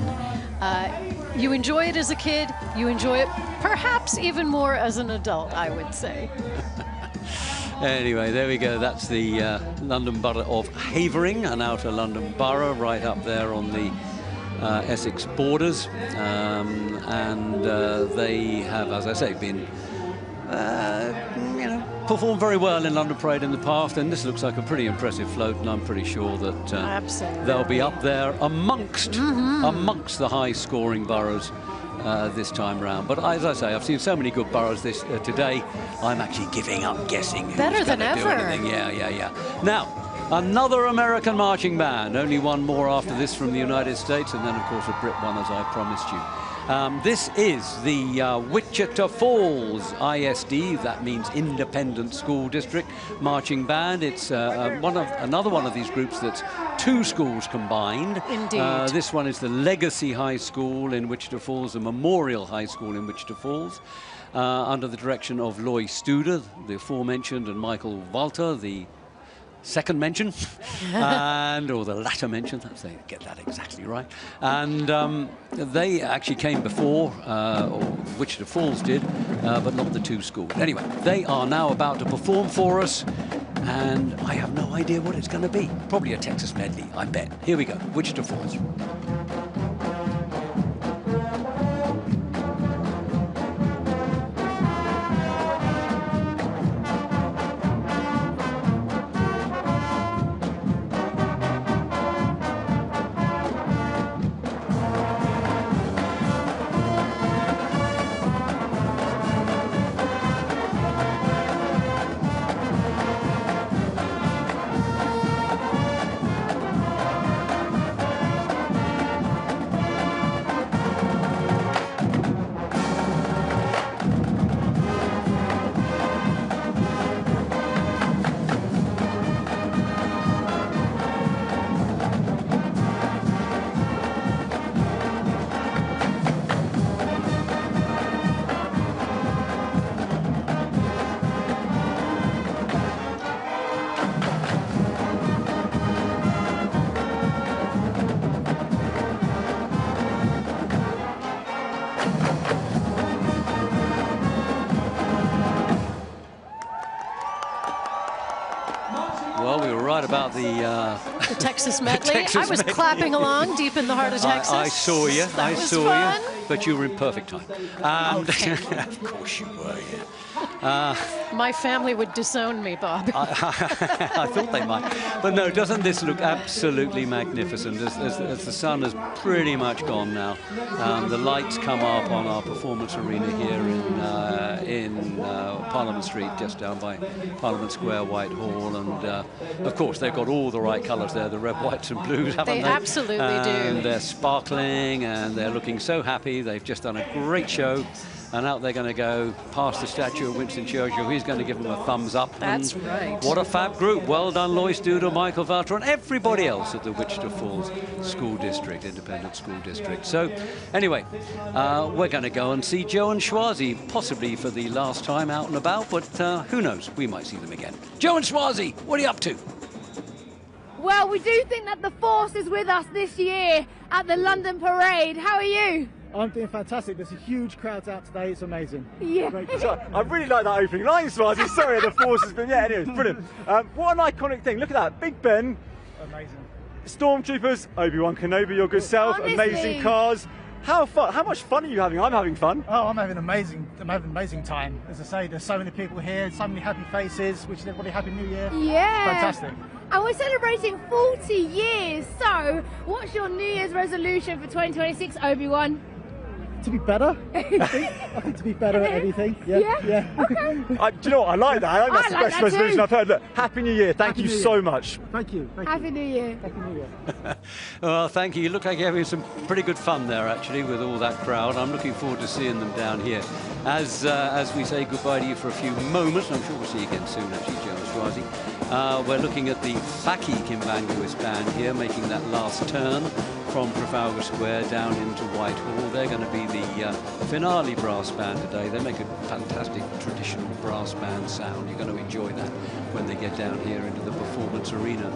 You enjoy it as a kid, you enjoy it perhaps even more as an adult, I would say. Anyway, there we go. That's the London Borough of Havering, an outer London borough right up there on the Essex borders. And they have, as I say, been, performed very well in London Parade in the past. And this looks like a pretty impressive float, and I'm pretty sure that they'll be up there amongst the high-scoring boroughs this time round. But as I say, I've seen so many good boroughs today, I'm actually giving up guessing better than ever. Yeah. Now, another American marching band. Only one more after this from the United States, and then, of course, a Brit one, as I promised you. This is the Wichita Falls ISD, that means Independent School District Marching Band. It's another one of these groups that's 2 schools combined. Indeed. This one is the Legacy High School in Wichita Falls, the Memorial High School in Wichita Falls, under the direction of Loy Studer, the aforementioned, and Michael Walter, the second mention, or the latter mention, they get that exactly right. And they actually came before, or Wichita Falls did, but not the 2 schools. Anyway, they are now about to perform for us, and I have no idea what it's going to be. Probably a Texas medley, I bet. Here we go, Wichita Falls. Well, we were right about the Texas medley. I was clapping along deep in the heart of Texas. I saw you. That was fun. But you were in perfect time. Okay. Of course you were, My family would disown me, Bob. I thought they might. But no, doesn't this look absolutely magnificent as the sun has pretty much gone now? The lights come up on our performance arena here in Parliament Street, just down by Parliament Square, Whitehall. And, of course, they've got all the right colours there, the red, whites and blues, haven't they? They absolutely do. And they're sparkling and they're looking so happy. They've just done a great show. And out they're going to go past the statue of Winston Churchill. He's going to give them a thumbs up. That's right. What a fab group. Well done, Loy Studer, Michael Valter, and everybody else at the Wichita Falls School District, Independent School District. So, anyway, we're going to go and see Joe and Schwazi, possibly for the last time out and about, but who knows? We might see them again. Joe and Schwazi, what are you up to? Well, we do think that the Force is with us this year at the London Parade. How are you? I'm doing fantastic. There's a huge crowd out today. It's amazing. Yeah. So, I really like that opening line, Swazi. Sorry, the Force has been. Yeah, anyway, it's brilliant. What an iconic thing. Look at that. Big Ben. Amazing. Stormtroopers. Obi-Wan Kenobi, your good self. Honestly. Amazing cars. How much fun are you having? I'm having fun. Oh, I'm having an amazing time. As I say, there's so many people here, so many happy faces. Wishing everybody Happy New Year. Yeah. It's fantastic. And we're celebrating 40 years. So, what's your New Year's resolution for 2026, Obi-Wan? To be better. I think to be better at everything. Yeah. Okay. Do you know what? I like that. I think that's the best resolution too. I've heard. Look, Happy New Year. Thank Happy you New Year. so much. Thank you. Happy New Year. Happy New Year. Well, thank you. You look like you're having some pretty good fun there, actually, with all that crowd. I'm looking forward to seeing them down here. As we say goodbye to you for a few moments, I'm sure we'll see you again soon, actually, Joe and Schwazi. We're looking at the Baki Kimbanguis band here, making that last turn from Trafalgar Square down into Whitehall. They're going to be the finale brass band today. They make a fantastic traditional brass band sound. You're going to enjoy that when they get down here into the performance arena.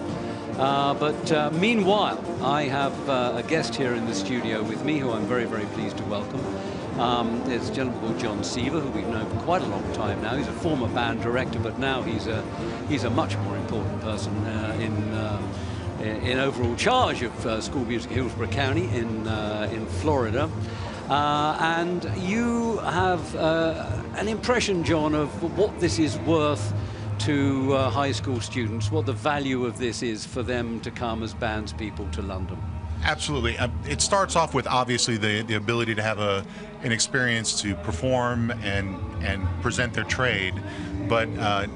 But meanwhile, I have a guest here in the studio with me who I'm very, very pleased to welcome. There's a gentleman called John Seaver, who we've known for quite a long time now. He's a former band director, but now he's a much more important person in overall charge of school music in Hillsborough County in Florida. And you have an impression, John, of what this is worth to high school students, what the value of this is for them to come as bands people to London. Absolutely. It starts off with obviously the ability to have an experience to perform and present their trade, but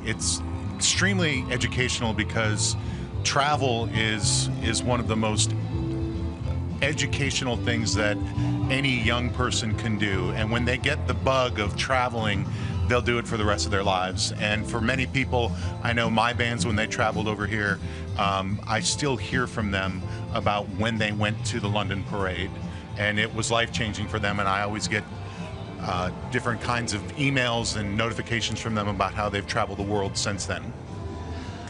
it's extremely educational because travel is one of the most educational things that any young person can do. And when they get the bug of traveling, they'll do it for the rest of their lives. And for many people, I know my bands, when they traveled over here, I still hear from them about when they went to the London Parade. And it was life-changing for them, and I always get different kinds of emails and notifications from them about how they've traveled the world since then.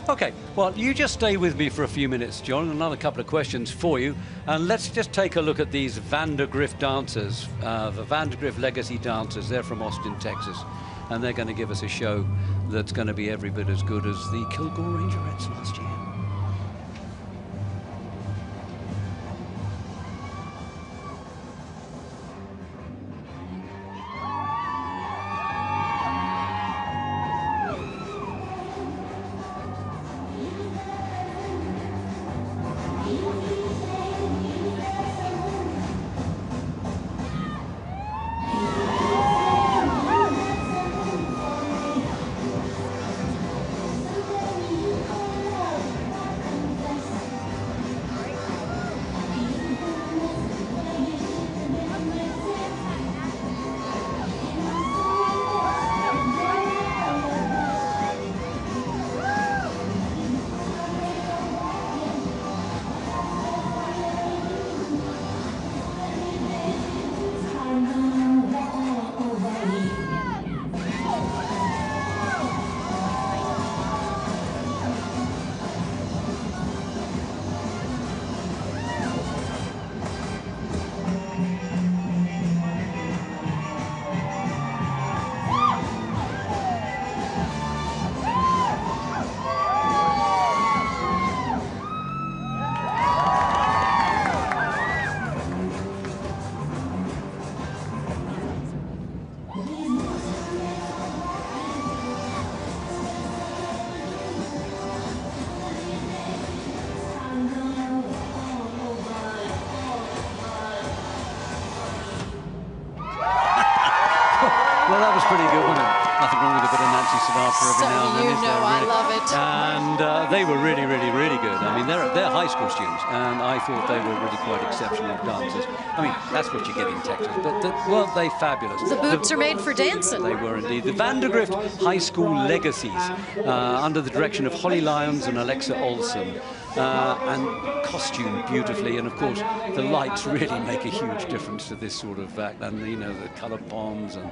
Okay, well, you just stay with me for a few minutes, John. Another couple of questions for you. And let's just take a look at these Vandergrift dancers, the Vandergrift Legacy dancers. They're from Austin, Texas. And they're going to give us a show that's going to be every bit as good as the Kilgore Rangerettes last year. Well, that was pretty good, wasn't it? Nothing wrong with a bit of Nancy Sinatra every now and then. You know, I love it. And they were really, really, really good. I mean, they're high school students, and I thought they were really quite exceptional dancers. I mean, that's what you get in Texas, but weren't they fabulous? The boots are made for dancing. They were indeed. The Vandergrift High School Legacies, under the direction of Holly Lyons and Alexa Olson. And costumed beautifully, and of course the lights really make a huge difference to this sort of act, and you know, the colour bombs, and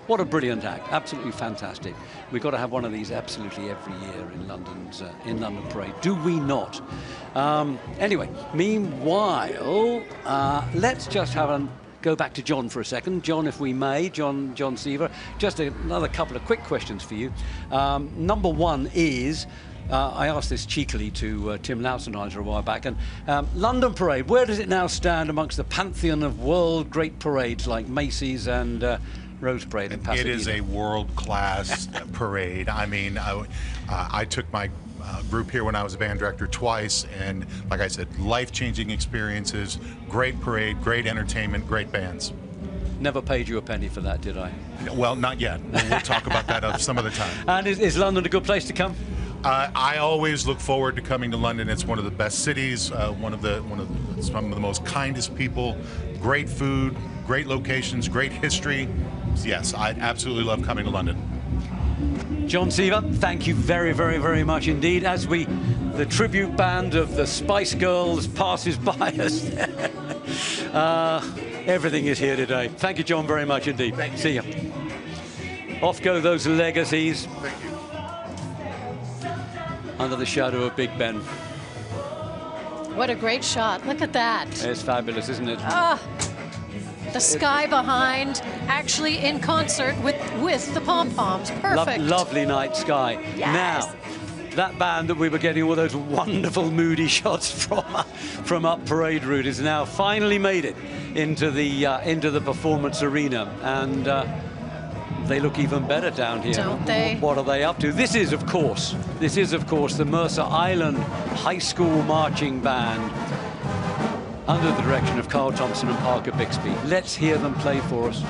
what a brilliant act, absolutely fantastic. We've got to have one of these absolutely every year in London Parade, do we not? Anyway, meanwhile, let's just go back to John for a second. John, if we may, John Seaver, just another couple of quick questions for you. Number one is, I asked this cheekily to Tim Lautzenheiser a while back, and London Parade, where does it now stand amongst the pantheon of world great parades like Macy's and Rose Parade in Pasadena? It is a world-class parade. I mean, I took my group here when I was a band director twice, and like I said, life-changing experiences, great parade, great entertainment, great bands. Never paid you a penny for that, did I? Well, not yet. We'll talk about that some other time. And is London a good place to come? I always look forward to coming to London. It's one of the best cities, some of the most kindest people, great food, great locations, great history. Yes, I absolutely love coming to London. John Seaver, thank you very, very, very much indeed. As the tribute band of the Spice Girls passes by us, everything is here today. Thank you, John, very much indeed. See you. Off go those legacies. Thank you. Under the shadow of Big Ben. What a great shot. Look at that. It's fabulous, isn't it? The sky behind, actually in concert with the pom-poms. Perfect. Lovely night sky. Yes. Now, that band that we were getting all those wonderful moody shots from up Parade Route is now finally made it into the performance arena, and they look even better down here. Don't they? What are they up to? This is, of course, the Mercer Island High School Marching Band, under the direction of Carl Thompson and Parker Bixby. Let's hear them play for us.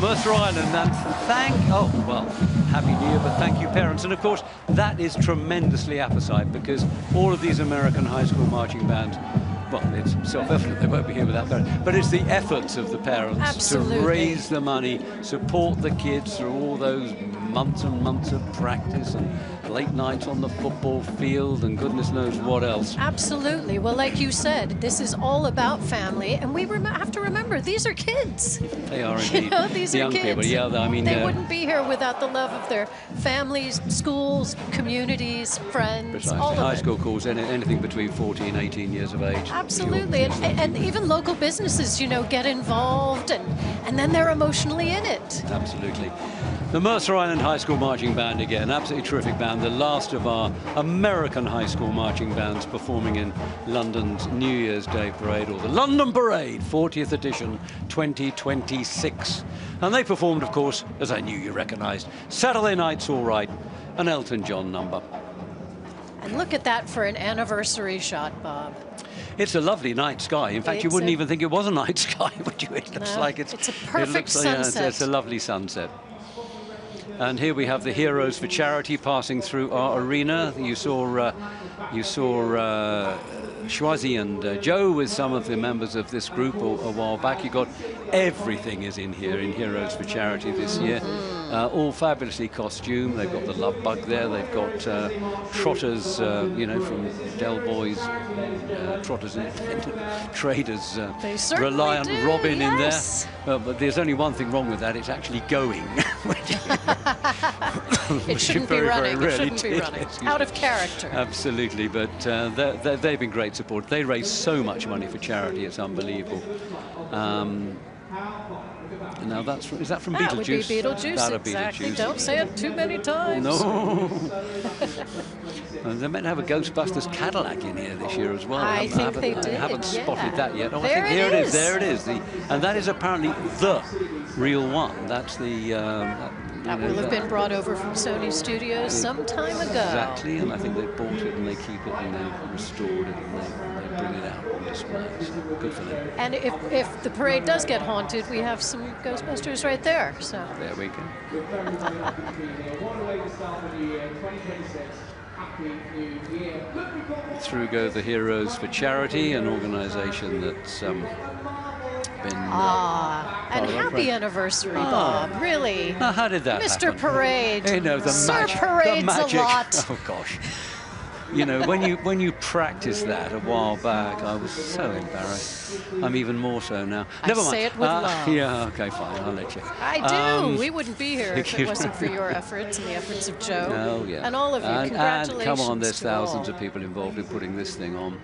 Merthyr Island, and Happy New Year, but thank you, parents. And of course, that is tremendously apposite, because all of these American high school marching bands, well, it's self-evident they won't be here without parents, but it's the efforts of the parents to raise the money, support the kids through all those months and months of practice and late nights on the football field and goodness knows what else. Absolutely. Well, like you said, this is all about family, and we have to remember, these are kids. They are indeed. You know, these young are kids. people. Yeah, I mean, they wouldn't be here without the love of their families, schools, communities, friends, precisely. all of High it. school calls anything between 14 and 18 years of age. Absolutely, and even local businesses, you know, get involved, and then they're emotionally in it. Absolutely. The Merthyr Island High School Marching Band again, absolutely terrific band, the last of our American high school marching bands performing in London's New Year's Day Parade, or the London Parade, 40th edition 2026. And they performed, of course, as I knew you recognised, Saturday Night's All Right, an Elton John number. And look at that for an anniversary shot, Bob. It's a lovely night sky. In fact, you wouldn't even think it was a night sky, would you? It looks like it's a perfect sunset. It's a lovely sunset. And here we have the Heroes for Charity passing through our arena. You saw Schwazi and Joe with some of the members of this group a while back. You got everything is in here in Heroes for Charity this year. All fabulously costumed. They've got the love bug there. They've got trotters, you know, from Del Boy's Trotters Independent Traders. Reliant Robin in there. But there's only one thing wrong with that. It's actually going. It shouldn't be running. It shouldn't be running. Out of character. Absolutely, but they've been great support. They raise so much money for charity. It's unbelievable. Now is that from Beetlejuice? That would be Beetlejuice, exactly. Beetlejuice. Don't say it too many times. No. They're meant to have a Ghostbusters Cadillac in here this year as well. I think they did. I haven't spotted that yet. Oh, there I think it is. There it is. And that is apparently the real one. That's the... that will have been brought over from Sony Studios some time ago. Exactly, and I think they bought it and they keep it and they've restored it and they bring it out on display. So good for them. And if the parade does get haunted, we have some Ghostbusters right there. So there we go. Through go the Heroes for Charity, an organisation that's been... and happy anniversary, Bob. Really. Now, how did that Mr. happen? Parade. You know, Sir Parade's a lot. Oh, gosh. You know, when you practiced that a while back, I was so embarrassed. I'm even more so now. Never mind. Say it with love. Yeah, okay, fine. I'll let you. I do. We wouldn't be here if it wasn't for your efforts and the efforts of Joe. Oh, yeah. And all of you. Congratulations. And come on, there's to thousands all. of people involved in putting this thing on.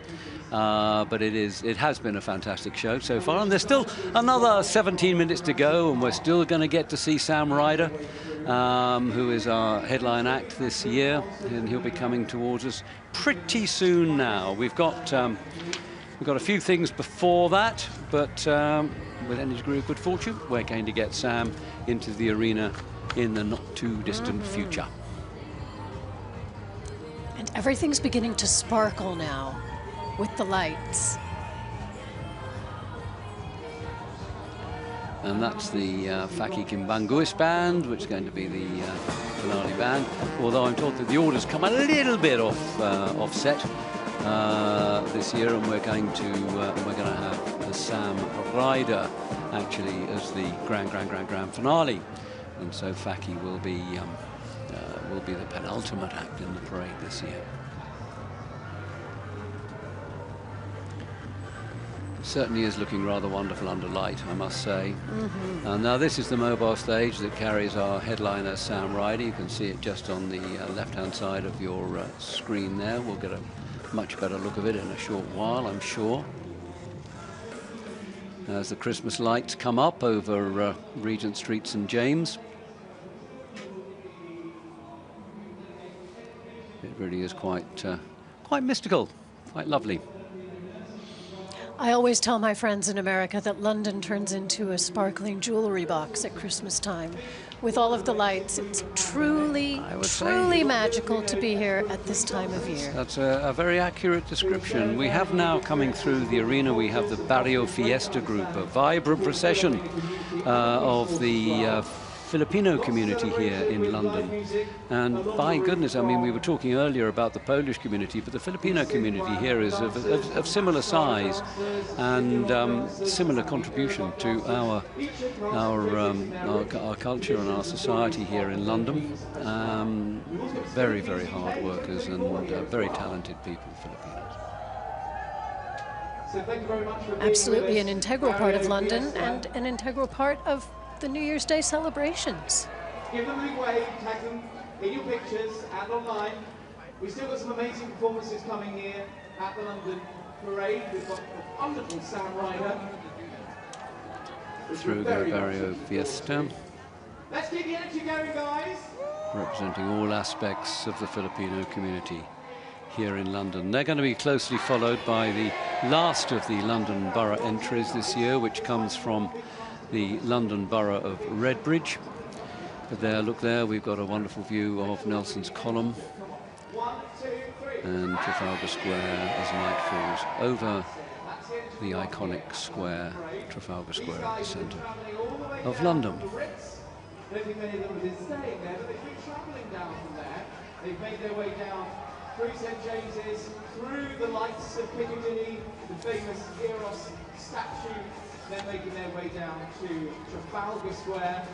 But it has been a fantastic show so far, and there's still another 17 minutes to go, and we're still going to get to see Sam Ryder, who is our headline act this year, and he'll be coming towards us pretty soon now. We've got a few things before that, but with any degree of good fortune, we're going to get Sam into the arena in the not too distant future. And everything's beginning to sparkle now with the lights. And that's the Faki Kimbanguis band, which is going to be the finale band. Although I'm told that the order's come a little bit offset this year, and we're going to have the Sam Ryder actually as the grand finale, and so Faki will be the penultimate act in the parade this year. Certainly is looking rather wonderful under light, I must say. Now this is the mobile stage that carries our headliner Sam Ryder. You can see it just on the left-hand side of your screen there. We'll get a much better look of it in a short while, I'm sure. As the Christmas lights come up over Regent Street, St. James. It really is quite mystical, quite lovely. I always tell my friends in America that London turns into a sparkling jewelry box at Christmas time. With all of the lights, it's truly magical to be here at this time of year. That's a very accurate description. We have now coming through the arena, we have the Barrio Fiesta group, a vibrant procession of the Filipino community here in London. And by goodness, I mean, we were talking earlier about the Polish community, but the Filipino community here is of similar size and similar contribution to our culture and our society here in London. Very, very hard workers and very talented people, Filipinos. So thank you very much for Absolutely an integral part of London and an integral part of the New Year's Day celebrations. Give them a big wave, tag them in your pictures and online. We've still got some amazing performances coming here at the London Parade. We've got a wonderful Sam Ryder. Through Barrio Fiesta. Let's keep the energy going, guys. Representing all aspects of the Filipino community here in London. They're going to be closely followed by the last of the London Borough entries this year, which comes from the London Borough of Redbridge. But there, look there, we've got a wonderful view of Nelson's Column and Trafalgar Square as night falls over the iconic square, Trafalgar Square, at the centre of London. I don't think many of them have been staying there, but they've been travelling down from there. They've made their way down through St James's, through the lights of Piccadilly, the famous Eros statue. They're making their way down to Trafalgar Square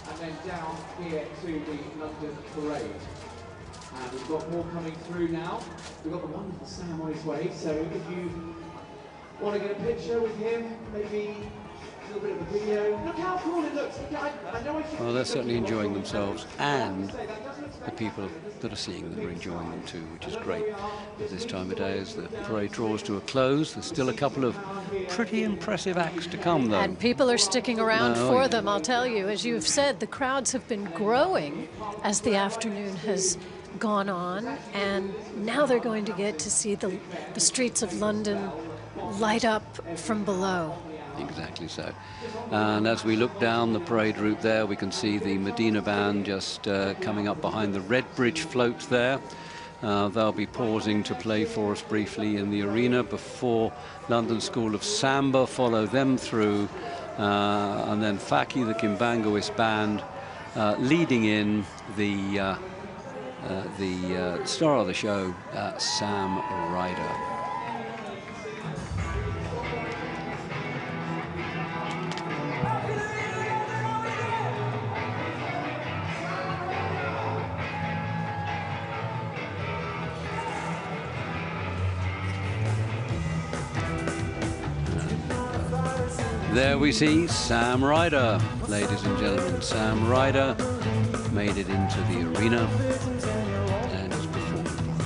and then down here to the London Parade. And we've got more coming through now. We've got the wonderful Sam on his way, so if you want to get a picture with him, maybe a little bit of a video. Look how cool it looks. I know Well, they're certainly enjoying themselves, and the people that are seeing them are enjoying them too, which is great at this time of day as the parade draws to a close. There's still a couple of pretty impressive acts to come, though. And people are sticking around Oh, for yeah. them, I'll tell you. As you've said, the crowds have been growing as the afternoon has gone on, and now they're going to get to see the streets of London light up from below. Exactly so. And as we look down the parade route there, we can see the Medina Band just coming up behind the Redbridge float there. They'll be pausing to play for us briefly in the arena before London School of Samba follow them through, and then Faki, the Kimbangoist Band, leading in the star of the show, Sam Ryder. There we see Sam Ryder, ladies and gentlemen. Sam Ryder made it into the arena and is performing for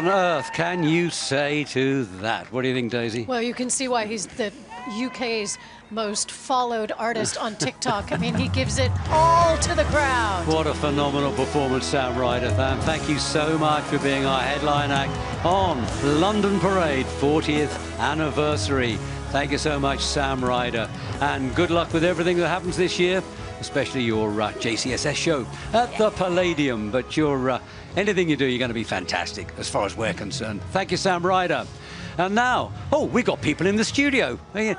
on earth can you say to that? What do you think, Daisy? Well, you can see why he's the UK's most followed artist on TikTok. I mean, he gives it all to the crowd. What a phenomenal performance, Sam Ryder. Thank you so much for being our headline act on London Parade 40th anniversary. Thank you so much, Sam Ryder. And good luck with everything that happens this year, especially your JCSS show at the Palladium. But your anything you do, you're going to be fantastic as far as we're concerned. Thank you, Sam Ryder. And now, oh, we got people in the studio.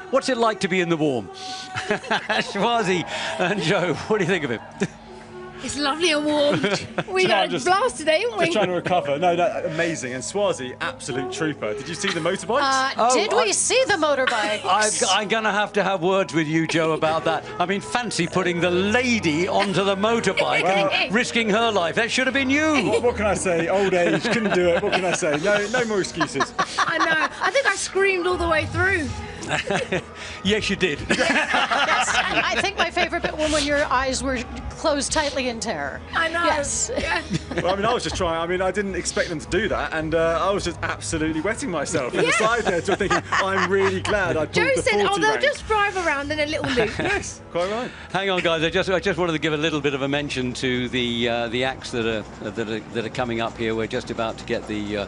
What's it like to be in the warm? Schwazi and Joe, what do you think of it? It's lovely and warm. We got blasted, ain't we? Just trying to recover. No, amazing. And Schwazi, absolute trooper. Did you see the motorbikes? Did we see the motorbikes? I'm going to have words with you, Joe, about that. I mean, fancy putting the lady onto the motorbike and risking her life. That should have been you. What can I say? Old age, couldn't do it. What can I say? No more excuses. I know. I think I screamed all the way through. Yes, you did. Yes, I think my favorite bit was when your eyes were closed tightly in terror. I know. Yes. Yeah. Well, I mean, I was just trying. I mean, I didn't expect them to do that, and I was just absolutely wetting myself on the side there, so thinking, I'm really glad I pulled Joe the 40 said, they'll rank. just drive around in a little loop. Yes, quite right. Hang on, guys. I just wanted to give a little bit of a mention to the acts that are coming up here. We're just about to get the.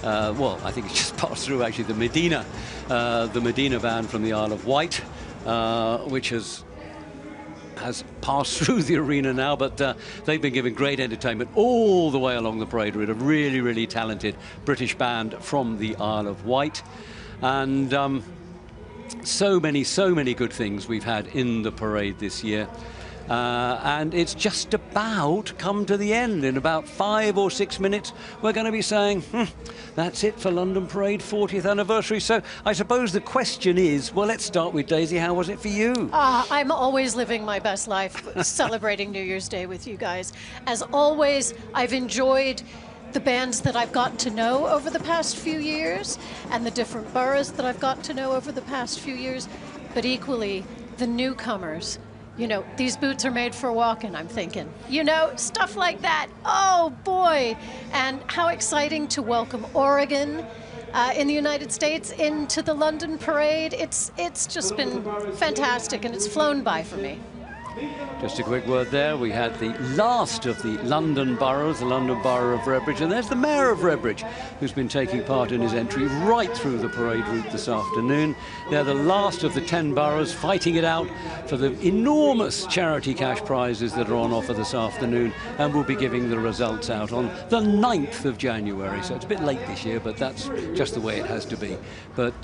Well, I think it's just passed through actually the Medina band from the Isle of Wight, which has passed through the arena now, but they've been giving great entertainment all the way along the parade route. A really, really talented British band from the Isle of Wight, and so many good things we've had in the parade this year. And it's just about come to the end. In about 5 or 6 minutes, we're going to be saying, that's it for London Parade 40th anniversary. So I suppose the question is, well, let's start with Daisy. How was it for you? I'm always living my best life celebrating New Year's Day with you guys. As always, I've enjoyed the bands that I've gotten to know over the past few years and the different boroughs that I've gotten to know over the past few years, but equally the newcomers. You know, these boots are made for walking, I'm thinking. You know, stuff like that. Oh, boy. And how exciting to welcome Oregon in the United States into the London Parade. It's just been fantastic, and it's flown by for me. Just a quick word there. We had the last of the London boroughs, the London Borough of Redbridge, and there's the Mayor of Redbridge, who's been taking part in his entry right through the parade route this afternoon. They're the last of the 10 boroughs fighting it out for the enormous charity cash prizes that are on offer this afternoon, and we'll be giving the results out on the 9th of January. So it's a bit late this year, but that's just the way it has to be. But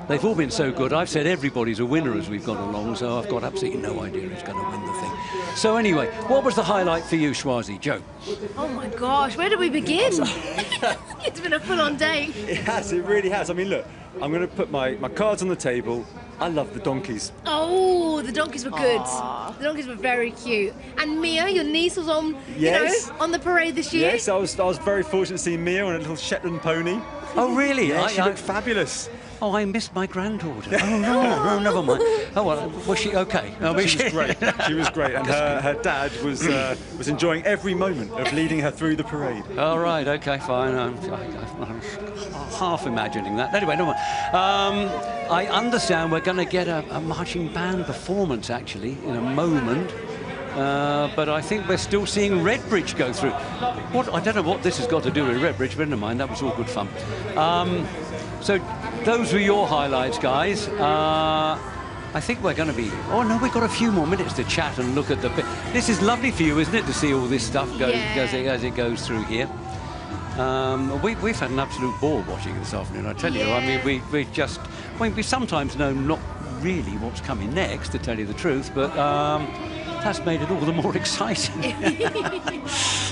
they've all been so good. I've said everybody's a winner as we've gone along, so I've got absolutely no idea who's going to win the thing. So anyway, what was the highlight for you, Schwazi? Joe? Oh my gosh, where do we begin? It's been a full-on day. It has, it really has. I mean, look, I'm going to put my cards on the table. I love the donkeys. Oh, the donkeys were good. Aww. The donkeys were very cute. And Mia, your niece, was on, yes. you know, on the parade this year. Yes, I was very fortunate to see Mia on a little Shetland pony. Oh, really? Yeah, she looked fabulous. Oh, I missed my granddaughter. Oh, no, never mind. Oh, well, was she okay? She was great. She was great. And her dad was enjoying every moment of leading her through the parade. All right, okay, fine. I'm half imagining that. Anyway, no more. I understand we're going to get a marching band performance, actually, in a moment. But I think we're still seeing Redbridge go through. I don't know what this has got to do with Redbridge, but never mind, that was all good fun. So those were your highlights, guys. I think we're going to be... Oh, no, we've got a few more minutes to chat and look at the... This is lovely for you, isn't it, to see all this stuff as it goes through here. We've had an absolute ball watching this afternoon, I tell you. I mean, we sometimes know not really what's coming next, to tell you the truth, but that's made it all the more exciting.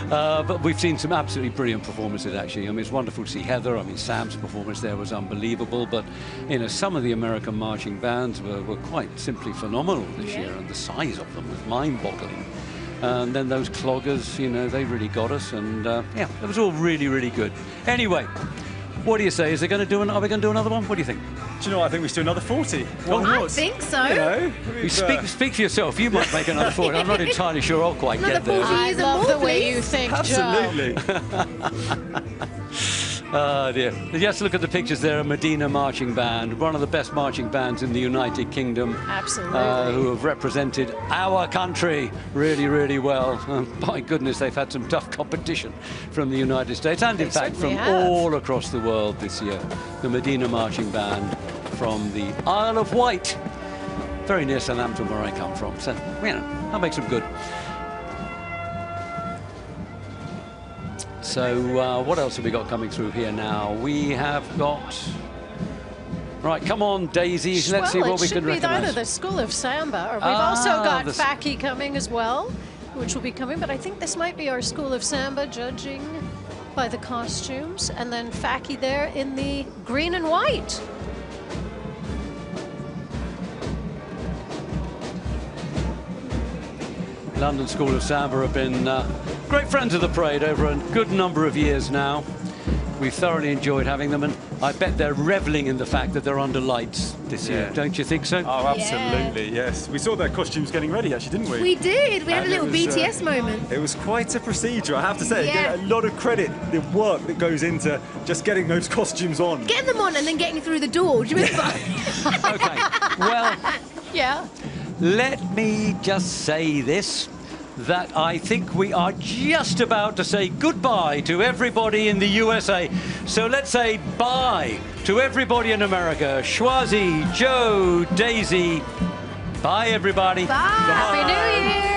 But we've seen some absolutely brilliant performances, actually. I mean, it's wonderful to see Heather. I mean, Sam's performance there was unbelievable. But, you know, some of the American marching bands were quite simply phenomenal this year, and the size of them was mind-boggling. And then those cloggers, you know, they really got us. And, yeah, it was all really, really good. Anyway, what do you say? Are we going to do another one? What do you think? Do you know what? I think we should do another 40. I think so. You know, you speak for yourself. You might make another 40. I'm not entirely sure I'll quite get there. I love the way you think, Absolutely. Oh dear. Just look at the pictures there. A Medina marching band, one of the best marching bands in the United Kingdom. Absolutely. Who have represented our country really, really well. My goodness, they've had some tough competition from the United States and in fact from all across the world this year. The Medina marching band from the Isle of Wight. Very near Southampton where I come from. So, you know, that makes them good. So what else have we got coming through here now? We have got... Right, come on, Daisy. Let's see what we can recognise. It should be either the School of Samba, or we've also got Faki coming as well, which will be coming. But I think this might be our School of Samba, judging by the costumes. And then Faki there in the green and white. London School of Samba have been great friends of the parade over a good number of years now. We've thoroughly enjoyed having them, and I bet they're reveling in the fact that they're under lights this year. Don't you think so? Oh, absolutely, yes. We saw their costumes getting ready, actually, didn't we? We did. We had a little BTS moment. It was quite a procedure, I have to say. Get a lot of credit, the work that goes into just getting those costumes on. Getting them on and then getting through the door. Do you remember? Okay, well... Yeah. Let me just say this, that I think we are just about to say goodbye to everybody in the USA. So let's say bye to everybody in America. Schwazi, Joe, Daisy. Bye, everybody. Bye. Happy New Year.